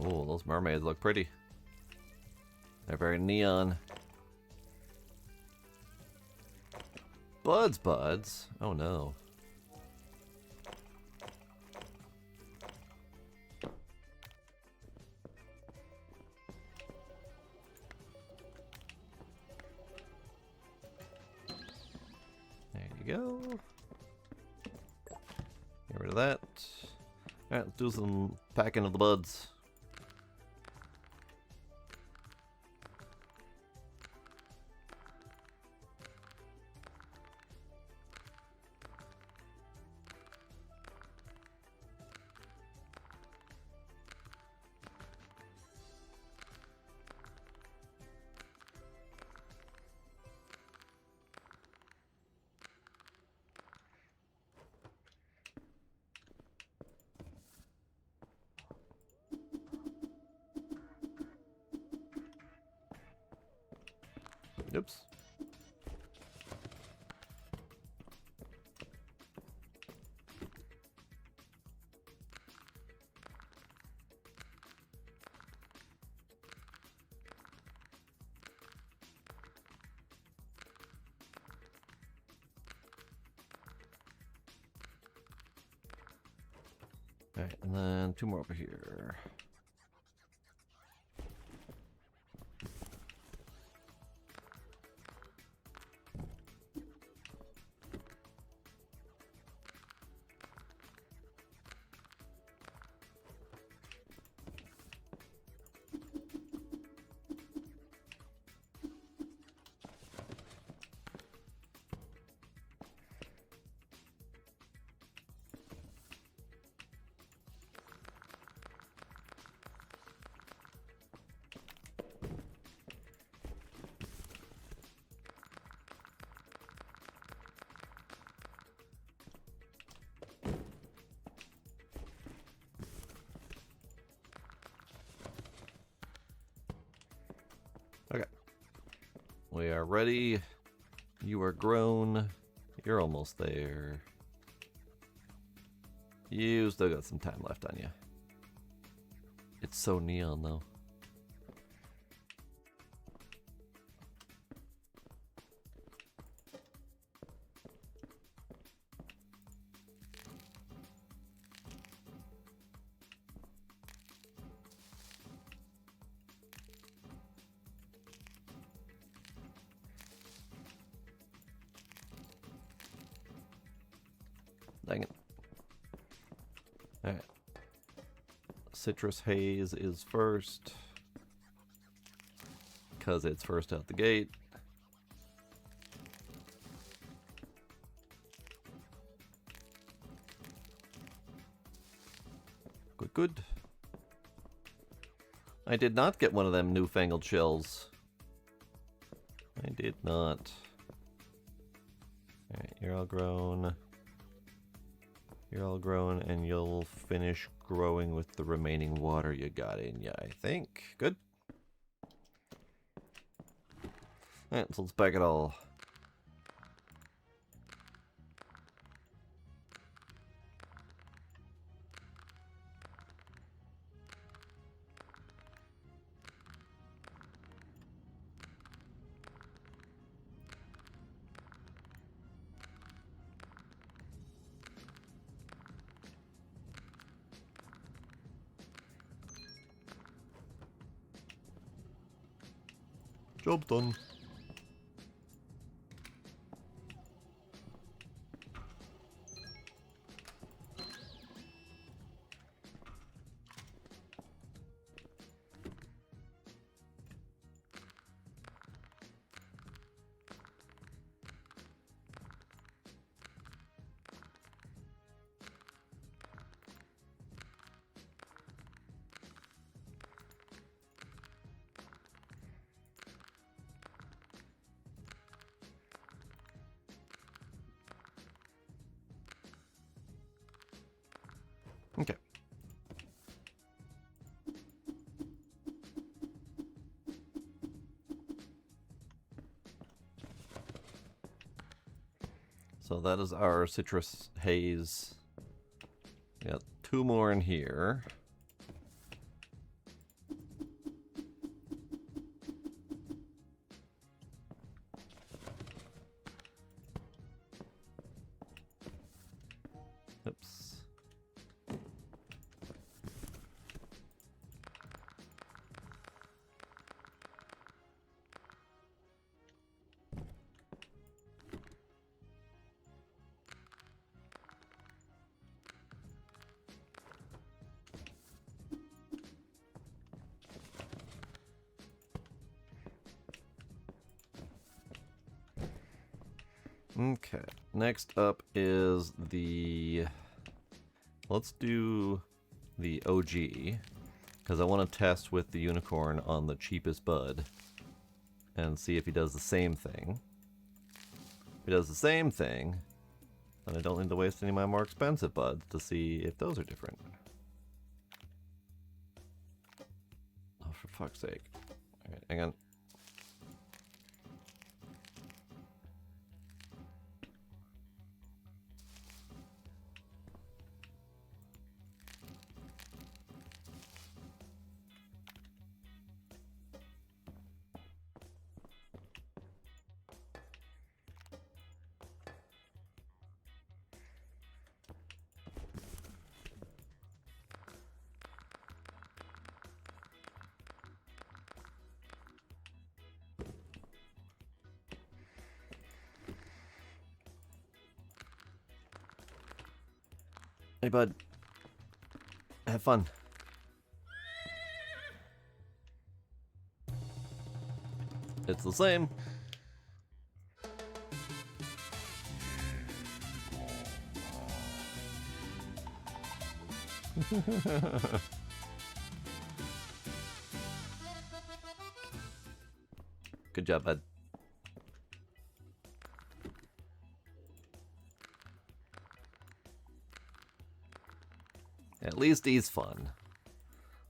Oh, those mermaids look pretty. They're very neon. Buds, buds. Oh no. There you go. Get rid of that. Alright, let's do some packing of the buds. Oops. Alright, and then 2 more over here. We are ready. You are grown. You're almost there. You still got some time left on you. It's so neon, though. Dang it. Alright. Citrus Haze is first. Because it's first out the gate. Good, good. I did not get one of them newfangled shells. I did not. Alright, you're all grown. You're all grown, and you'll finish growing with the remaining water you got in ya, I think. Good. Alright, so let's pack it all. Job done. Okay. So that is our citrus haze. We got 2 more in here. Oops. Okay, next up is the... Let's do the OG, because I want to test with the unicorn on the cheapest bud and see if he does the same thing. If he does the same thing, then I don't need to waste any of my more expensive buds to see if those are different. Oh, for fuck's sake. Alright, hang on. Hey, bud. Have fun. It's the same. Good job, bud. At least he's fun.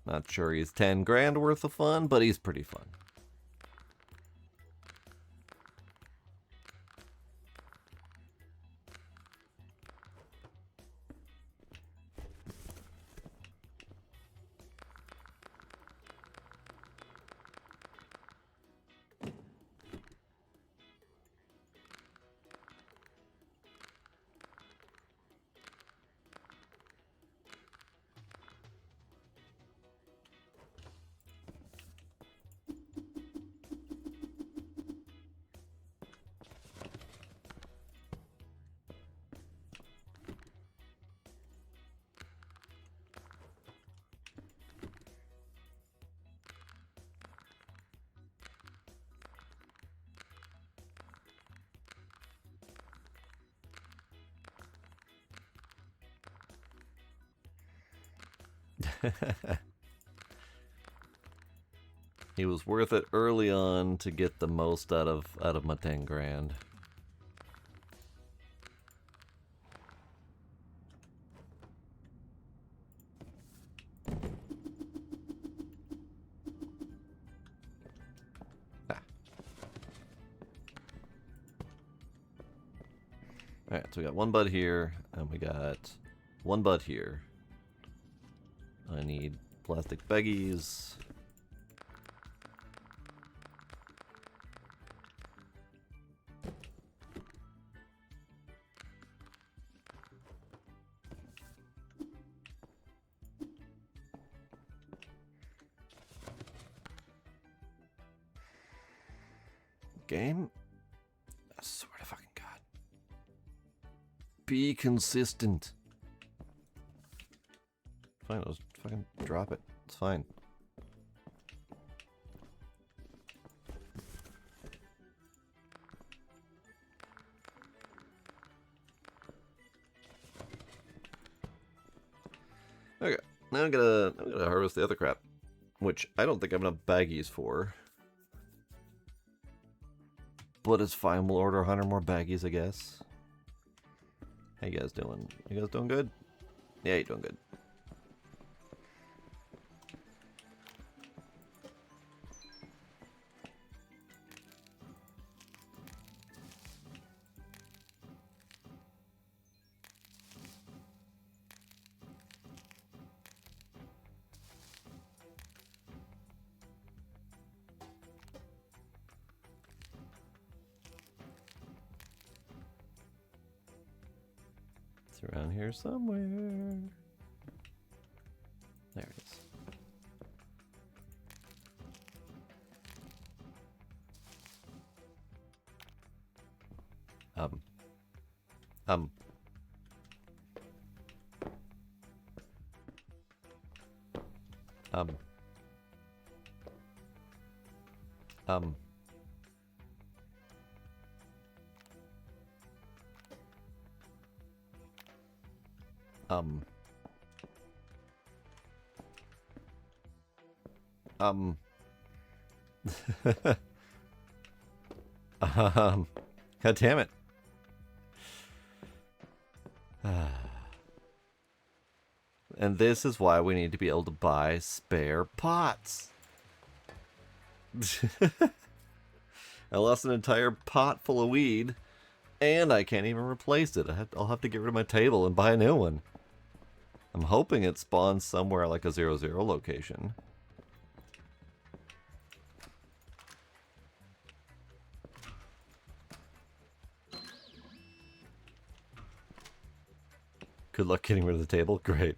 Not sure he's 10 grand worth of fun, but he's pretty fun. He was worth it early on to get the most out of my 10 grand. Alright, so we got one bud here, and we got one bud here. I need plastic baggies. Game? I swear to fucking God. Be consistent. Fine, I'll just fucking drop it. It's fine. Okay, now I'm gonna harvest the other crap, which I don't think I have enough baggies for. But it's fine, we'll order 100 more baggies, I guess. How you guys doing? You guys doing good? Yeah, you're doing good. It's around here somewhere. There it is. Um. Um. Um. God damn it. And this is why we need to be able to buy spare pots. I lost an entire pot full of weed, and I can't even replace it. I'll have to get rid of my table and buy a new one. I'm hoping it spawns somewhere like a 0-0 location. Good luck getting rid of the table. Great.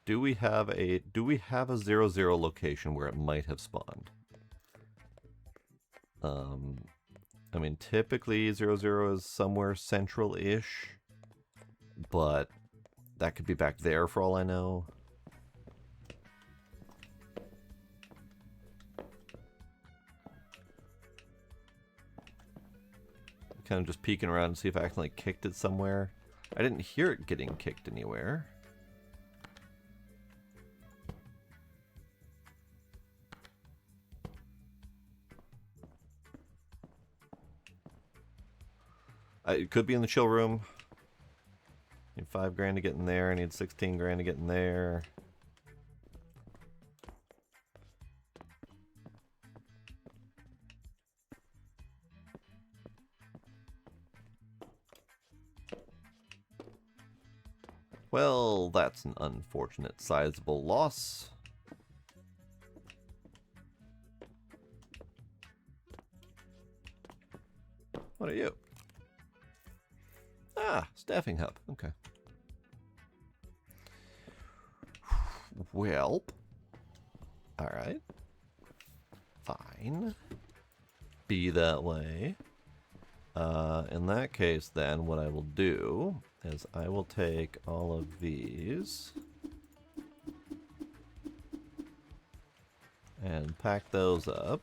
Do we have a 0-0 location where it might have spawned? I mean, typically 0-0 is somewhere central-ish, but that could be back there for all I know. Kind of just peeking around to see if I accidentally kicked it somewhere. I didn't hear it getting kicked anywhere. It could be in the chill room. Need 5 grand to get in there. I need 16 grand to get in there. Well, that's an unfortunate sizable loss. What are you? Ah, staffing hub. Okay. Well. Alright. Fine. Be that way. In that case, then, what I will do is I will take all of these and pack those up.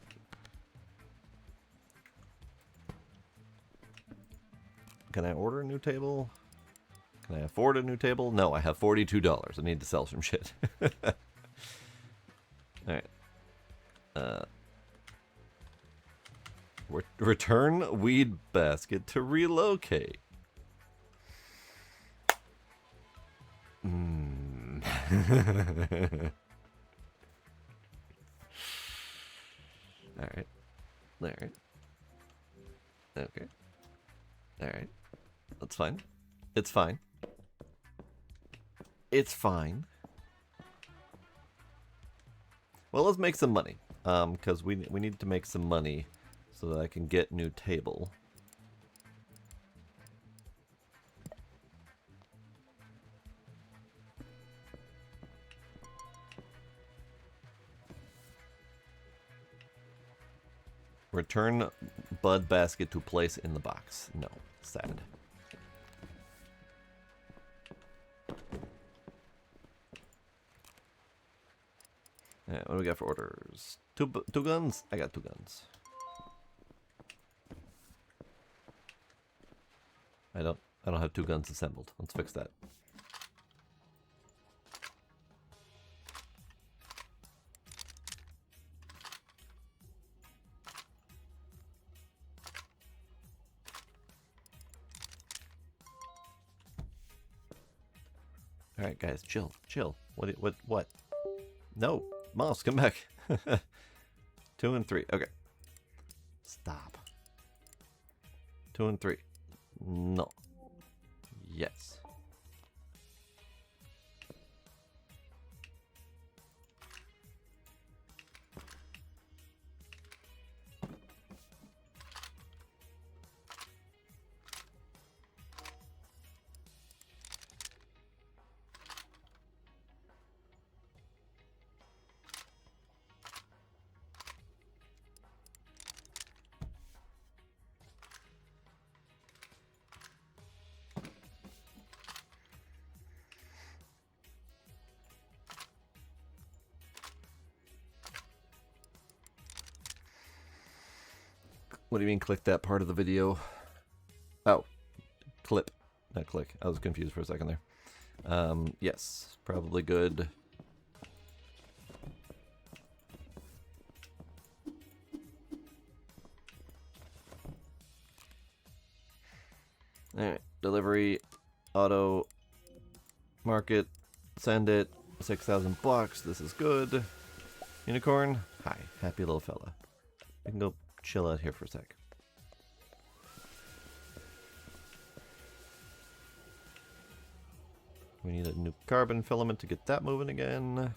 Can I order a new table? Can I afford a new table? No, I have $42. I need to sell some shit. Alright. Return weed basket to relocate. Alright. Alright. Okay. Alright. That's fine. It's fine. It's fine. Well, let's make some money. Because we need to make some money so that I can get new table. Return bud basket to place in the box. No, sad. What do we got for orders? Two guns? I got 2 guns. I don't have 2 guns assembled. Let's fix that. All right, guys, chill. What? No, Moss, come back. 2 and 3. Okay. Stop. 2 and 3. No. Yes. What do you mean click that part of the video? Oh, clip, not click. I was confused for a second there. Yes, probably good. Alright, delivery, auto, market, send it, 6,000 blocks, this is good. Unicorn, hi, happy little fella. We can go chill out here for a sec. We need a new carbon filament to get that moving again.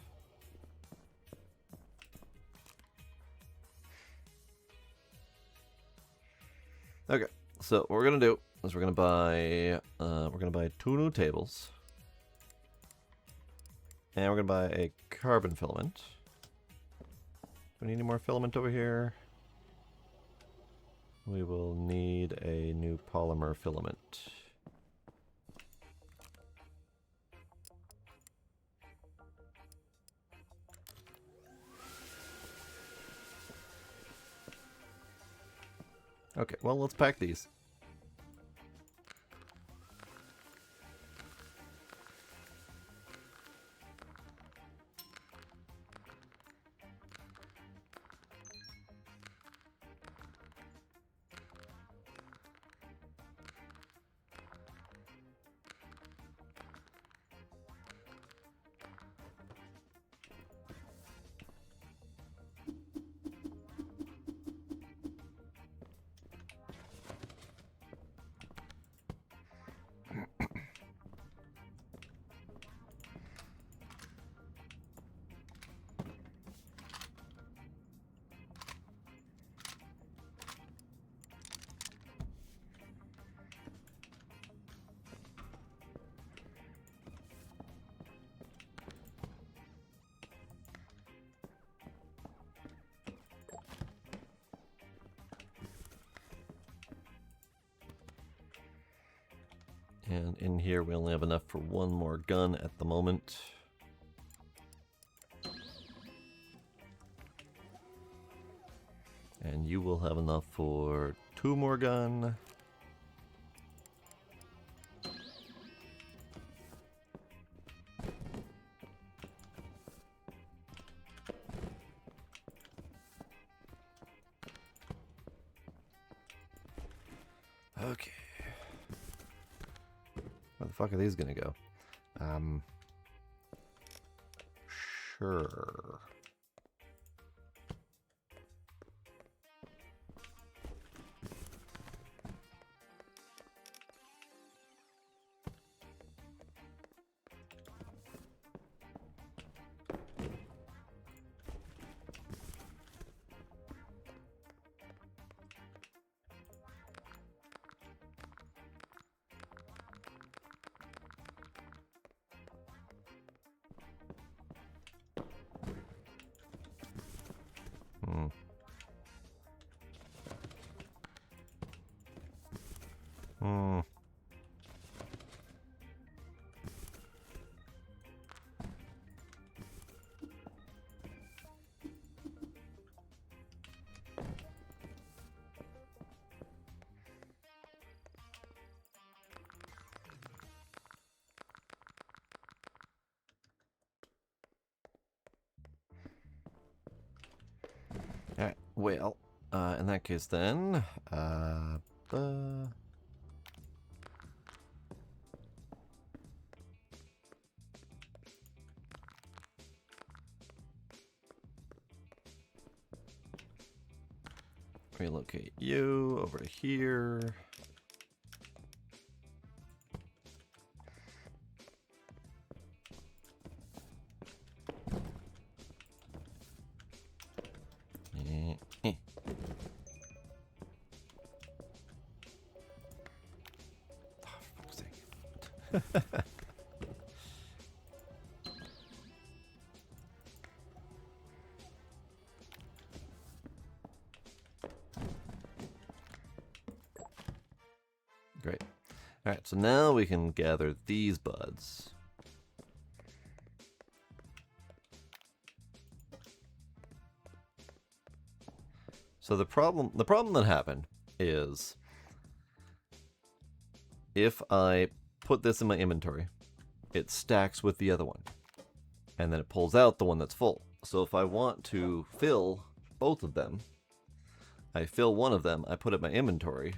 Okay, so what we're gonna do is we're gonna buy 2 new tables, and we're gonna buy a carbon filament. Do we need any more filament over here? We will need a new polymer filament. Okay, well, let's pack these. And in here we only have enough for 1 more gun at the moment. And you will have enough for 2 more gun. Okay. Where the fuck are these gonna go? Sure. Hmm. Hmm. Alright, well, in that case then, uh, relocate you over to here. Eh. Oh, for fuck's sake. Great. Alright, so now we can gather these buds. So the problem that happened is if I put this in my inventory, it stacks with the other one. And then it pulls out the one that's full. So if I want to fill both of them, I fill one of them, I put it in my inventory,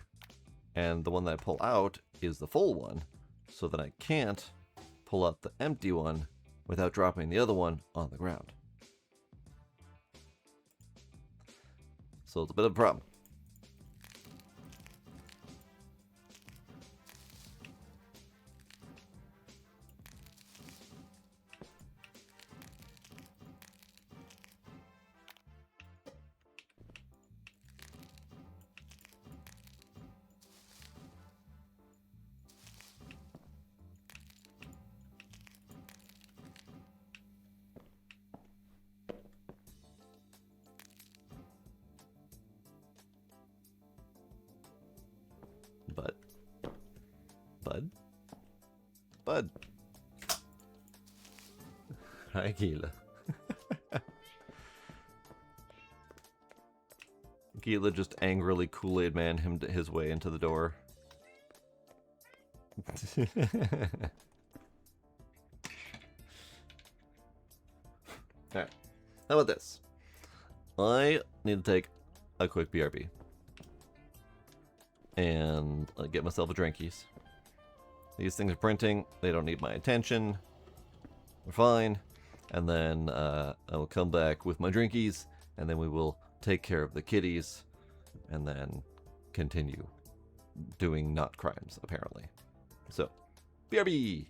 and the one that I pull out is the full one, so that I can't pull out the empty one without dropping the other one on the ground. So it's a bit of a problem. Bud. Hi, Gila. Gila just angrily Kool-Aid Man his way into the door. Alright. How about this? I need to take a quick BRB. And get myself a drinkies. These things are printing. They don't need my attention. We're fine. And then I will come back with my drinkies. And then we will take care of the kitties. And then continue doing not crimes, apparently. So, BRB!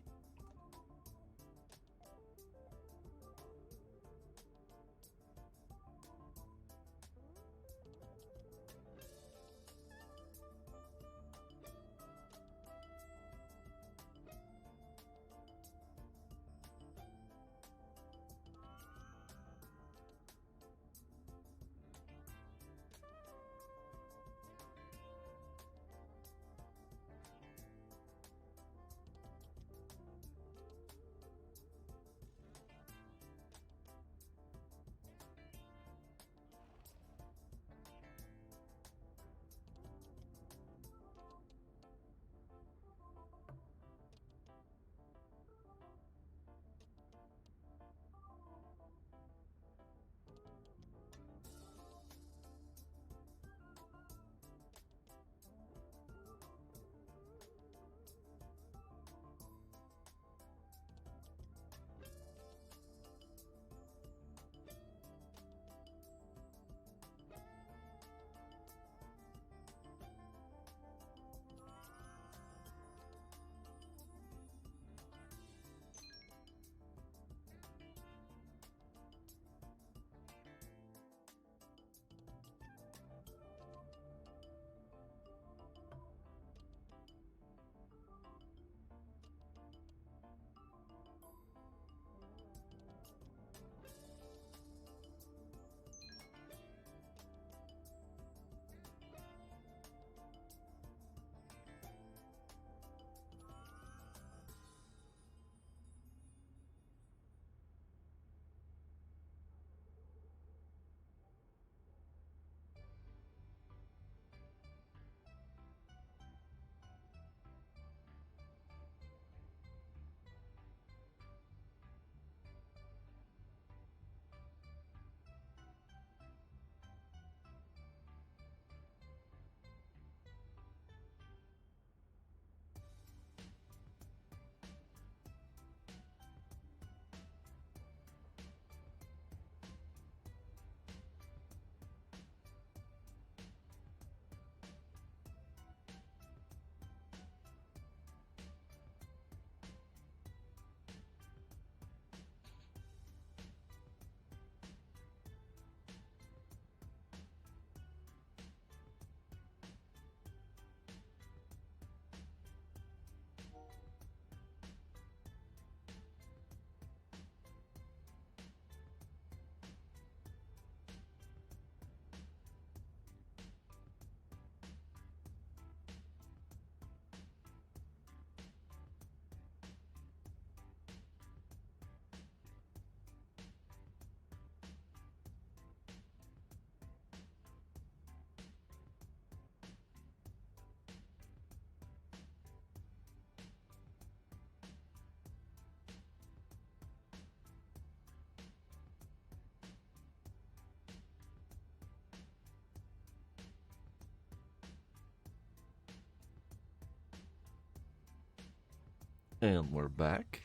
And we're back.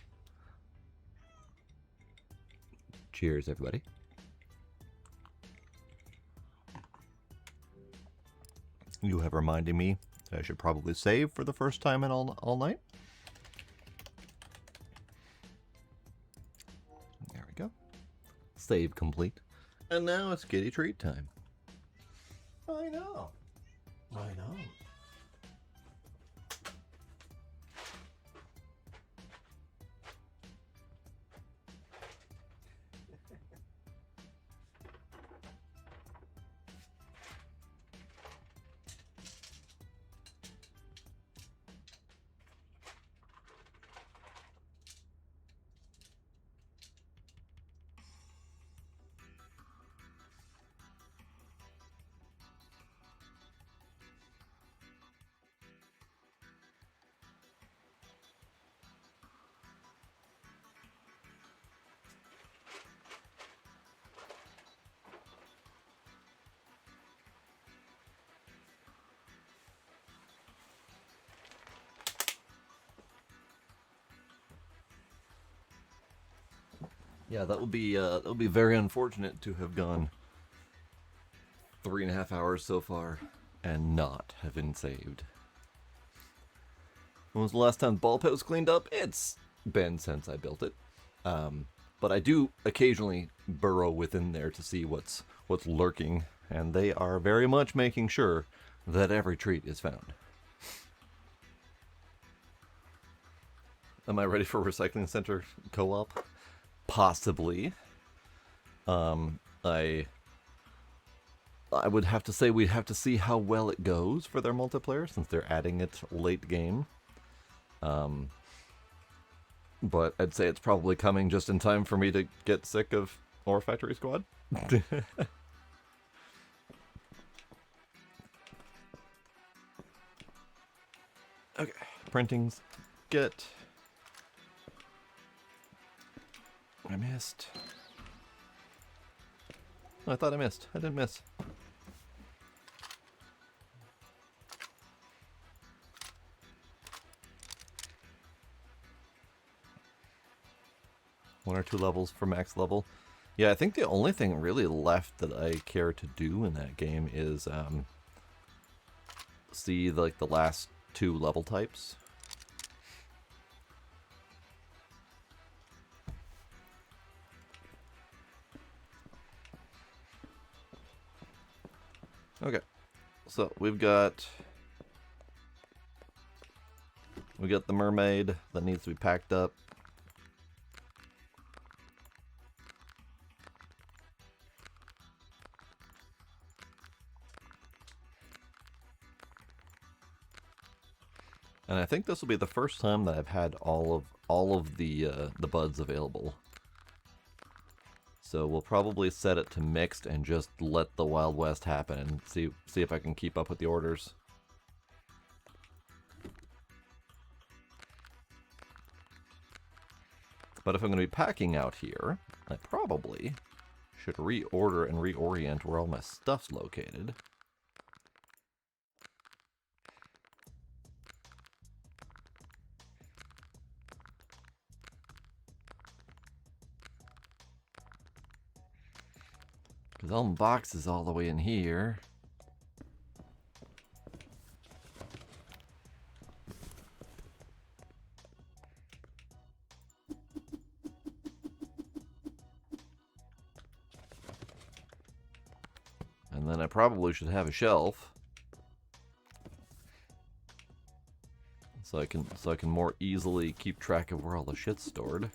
Cheers, everybody. You have reminded me that I should probably save for the first time in all night. There we go. Save complete. And now it's kitty treat time. I know. I know. Yeah, that would be very unfortunate to have gone 3.5 hours so far and not have been saved. When was the last time ball pit was cleaned up? It's been since I built it. But I do occasionally burrow within there to see what's lurking, and they are very much making sure that every treat is found. Am I ready for Recycling Center co-op? Possibly. I would have to say we'd have to see how well it goes for their multiplayer since they're adding it late game. But I'd say it's probably coming just in time for me to get sick of Ore Factory Squad. Okay, printings, get. I missed. I thought I missed. I didn't miss. One or two levels for max level. Yeah, I think the only thing really left that I care to do in that game is see like the last 2 level types. Okay, so we got the mermaid that needs to be packed up. And I think this will be the first time that I've had all of the buds available. So we'll probably set it to mixed and just let the Wild West happen and see if I can keep up with the orders. But if I'm going to be packing out here, I probably should reorder and reorient where all my stuff's located. Because all my boxes all the way in here. And then I probably should have a shelf. So I can more easily keep track of where all the shit's stored.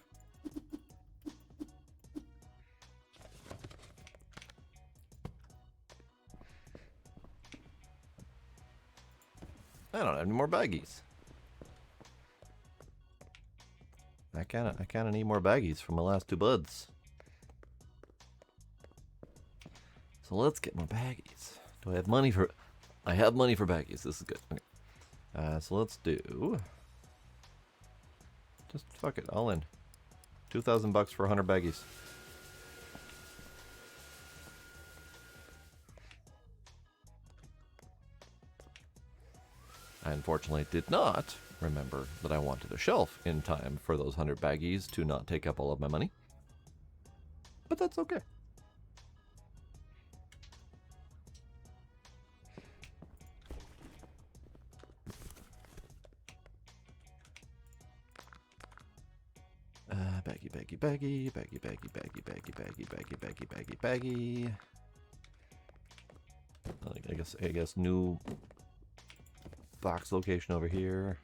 I don't have any more baggies. I kinda need more baggies for my last 2 buds. So let's get more baggies. Do I have money for? I have money for baggies. This is good. Okay. So let's do. Just fuck it, all in. $2,000 for 100 baggies. I unfortunately did not remember that I wanted a shelf in time for those 100 baggies to not take up all of my money. But that's okay. Baggy, baggy, baggy, baggy, baggy, baggy, baggy, baggy, baggy, baggy, baggy, baggy. I guess new box location over here.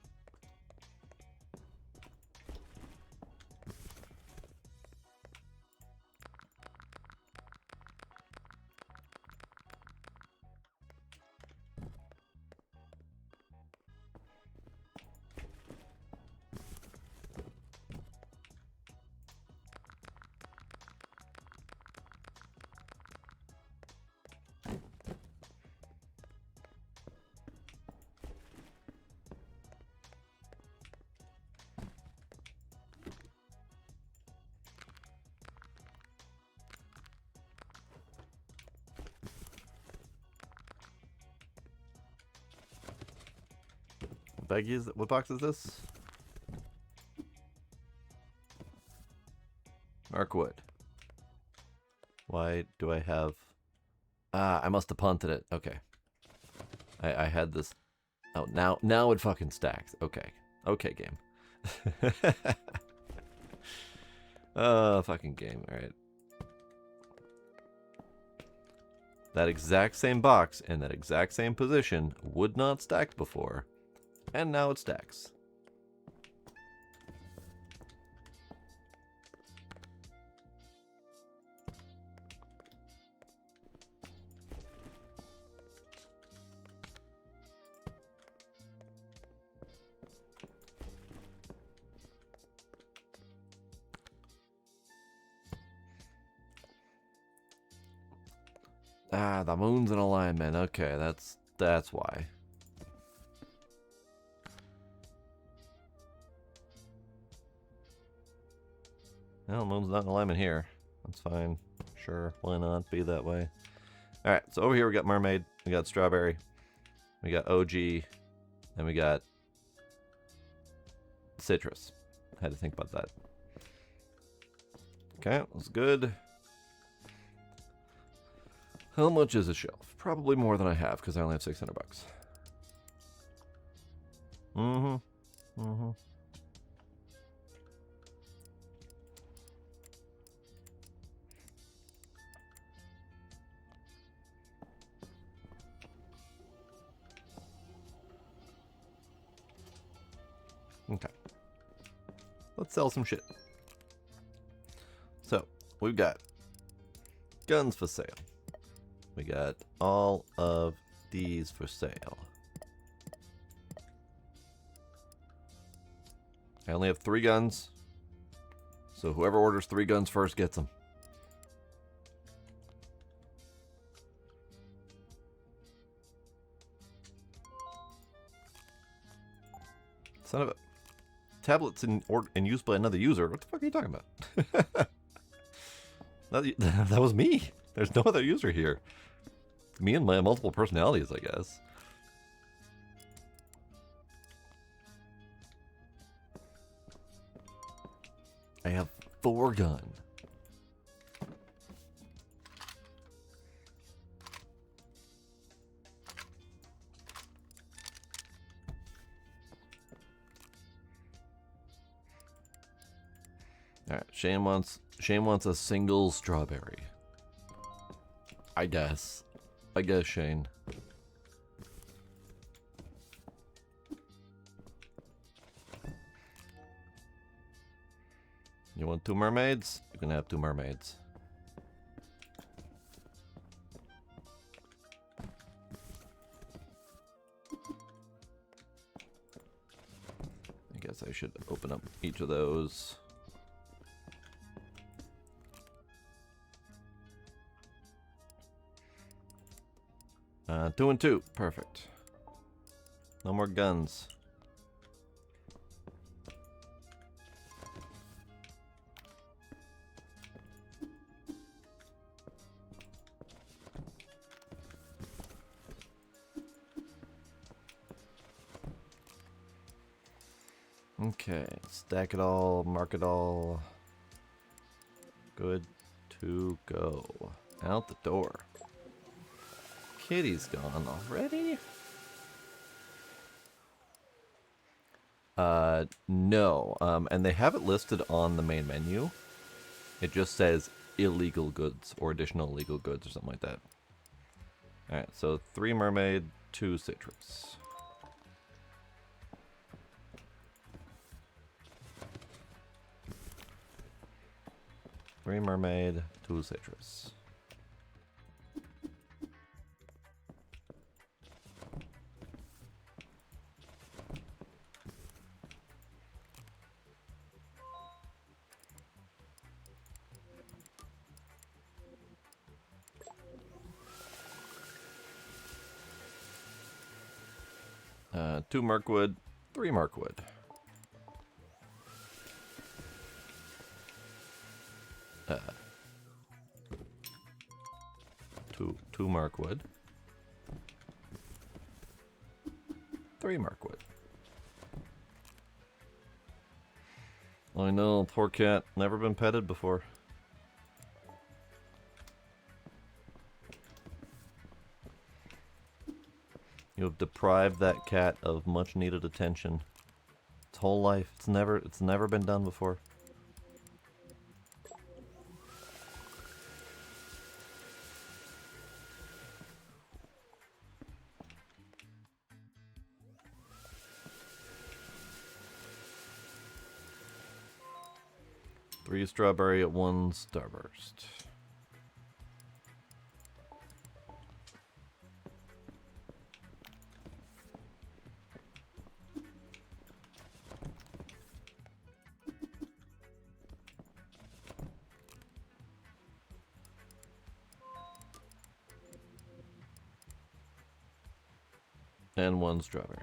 Baggies, what box is this? Markwood. Why do I have... Ah, I must have punted it. Okay. I had this... Oh, now it fucking stacks. Okay. Okay, game. Fucking game. Alright. That exact same box in that exact same position would not stack before. And now it stacks. Ah, the moon's in alignment. Okay, that's why. Well, moon's not in alignment here. That's fine. Sure, why not be that way? Alright, so over here we got mermaid, we got strawberry, we got OG, and we got citrus. I had to think about that. Okay, that's good. How much is a shelf? Probably more than I have, because I only have 600 bucks. Okay. Let's sell some shit. So, we've got guns for sale. We got all of these for sale. I only have 3 guns. So whoever orders 3 guns first gets them. Son of a... Tablets in use by another user? What the fuck are you talking about? That was me. There's no other user here. Me and my multiple personalities, I guess. I have 4 gun. Alright, Shane wants a single strawberry. I guess, Shane. You want 2 mermaids? You can have 2 mermaids. I guess I should open up each of those. 2 and 2. Perfect. No more guns. Okay, stack it all, mark it all. Good to go. Out the door. Kitty's gone already? No. And they have it listed on the main menu. It just says illegal goods or additional illegal goods or something like that. Alright, so 3 mermaid, 2 citrus. Three mermaid, 2 citrus. Two Mirkwood, 3 Mirkwood. Two Mirkwood. 3 Mirkwood. I know, poor cat. Never been petted before. You have deprived that cat of much needed attention. Its whole life. It's never been done before. Three strawberry at 1 starburst. And 1 strawberry.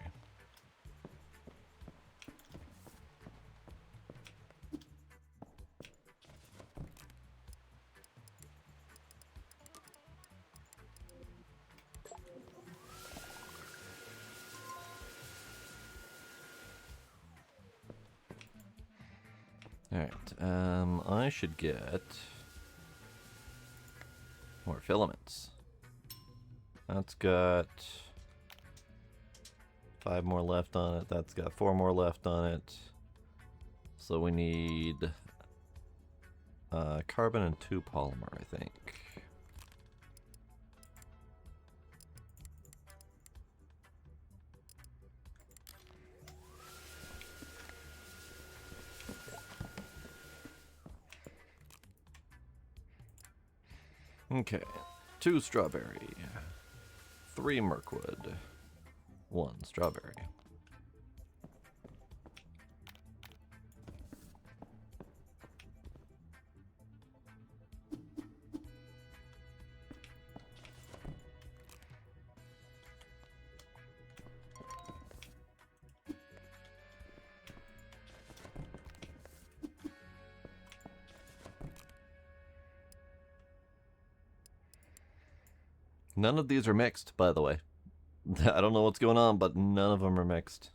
Alright, I should get more filaments. That's got 5 more left on it. That's got 4 more left on it. So we need carbon and 2 polymer, I think. Okay, 2 strawberry, 3 Mirkwood, 1 strawberry. None of these are mixed, by the way. I don't know what's going on, but none of them are mixed.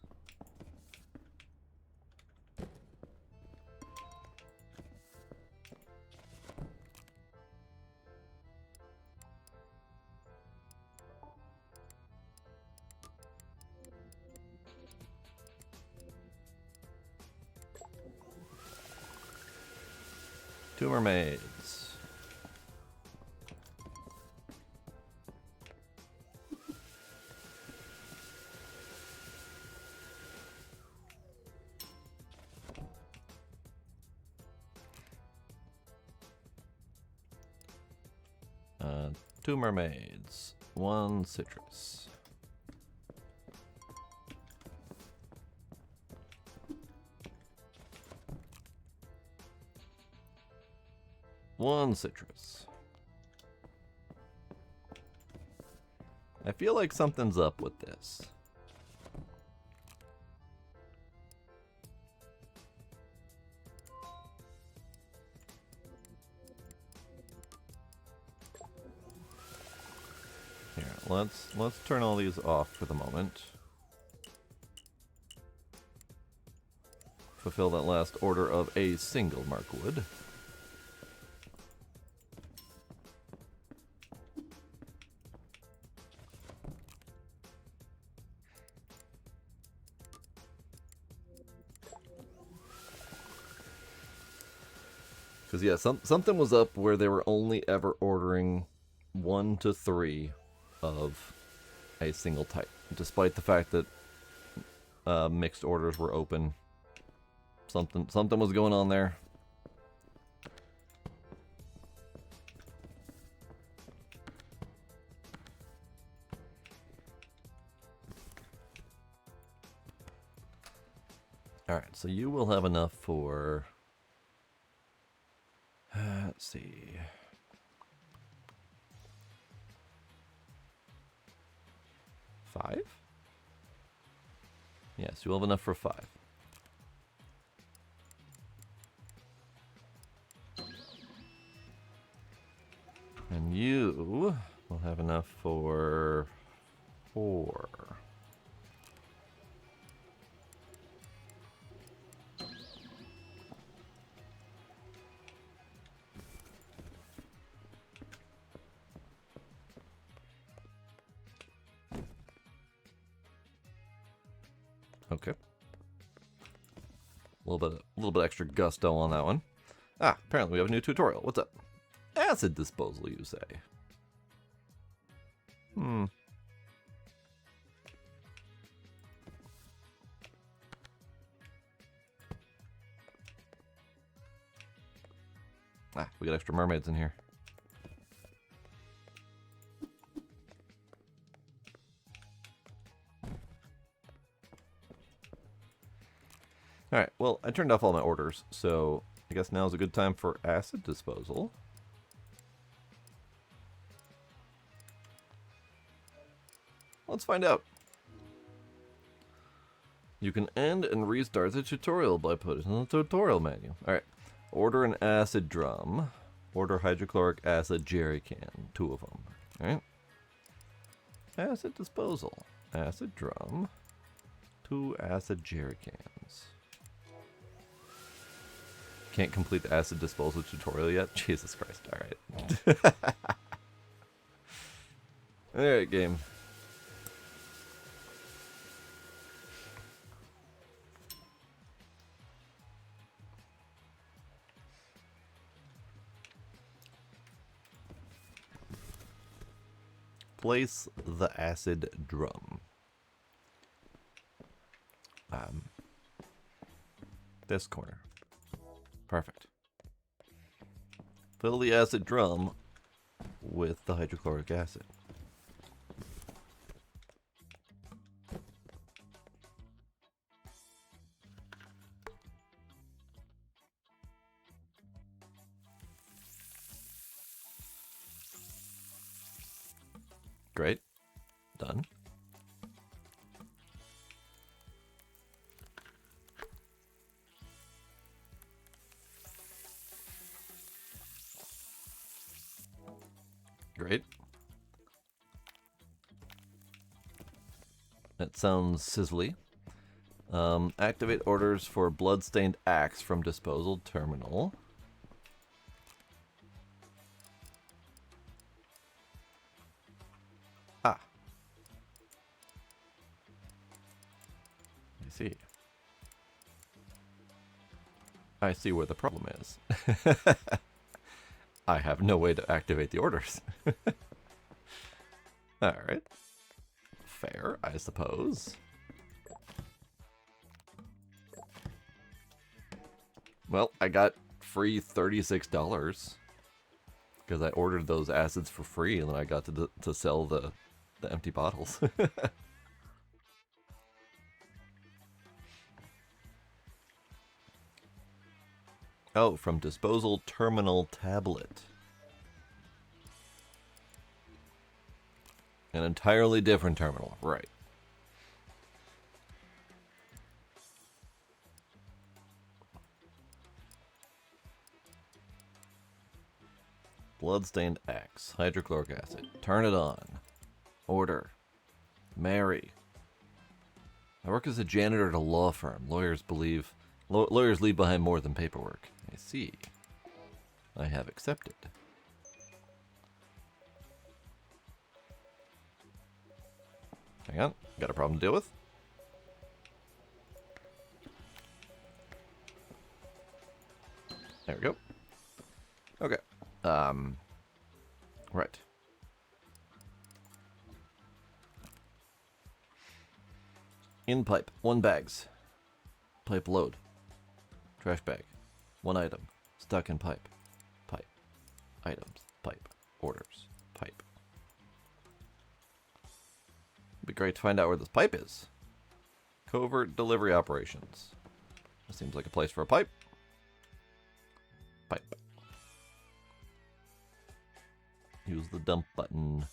Two mermaids. Two mermaids, 1 citrus. One citrus. I feel like something's up with this. Here, let's turn all these off for the moment. fulfill that last order of a single Markwood. Because, yeah, something was up where they were only ever ordering 1 to 3 of a single type, despite the fact that mixed orders were open. Something was going on there. Alright, so you will have enough for... let's see... 5? Yes, you will have enough for 5. And you will have enough for 4. Okay. A little bit extra gusto on that one. Ah, apparently we have a new tutorial. What's up? Acid disposal, you say? Ah, we got extra mermaids in here. Alright, well, I turned off all my orders, so I guess now is a good time for acid disposal. Let's find out. You can end and restart the tutorial by putting in the tutorial menu. Alright, order an acid drum. Order hydrochloric acid jerry can. 2 of them. Alright. Acid disposal. Acid drum. 2 acid jerry cans. Can't complete the acid disposal tutorial yet? Jesus Christ, alright. Alright, game. Place the acid drum. This corner. Perfect. Fill the acid drum with the hydrochloric acid. Great. Done. Great. That sounds sizzly. Activate orders for bloodstained axe from disposal terminal. Ah. I see. I see where the problem is. I have no way to activate the orders. Alright. Fair, I suppose. Well, I got free $36 because I ordered those acids for free, and then I got to sell the empty bottles. Oh, from disposal terminal tablet. An entirely different terminal, right. Bloodstained axe, hydrochloric acid. Turn it on. Order. Mary. I work as a janitor at a law firm. Lawyers believe Lawyers leave behind more than paperwork. I see. I have accepted. Hang on. Got a problem to deal with? There we go. Okay. Right. In pipe, 1 bags. Pipe load. Trash bag. 1 item. Stuck in pipe. Pipe. Items. Pipe. Orders. Pipe. It'd be great to find out where this pipe is. Covert delivery operations. That seems like a place for a pipe. Pipe. Use the dump button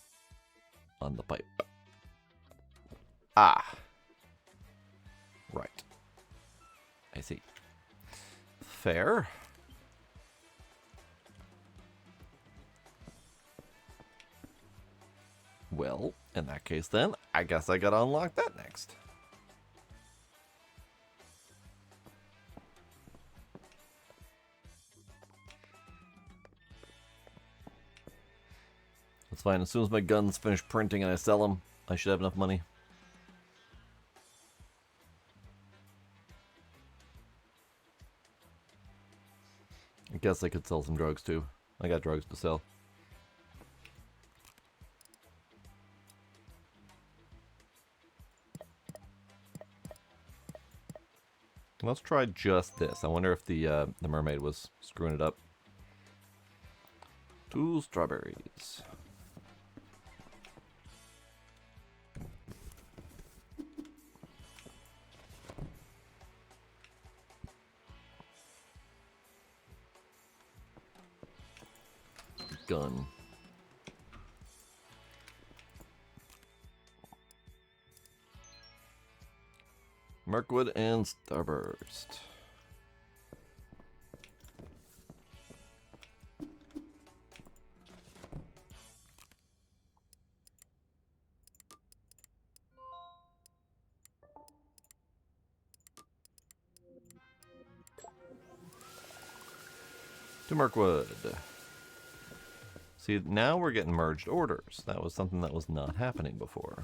on the pipe. Ah. Right. I see. Fair. Well, in that case then, I guess I gotta unlock that next. That's fine. As soon as my guns finish printing and I sell them, I should have enough money. I guess I could sell some drugs too. I got drugs to sell. Let's try just this. I wonder if the mermaid was screwing it up. 2 strawberries. Gun. Mirkwood and Starburst. To Mirkwood. See, now we're getting merged orders. That was something that was not happening before.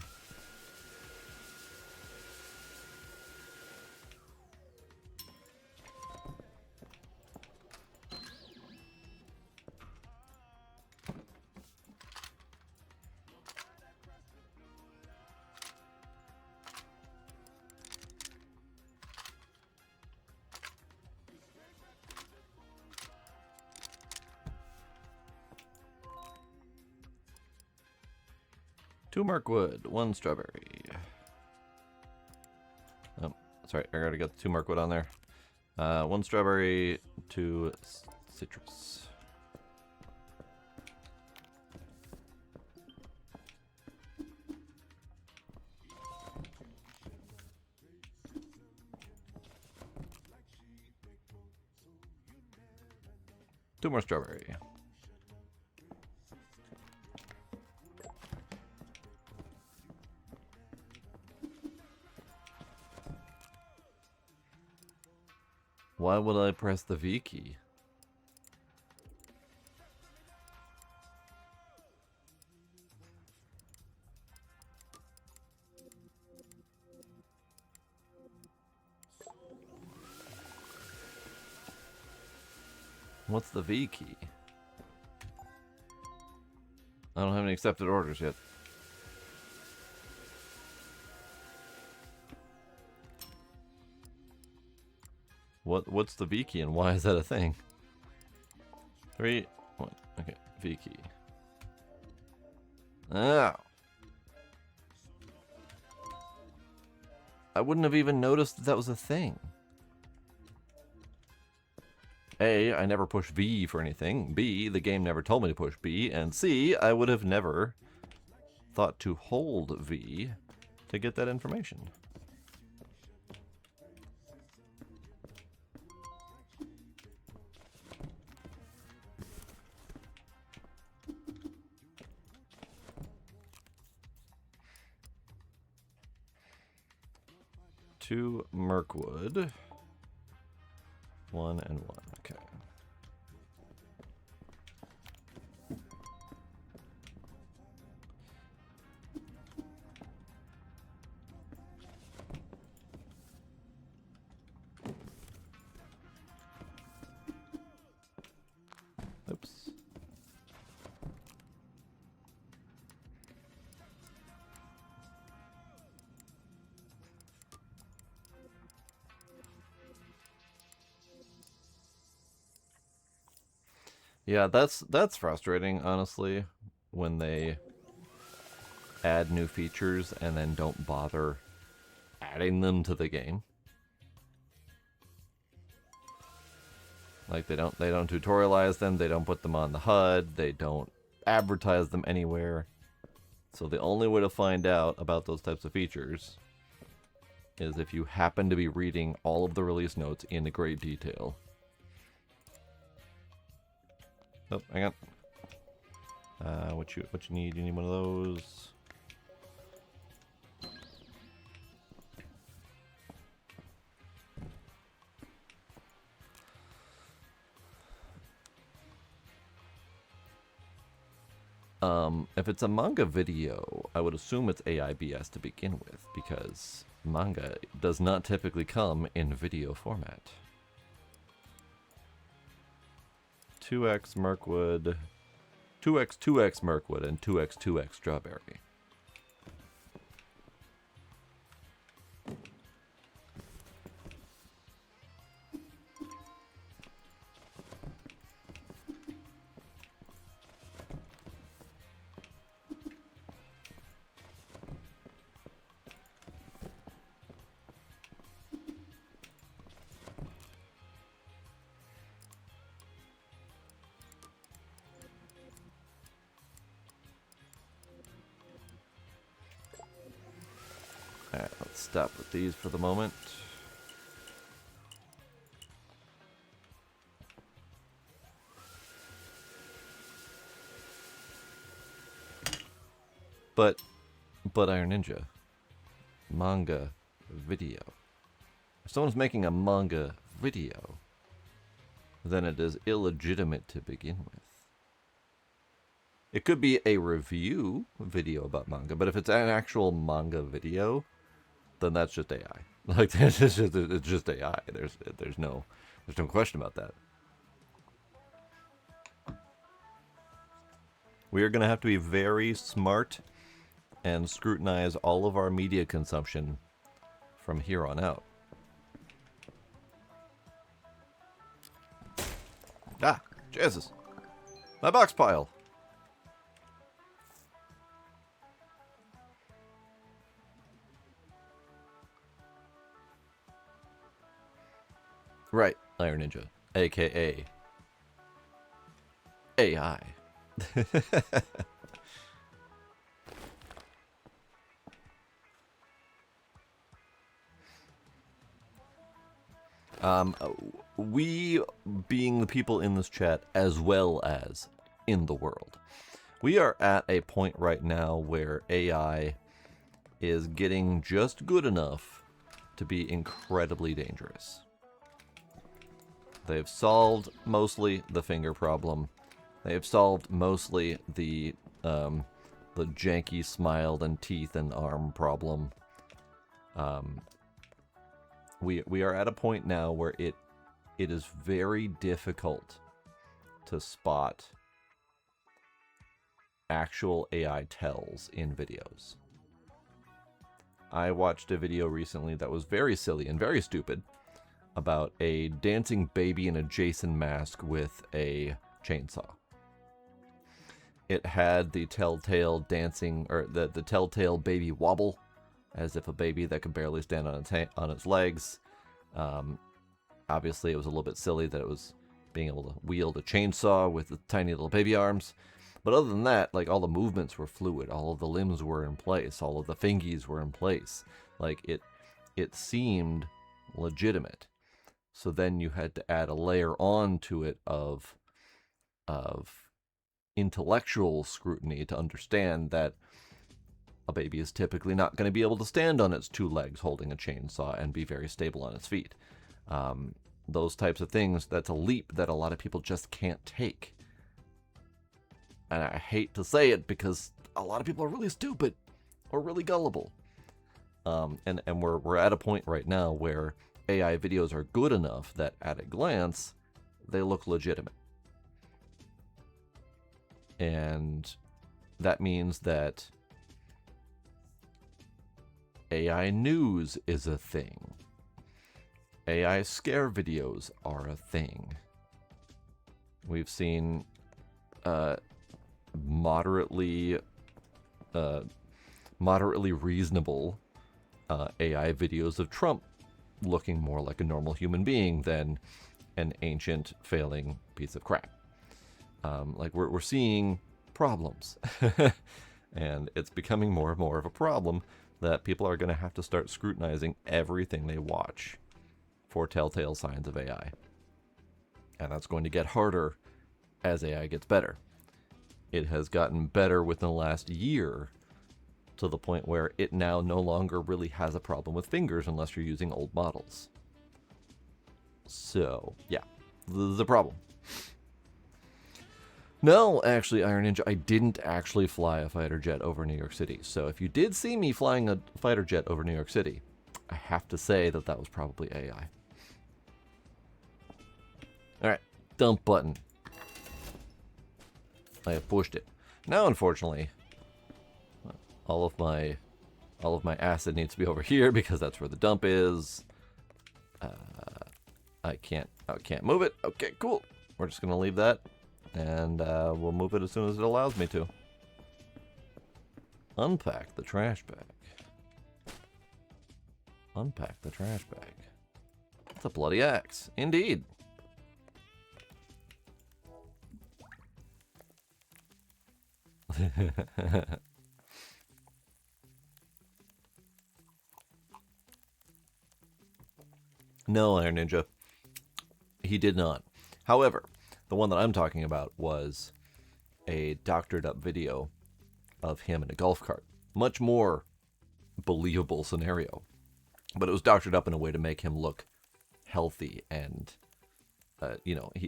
Two Mirkwood, 1 strawberry. Oh, sorry, I gotta get the 2 Mirkwood on there. 1 strawberry, 2 citrus. Two more strawberry. Why would I press the V key? What's the V key? I don't have any accepted orders yet. What's the V key and why is that a thing? 3, 1. Okay, V key. Oh. I wouldn't have even noticed that, that was a thing. A, I never pushed V for anything. B, the game never told me to push B. And C, I would have never thought to hold V to get that information. To Mirkwood. 1 and 1. Okay. Oops. Yeah, that's frustrating, honestly, when they add new features and then don't bother adding them to the game. Like they don't tutorialize them, they don't put them on the HUD, they don't advertise them anywhere. So the only way to find out about those types of features is if you happen to be reading all of the release notes in great detail. Oh, hang on. What you need? You need one of those. If it's a manga video, I would assume it's AIBS to begin with, because manga does not typically come in video format. 2x Mirkwood, 2x Mirkwood, and 2x Strawberry. Alright, let's stop with these for the moment. But Iron Ninja, manga video. If someone's making a manga video, then it is illegitimate to begin with. It could be a review video about manga, but if it's an actual manga video, then that's just AI. Like it's just AI. There's no question about that. We are going to have to be very smart and scrutinize all of our media consumption from here on out. Ah, Jesus. My box pile. Right, Iron Ninja, aka AI. We, being the people in this chat as well as in the world, we are at a point right now where AI is getting just good enough to be incredibly dangerous. They've solved mostly the finger problem. They've solved mostly the janky smile and teeth and arm problem. We are at a point now where it is very difficult to spot actual AI tells in videos. I watched a video recently that was very silly and very stupid about a dancing baby in a Jason mask with a chainsaw. It had the telltale dancing, or the telltale baby wobble, as if a baby that could barely stand on its legs. Obviously, it was a little bit silly that it was being able to wield a chainsaw with the tiny little baby arms. But other than that, like, all the movements were fluid, all of the limbs were in place, all of the fingies were in place. Like, it seemed legitimate. So then you had to add a layer on to it of intellectual scrutiny to understand that a baby is typically not going to be able to stand on its two legs holding a chainsaw and be very stable on its feet. those types of things, that's a leap that a lot of people just can't take. And I hate to say it because a lot of people are really stupid or really gullible. And we're at a point right now where AI videos are good enough that at a glance, they look legitimate. And that means that AI news is a thing. AI scare videos are a thing. We've seen moderately reasonable AI videos of Trump looking more like a normal human being than an ancient failing piece of crap. Like we're seeing problems, and it's becoming more and more of a problem that people are going to have to start scrutinizing everything they watch for telltale signs of AI. And that's going to get harder as AI gets better. It has gotten better within the last year to the point where it now no longer really has a problem with fingers unless you're using old models. So, yeah, this is a problem. No, actually, Iron Ninja, I didn't actually fly a fighter jet over New York City. So if you did see me flying a fighter jet over New York City, I have to say that that was probably AI. Alright, dump button. I have pushed it. Now, unfortunately, all of my acid needs to be over here because that's where the dump is. I can't move it. Okay, cool. We're just gonna leave that, and we'll move it as soon as it allows me to. Unpack the trash bag. Unpack the trash bag. It's a bloody axe, indeed. No, Iron Ninja. He did not. However, the one that I'm talking about was a doctored up video of him in a golf cart. Much more believable scenario. But it was doctored up in a way to make him look healthy and,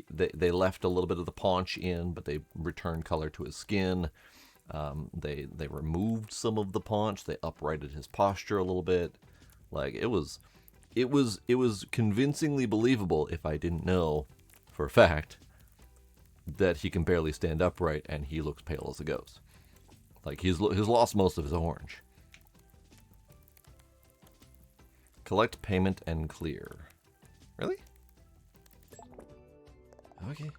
they left a little bit of the paunch in, but they returned color to his skin. They removed some of the paunch. They uprighted his posture a little bit. Like, it was convincingly believable if I didn't know for a fact that he can barely stand upright and he looks pale as a ghost. Like, he's lost most of his orange. Collect payment and clear. Really? Okay.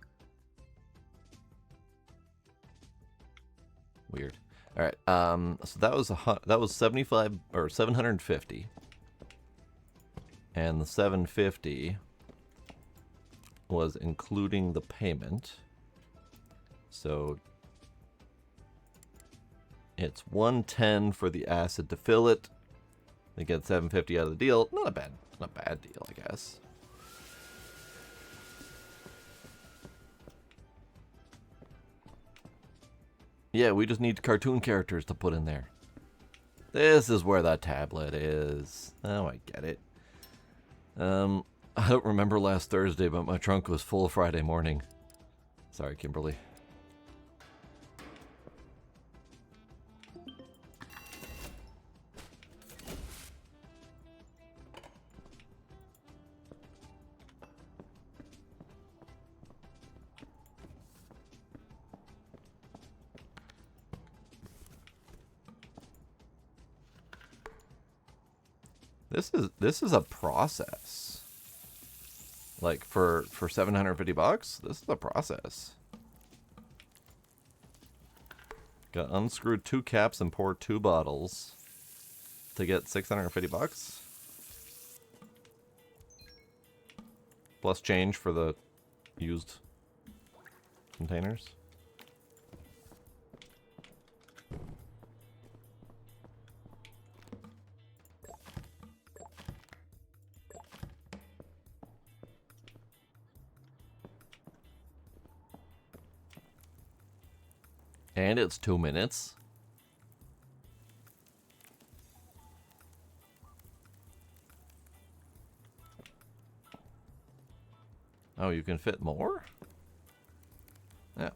Weird. All right. So that was 75 or 750. And the 750 was including the payment. So it's 110 for the acid to fill it. They get 750 out of the deal. Not a bad deal, I guess. Yeah, we just need cartoon characters to put in there. This is where that tablet is. Oh, I get it. I don't remember last Thursday, but my trunk was full Friday morning. Sorry, Kimberly. This is a process. Like for $750, this is a process. Got to unscrew 2 caps and pour 2 bottles to get $650. Plus change for the used containers. And it's 2 minutes. Oh, you can fit more? Yeah.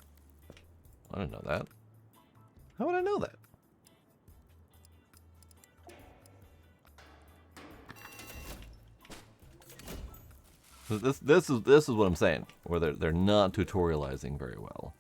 I didn't know that. How would I know that? So this is what I'm saying, where they're not tutorializing very well.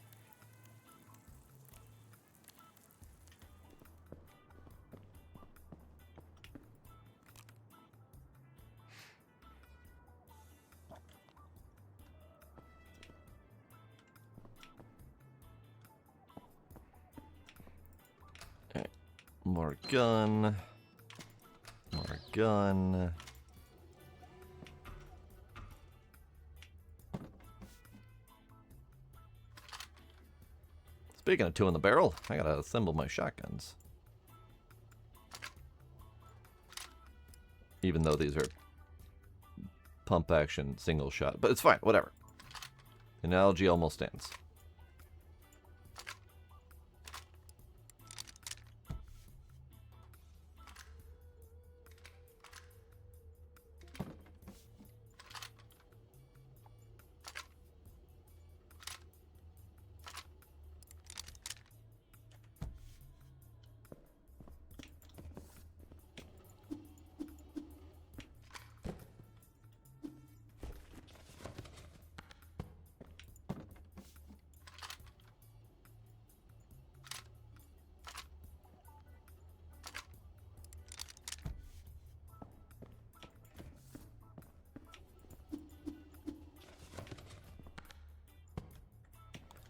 Okay. More gun. More gun. Speaking of two in the barrel, I gotta assemble my shotguns. Even though these are pump action single shot, but it's fine, whatever. The analogy almost stands.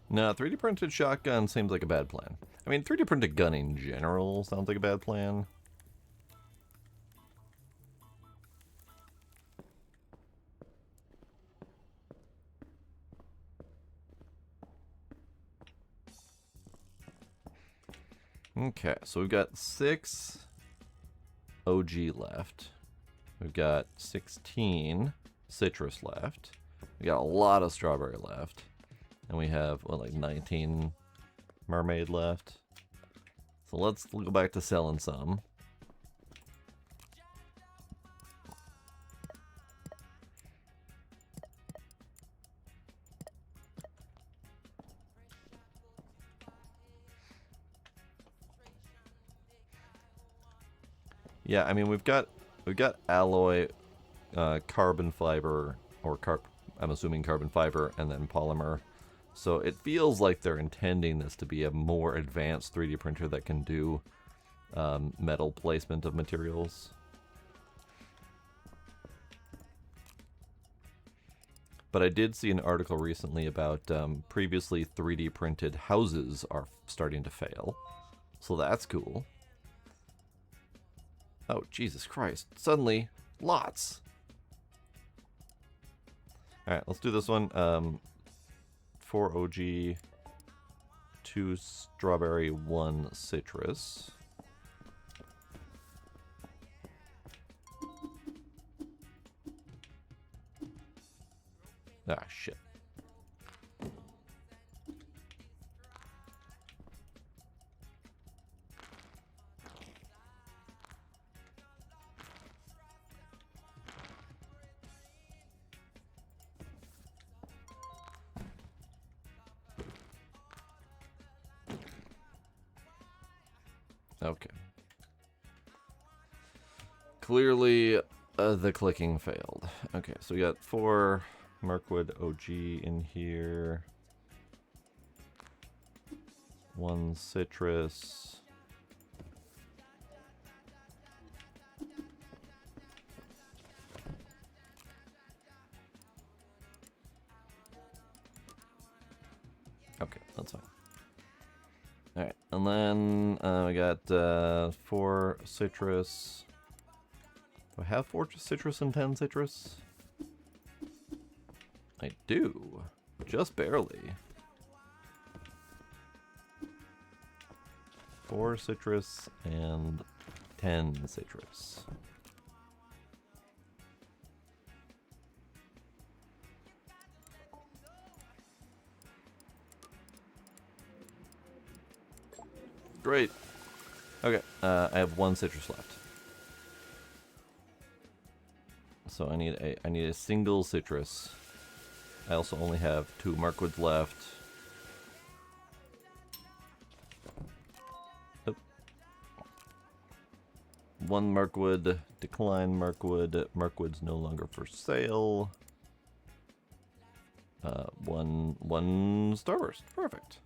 No, 3D printed shotgun seems like a bad plan. I mean, 3D printed gun in general sounds like a bad plan. Okay, so we've got 6 OG left. We've got 16 citrus left. We got a lot of strawberry left. And we have, what, like 19 mermaid left. So let's go back to selling some. Yeah, I mean we've got alloy, carbon fiber, or I'm assuming carbon fiber, and then polymer. So it feels like they're intending this to be a more advanced 3D printer that can do metal placement of materials. But I did see an article recently about previously 3D printed houses are starting to fail. So that's cool. Oh, Jesus Christ. Suddenly, lots. Alright, let's do this one. 4 OG, 2 strawberry, 1 citrus. Ah, shit. Okay. Clearly, the clicking failed. Okay, so we got 4 Mirkwood OG in here. 1 citrus. Okay, that's fine. Alright, and then we got 4 citrus. Do I have 4 citrus and 10 citrus? I do. Just barely. 4 citrus and 10 citrus. Great. Okay, I have 1 citrus left. So I need a single citrus I also only have 2 Mirkwoods left. Oop. 1 Mirkwood, decline Mirkwood. Mirkwood's no longer for sale. One Starburst. Perfect.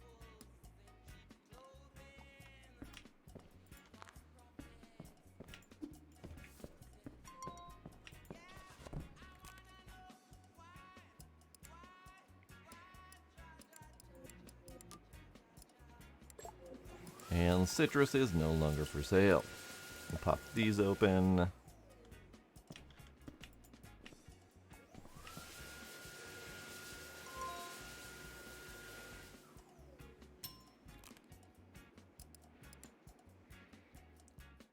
And citrus is no longer for sale. We'll pop these open.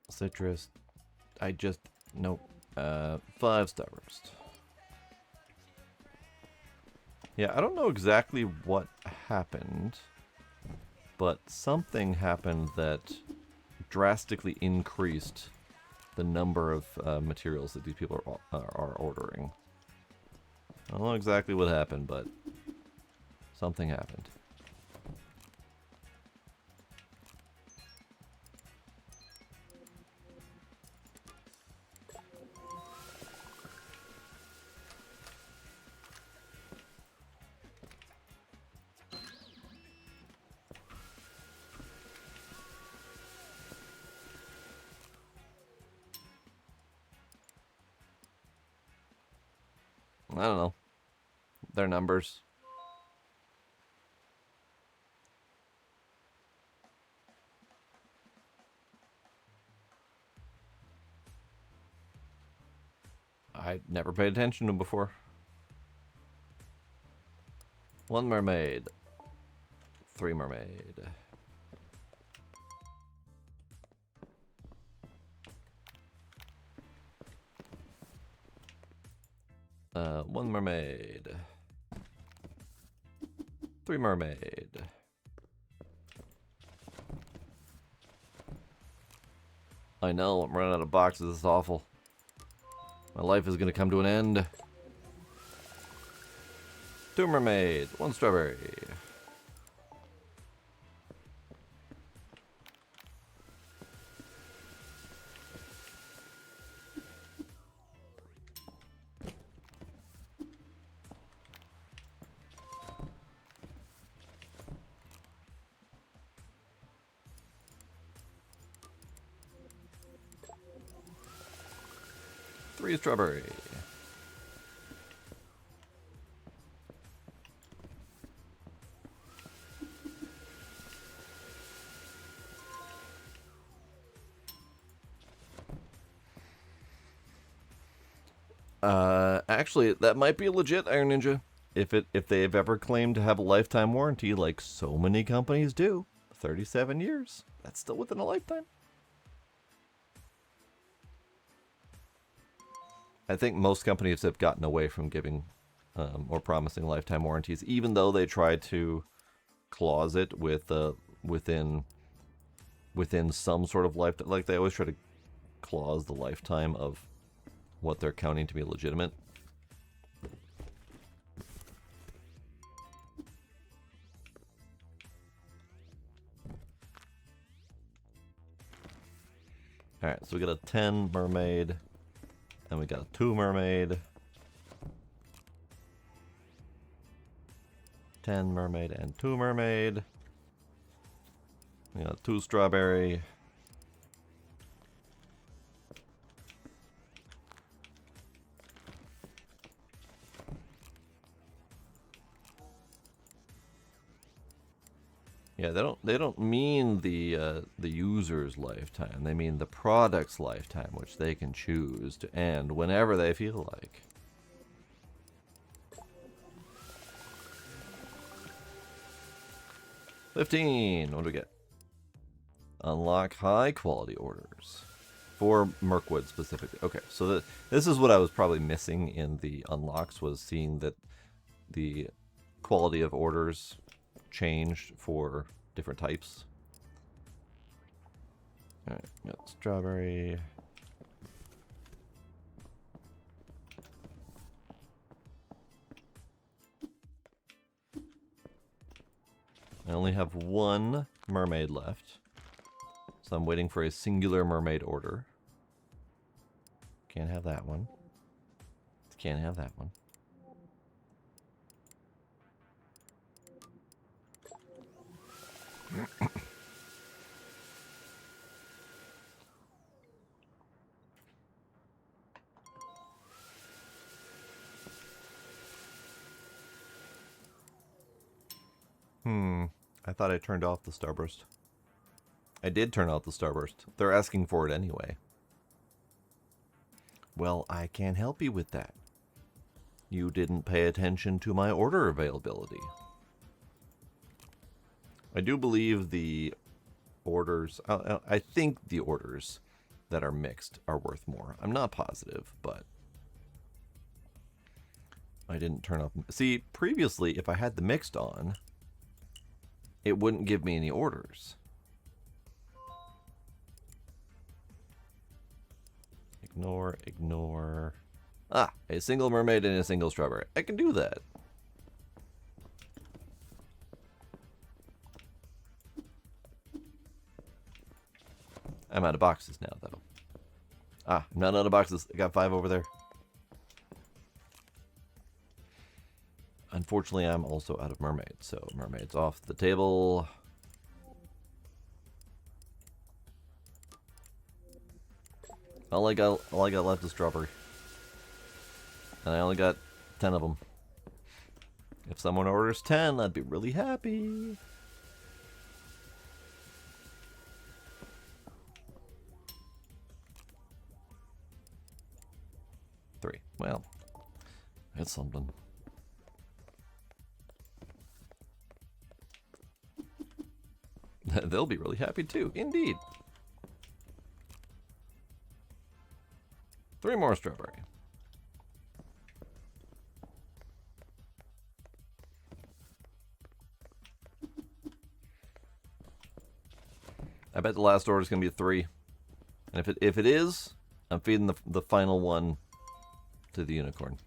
Citrus. Nope. 5 Starburst. Yeah, I don't know exactly what happened, but something happened that drastically increased the number of materials that these people are ordering. I don't know exactly what happened, but something happened. I don't know. Their numbers. I never paid attention to them before. 1 mermaid. 3 mermaid. One mermaid. 3 mermaid. I know, I'm running out of boxes. This is awful. My life is gonna come to an end. 2 mermaid. 1 strawberry. Three strawberry. Actually, that might be legit, Iron Ninja. If they've ever claimed to have a lifetime warranty, like so many companies do, 37 years. That's still within a lifetime. I think most companies have gotten away from giving or promising lifetime warranties, even though they try to clause it with within some sort of lifetime. Like they always try to clause the lifetime of what they're counting to be legitimate. Alright, so we got a 10 mermaid, and we got a 2 mermaid. 10 mermaid and 2 mermaid. We got 2 strawberry. Yeah, they don't mean the user's lifetime. They mean the product's lifetime, which they can choose to end whenever they feel like. $15. What do we get? Unlock high quality orders for Mirkwood specifically. Okay, so this is what I was probably missing in the unlocks, was seeing that the quality of orders changed for different types. Alright, got strawberry. I only have one mermaid left. So I'm waiting for a singular mermaid order. Can't have that one. Can't have that one. I thought I turned off the starburst. I did turn off the starburst. They're asking for it anyway. Well, I can't help you with that. You didn't pay attention to my order availability. I do believe the orders... I think the orders that are mixed are worth more. I'm not positive, but... I didn't turn off... See, previously, if I had the mixed on, it wouldn't give me any orders. Ignore, ignore... Ah, a single mermaid and a single strawberry. I can do that. I'm out of boxes now, though. Ah, I'm not out of boxes. I got 5 over there. Unfortunately, I'm also out of mermaids, so mermaids off the table. All I got left is strawberry. And I only got 10 of them. If someone orders 10, I'd be really happy. Three. Well, it's something. They'll be really happy too. Indeed. 3 more strawberry. I bet the last order is going to be a 3. And if it is, I'm feeding the final one to the unicorn.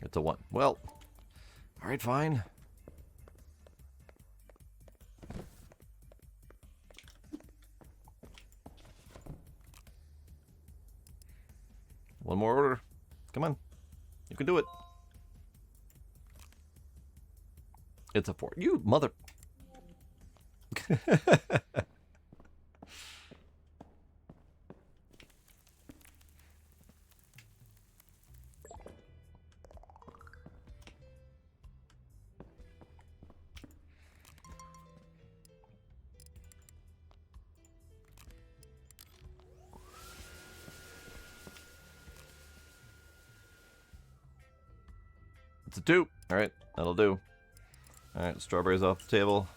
It's a 1. Well, alright, fine. One more order. Come on. You can do it. It's a 4. You mother... It's a 2. Alright, that'll do. Alright, strawberries off the table.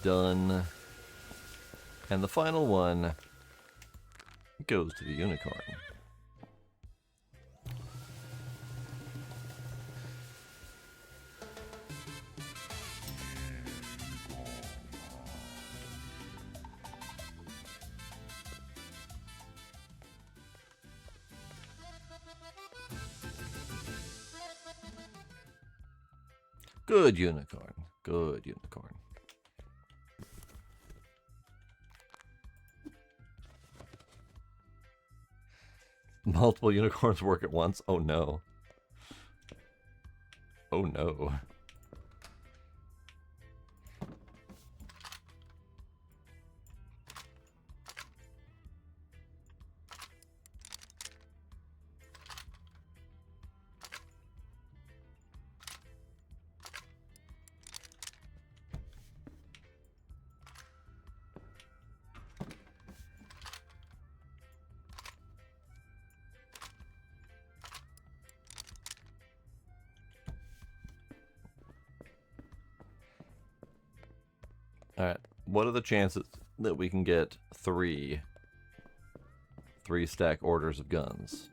Done. And the final one goes to the unicorn. Good unicorn. Good unicorn. Multiple unicorns work at once? Oh no. Oh no. Alright, what are the chances that we can get 3 stack orders of guns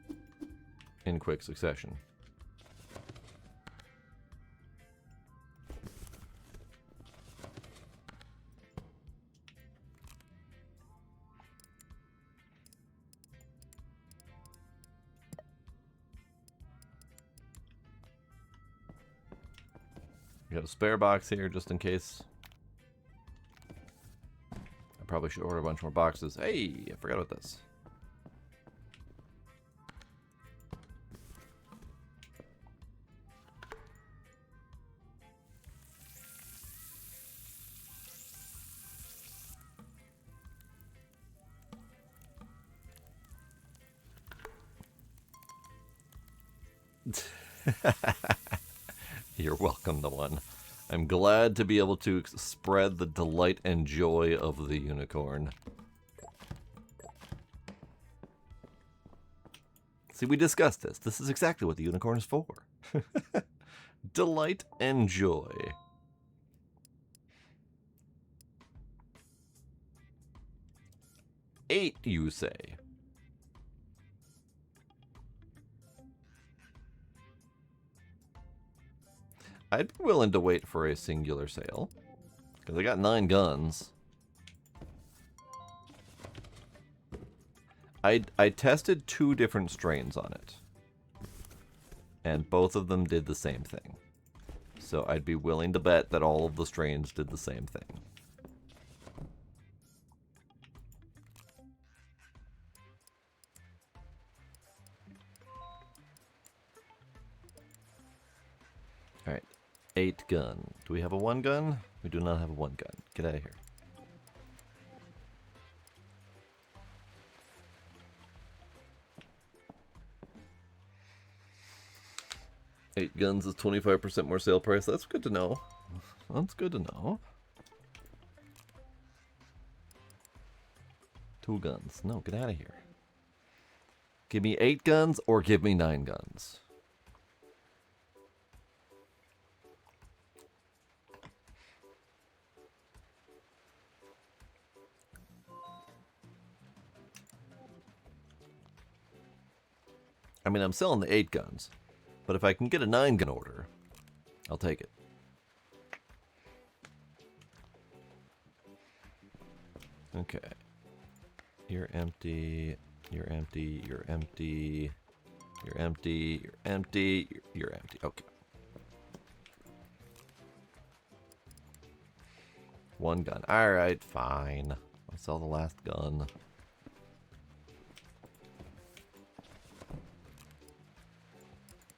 in quick succession? We got a spare box here just in case. I probably should order a bunch more boxes. Hey, I forgot about this. You're welcome, the one. I'm glad to be able to spread the delight and joy of the unicorn. See, we discussed this. This is exactly what the unicorn is for. Delight and joy. Eight, you say? I'd be willing to wait for a singular sale. Because I got 9 guns. I tested 2 different strains on it. And both of them did the same thing. So I'd be willing to bet that all of the strains did the same thing. Alright. 8 gun. Do we have a 1 gun? We do not have a 1 gun. Get out of here. Eight guns is 25% more sale price. That's good to know. That's good to know. 2 guns. No, get out of here. Give me 8 guns or give me 9 guns. I mean, I'm selling the 8 guns, but if I can get a 9 gun order, I'll take it. Okay. You're empty. You're empty. You're empty. You're empty. You're empty. You're empty. Okay. 1 gun. Alright, fine. I'll sell the last gun.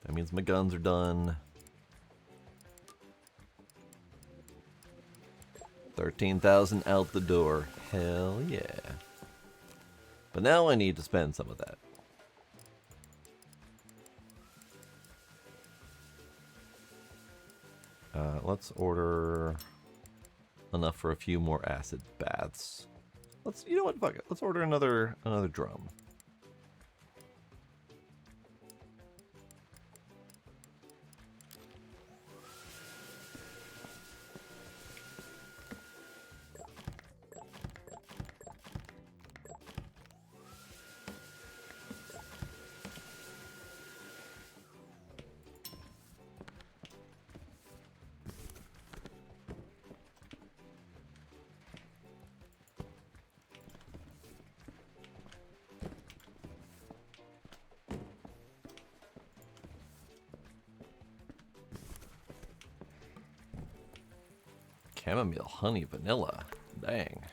That means my guns are done. 13,000 out the door. Hell yeah. But now I need to spend some of that. Let's order enough for a few more acid baths. You know what? Fuck it. Let's order another drum. Chamomile, honey, vanilla. Dang.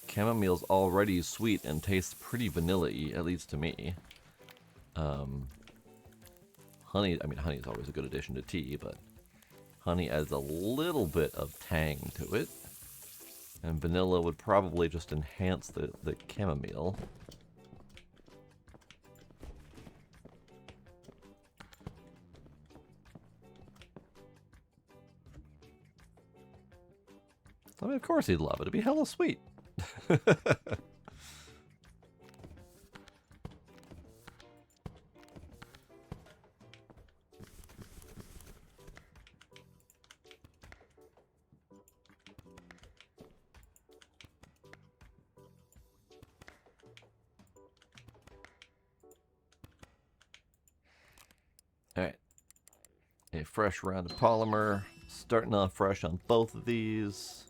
Chamomile's already sweet and tastes pretty vanilla-y, at least to me. Honey, I mean, honey is always a good addition to tea, but honey adds a little bit of tang to it. And vanilla would probably just enhance the chamomile. I mean, of course he'd love it. It'd be hella sweet. Alright. A fresh round of polymer. Starting off fresh on both of these.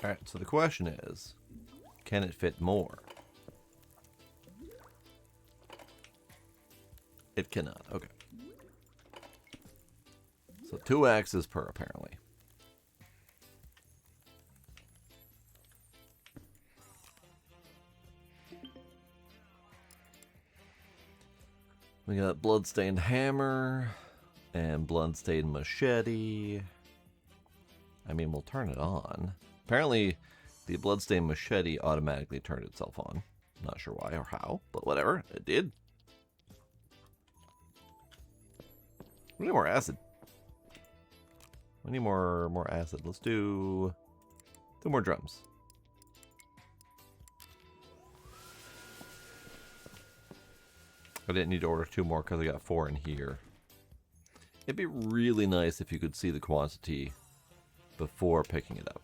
Alright, so the question is, can it fit more? It cannot. Okay. So 2 axes per, apparently. We got Bloodstained Hammer and Bloodstained Machete. I mean, we'll turn it on. Apparently, the Bloodstained Machete automatically turned itself on. Not sure why or how, but whatever. It did. We need more acid. We need more acid. Let's do 2 more drums. I didn't need to order 2 more because I got 4 in here. It'd be really nice if you could see the quantity before picking it up.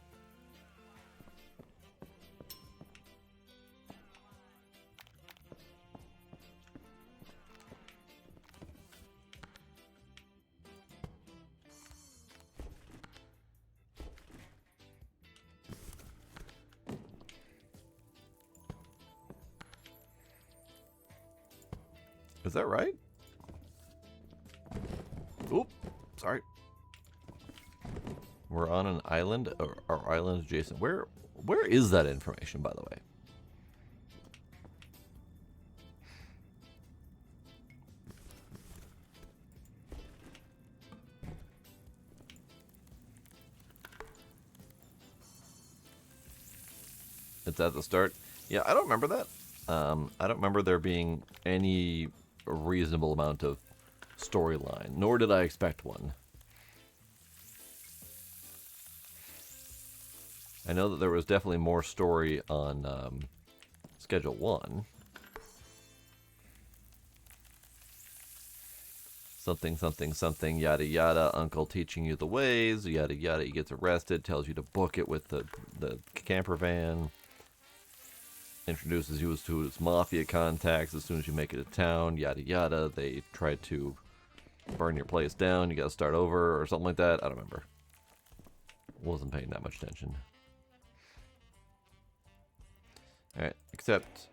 Is that right? Oop, sorry. We're on an island, or our island adjacent. Where is that information, by the way? It's at the start. Yeah, I don't remember that. I don't remember there being any reasonable amount of storyline, nor did I expect one. I know that there was definitely more story on Schedule 1. Something, something, something, yada yada, uncle teaching you the ways, yada yada, he gets arrested, tells you to book it with the camper van. Introduces you to his mafia contacts as soon as you make it to town, yada yada. They try to burn your place down, you gotta start over, or something like that. I don't remember. Wasn't paying that much attention. Alright, accept.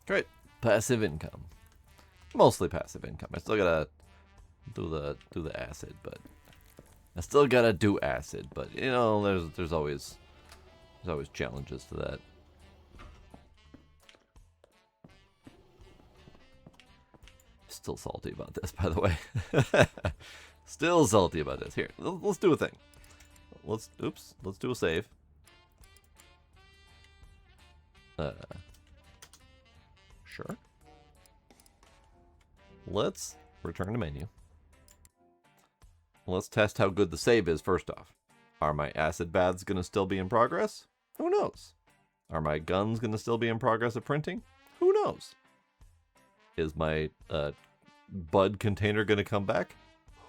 Great. Passive income. Mostly passive income. I still gotta do the acid, but I still gotta do acid, but you know, there's always challenges to that. Still salty about this, by the way. Still salty about this. Here, let's do a thing. Let's do a save. Sure. Let's return to menu. Let's test how good the save is first off. Are my acid baths going to still be in progress? Who knows? Are my guns going to still be in progress of printing? Who knows? Is my bud container going to come back?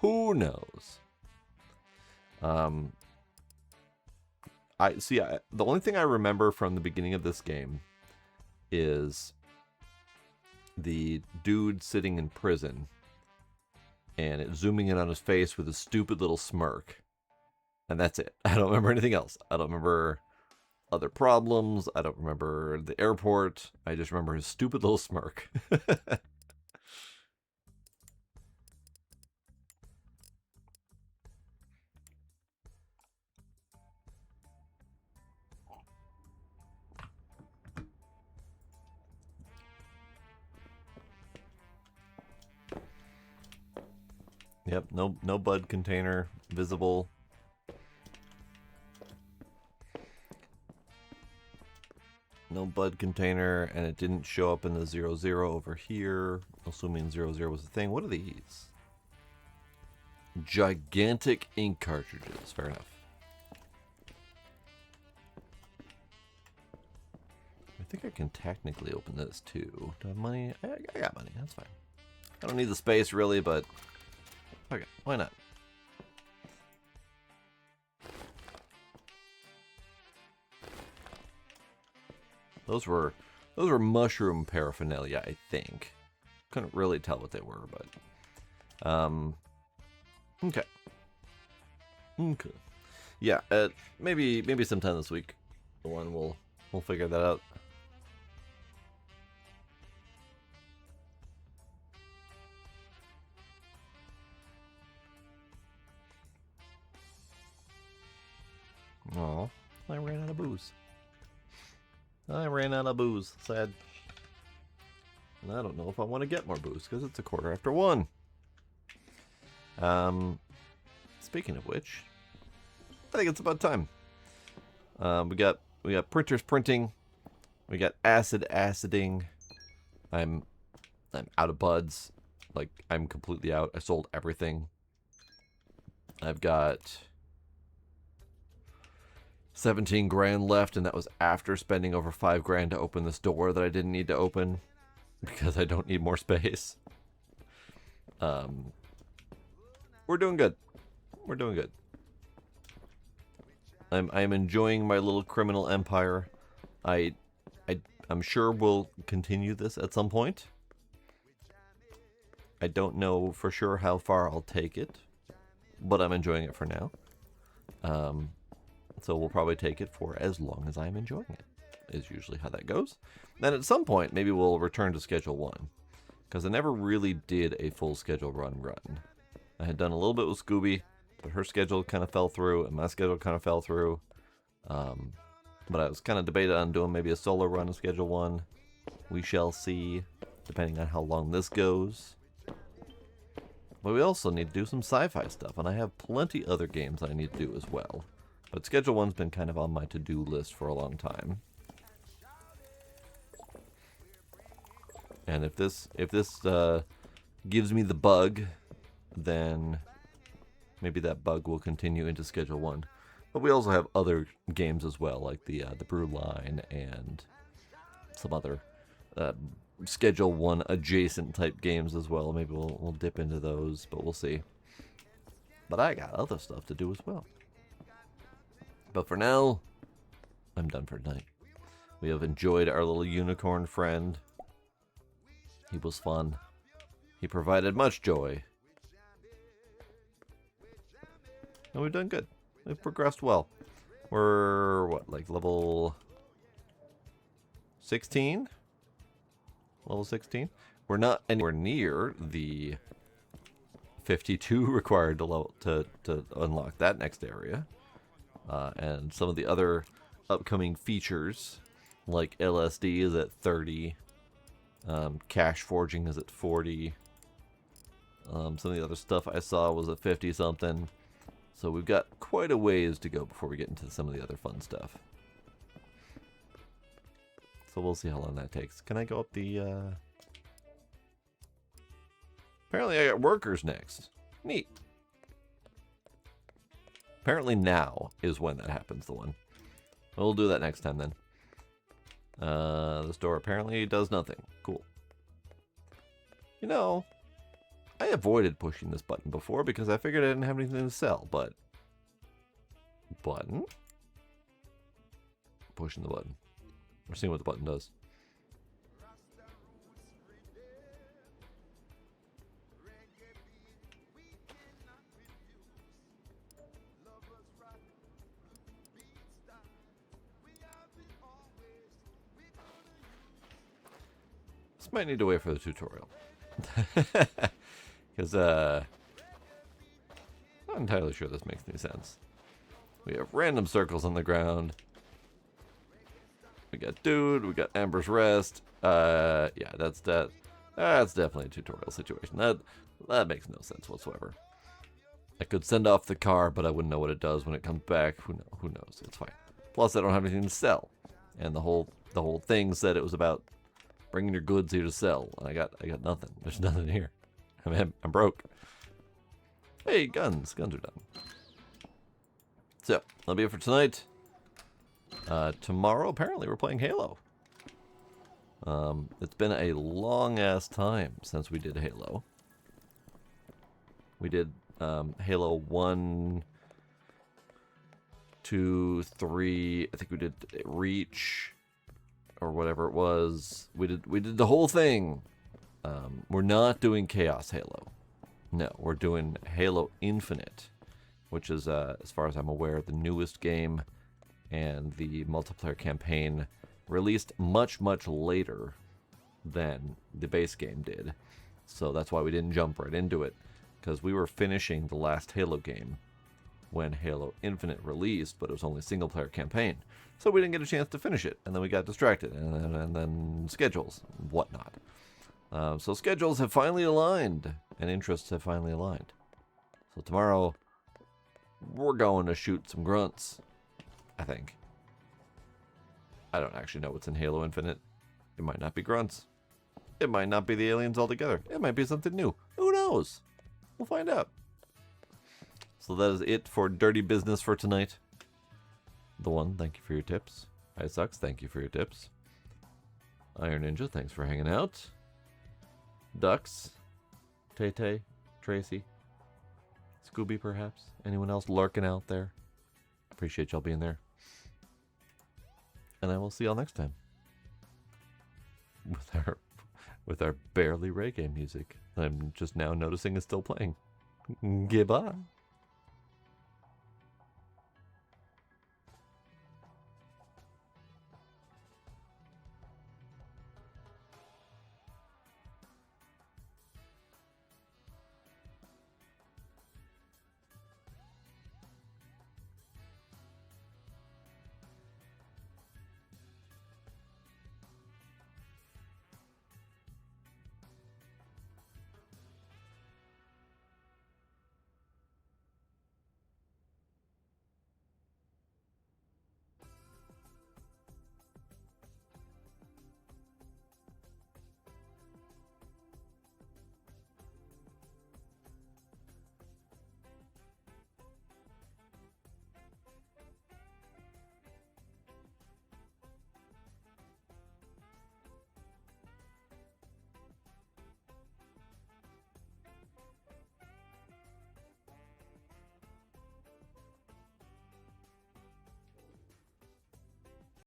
Who knows? The only thing I remember from the beginning of this game is the dude sitting in prison and it zooming in on his face with a stupid little smirk. And that's it. I don't remember anything else. I don't remember other problems. I don't remember the airport. I just remember his stupid little smirk. Yep, no bud container visible. No bud container, and it didn't show up in the 00 over here. Assuming 00 was the thing. What are these? Gigantic ink cartridges. Fair enough. I think I can technically open this too. Do I have money? I got money. That's fine. I don't need the space really, but okay, why not? Those were mushroom paraphernalia, I think. Couldn't really tell what they were, but okay. Okay. Yeah, maybe sometime this week. The one we'll figure that out. Oh, I ran out of booze. I ran out of booze. Sad. And I don't know if I want to get more booze because it's 1:15. Speaking of which, I think it's about time. We got printers printing. We got aciding. I'm out of buds. Like, I'm completely out. I sold everything. I've got 17 grand left, and that was after spending over 5 grand to open this door that I didn't need to open because I don't need more space. We're doing good. We're doing good. I'm enjoying my little criminal empire. I'm sure we'll continue this at some point. I don't know for sure how far I'll take it, but I'm enjoying it for now. So we'll probably take it for as long as I'm enjoying it, is usually how that goes. Then at some point, maybe we'll return to Schedule 1, because I never really did a full schedule run. I had done a little bit with Scooby, but her schedule kind of fell through, and my schedule kind of fell through. But I was kind of debated on doing maybe a solo run of Schedule 1. We shall see, depending on how long this goes. But we also need to do some sci-fi stuff, and I have plenty other games I need to do as well. But Schedule 1's been kind of on my to-do list for a long time. And if this gives me the bug, then maybe that bug will continue into Schedule 1. But we also have other games as well, like the Brew Line and some other Schedule 1 adjacent type games as well. Maybe we'll dip into those, but we'll see. But I got other stuff to do as well. But for now, I'm done for tonight. We have enjoyed our little unicorn friend. He was fun. He provided much joy. And we've done good. We've progressed well. We're, what, like level 16? Level 16? We're not anywhere near the 52 required to unlock that next area. And some of the other upcoming features, like LSD is at 30. Cache forging is at 40. Some of the other stuff I saw was at 50 something. So we've got quite a ways to go before we get into some of the other fun stuff. So we'll see how long that takes. Can I go up the... Apparently I got workers next. Neat. Apparently now is when that happens, the one. We'll do that next time then. This door apparently does nothing. Cool. You know, I avoided pushing this button before because I figured I didn't have anything to sell, but... Button? Pushing the button. We're seeing what the button does. This might need to wait for the tutorial. Because, not entirely sure this makes any sense. We have random circles on the ground. We got Dude, we got Amber's Rest. Yeah, that's definitely a tutorial situation. That makes no sense whatsoever. I could send off the car, but I wouldn't know what it does when it comes back. Who knows? It's fine. Plus, I don't have anything to sell. And the whole thing said it was about bringing your goods here to sell. And I got nothing. There's nothing here. I'm broke. Hey, guns. Guns are done. So, that'll be it for tonight. Tomorrow, apparently, we're playing Halo. It's been a long-ass time since we did Halo. We did Halo 1, 2, 3. I think we did Reach or whatever it was. We did the whole thing. We're not doing Chaos Halo. No, we're doing Halo Infinite, which is, as far as I'm aware, the newest game, and the multiplayer campaign released much, much later than the base game did. So that's why we didn't jump right into it, because we were finishing the last Halo game when Halo Infinite released, but it was only a single-player campaign. So we didn't get a chance to finish it, and then we got distracted, and then schedules and whatnot. So schedules have finally aligned, and interests have finally aligned. So tomorrow, we're going to shoot some grunts, I think. I don't actually know what's in Halo Infinite. It might not be grunts. It might not be the aliens altogether. It might be something new. Who knows? We'll find out. So that is it for Dirty Business for tonight. The One, thank you for your tips. iSucks, thank you for your tips. Iron Ninja, thanks for hanging out. Ducks, Tay-Tay, Tracy, Scooby perhaps. Anyone else lurking out there? Appreciate y'all being there. And I will see y'all next time. With our barely reggae music. I'm just now noticing it's still playing. Goodbye.